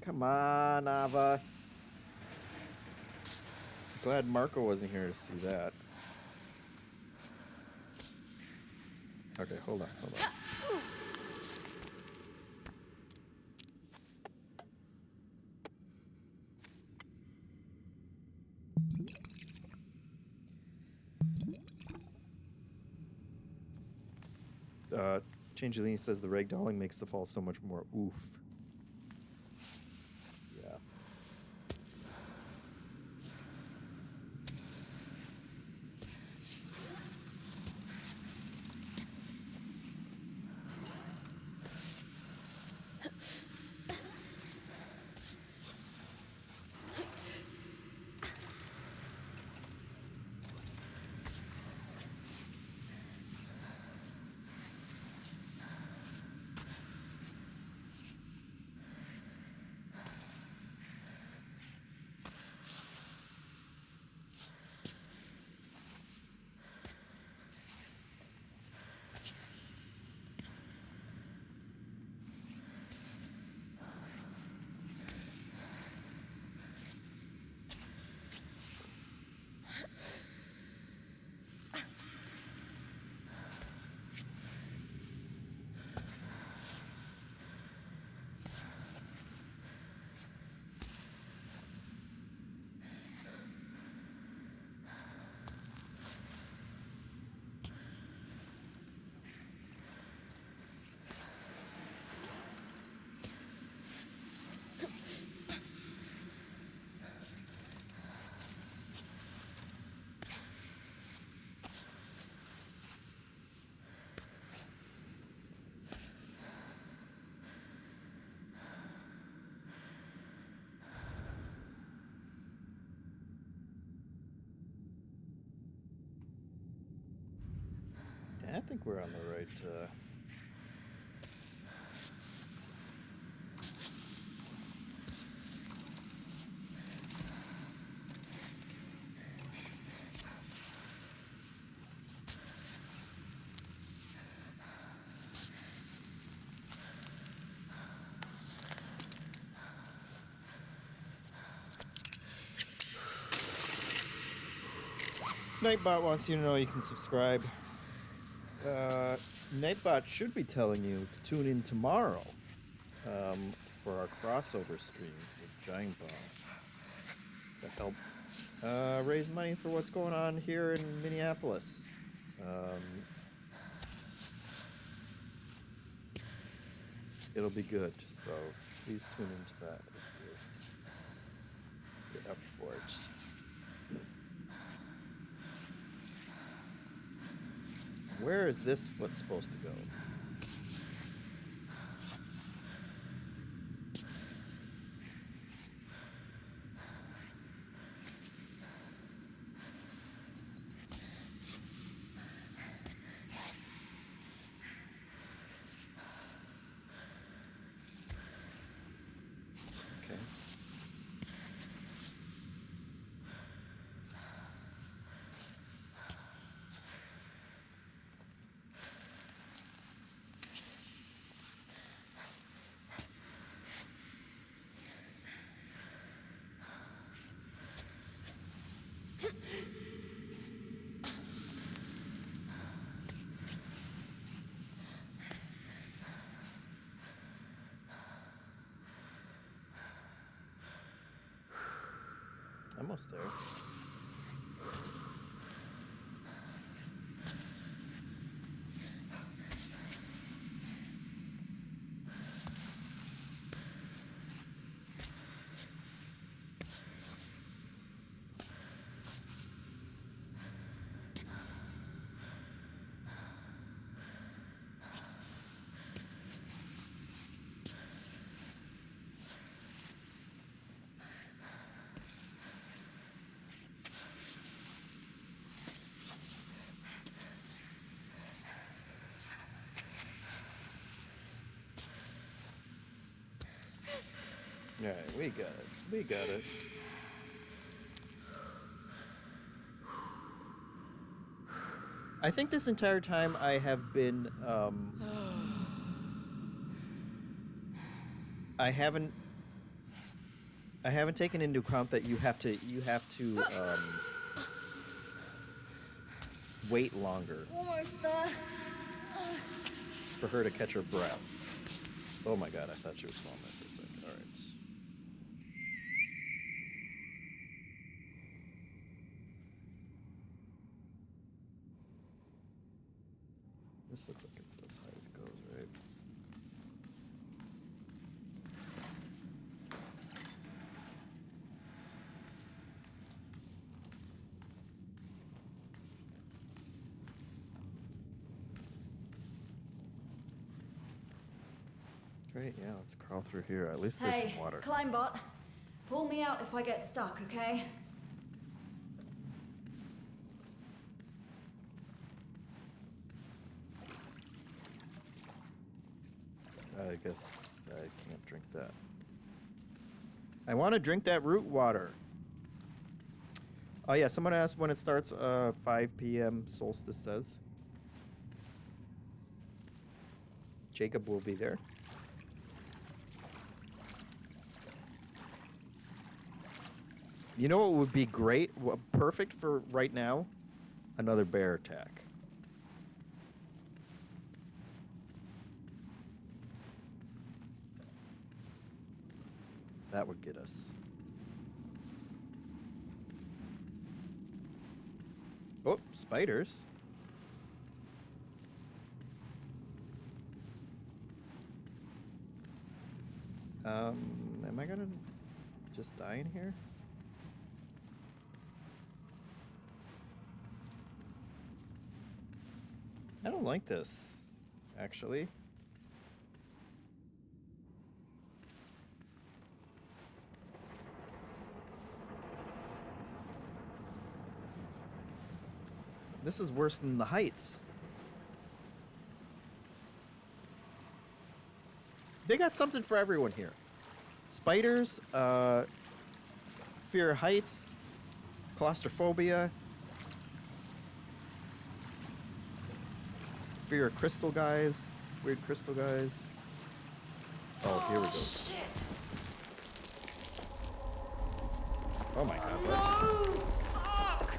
Come on, Ava. Glad Marco wasn't here to see that. Okay, hold on. Changeling says the ragdolling makes the fall so much more oof. Yeah. I think we're on the right. Nightbot wants you to know you can subscribe. Nightbot should be telling you to tune in tomorrow for our crossover stream with Giant Bomb to help raise money for what's going on here in Minneapolis. It'll be good, so please tune into that if you're up for it. Where is this foot supposed to go? Okay. Almost there. All right, we got it. We got it. I think this entire time I have been, I haven't taken into account that you have to wait longer Almost there. for her to catch her breath. Oh my god, I thought she was falling there for a second. All right. This looks like it's as high as it goes, right? Great, yeah, let's crawl through here. At least there's Hey, some water. Climbot. Pull me out if I get stuck, okay? I guess I can't drink that. I want to drink that root water. Oh yeah, someone asked when it starts. 5 p.m. Solstice says. Jacob will be there. You know what would be great? Perfect for right now? Another bear attack. That would get us. Oh, spiders. Am I gonna just die in here? I don't like this, actually. This is worse than the heights. They got something for everyone here. Spiders, fear of heights, claustrophobia, fear of crystal guys, weird crystal guys. Oh, here we go. Shit! Oh my god, No! Fuck!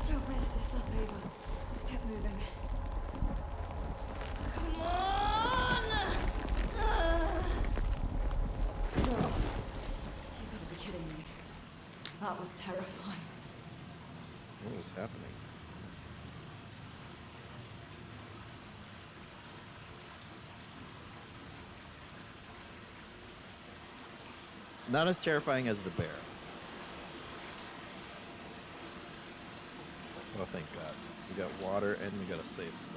Don't mess this up, Ava. Kept moving. Come on! You gotta be kidding me. That was terrifying. What was happening? Not as terrifying as the bear. Oh, thank God. We got water and we got a safe spot.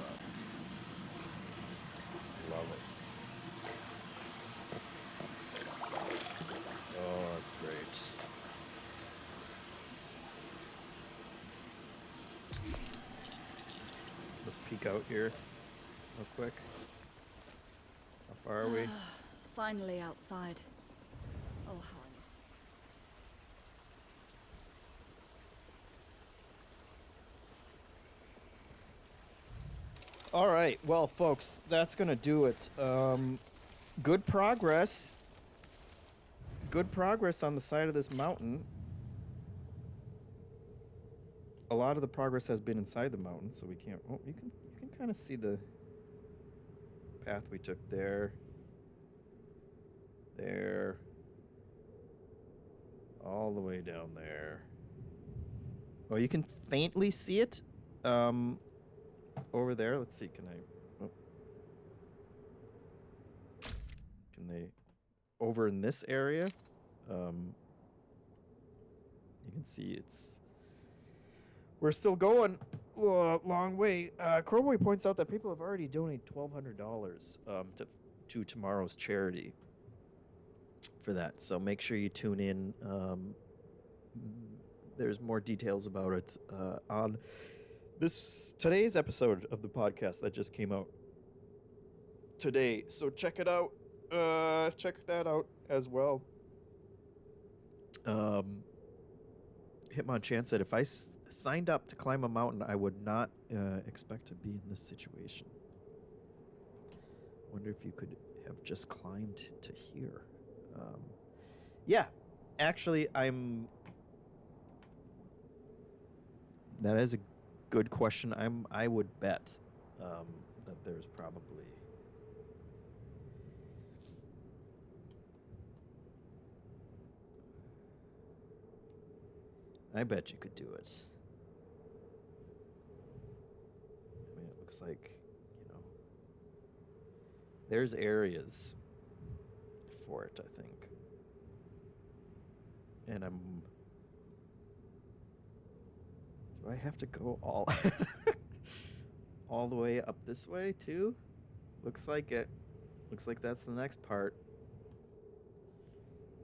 Love it. Oh, that's great. Let's peek out here real quick. How far are we? Finally outside. Oh, how I missed it. All right, well, folks, that's gonna do it. Good progress. Good progress on the side of this mountain. A lot of the progress has been inside the mountain, so we can't. Oh, you can kind of see the path we took there. There. All the way down there. Oh, you can faintly see it. Over there. Let's see. Can I? Oh. Can they? Over in this area. You can see it's. We're still going a long way. Crowboy points out that people have already donated $1,200 to tomorrow's charity for that. So make sure you tune in. There's more details about it on today's episode of the podcast that just came out today. So check it out. check that out as well. Hitmon Chan said, if I signed up to climb a mountain, I would not expect to be in this situation. Wonder if you could have just climbed to here. Yeah, actually, that is a good question. I would bet that there's probably. I bet you could do it. I mean, it looks like, there's areas for it, I think. And do I have to go all all the way up this way too? Looks like it. Looks like that's the next part.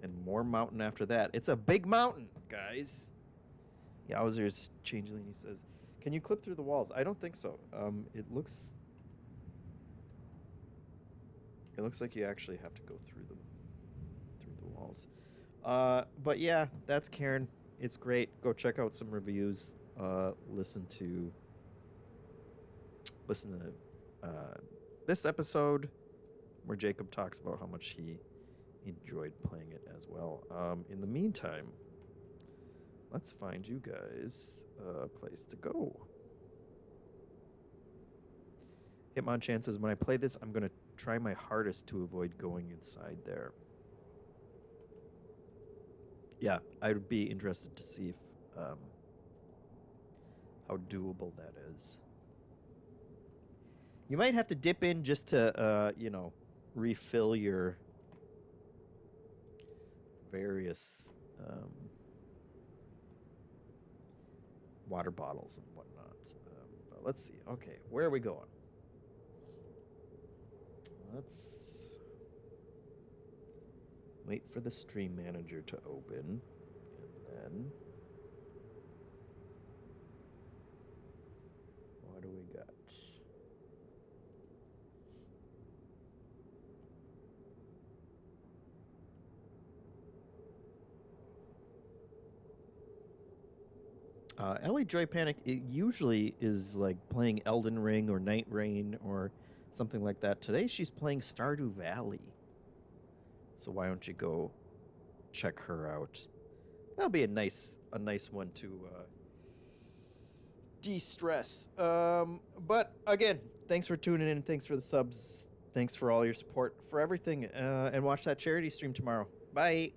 And more mountain after that. It's a big mountain, guys. Yowzers, Changeling, he says, can you clip through the walls? I don't think so. It looks like you actually have to go through the walls. But yeah, that's Cairn. It's great. Go check out some reviews. Listen to this episode where Jacob talks about how much he enjoyed playing it as well. In the meantime, let's find you guys a place to go. Hitmon Chan says, when I play this, I'm going to try my hardest to avoid going inside there. Yeah, I would be interested to see if how doable that is. You might have to dip in just to, refill your various water bottles and whatnot. But let's see. Okay, where are we going? Let's wait for the stream manager to open, and then what do we got? Ellie Joy Panic, it usually is like playing Elden Ring or Night Rain or something like that. Today she's playing Stardew Valley. So why don't you go check her out? That'll be a nice one to de-stress. But again, thanks for tuning in. Thanks for the subs. Thanks for all your support for everything. And watch that charity stream tomorrow. Bye.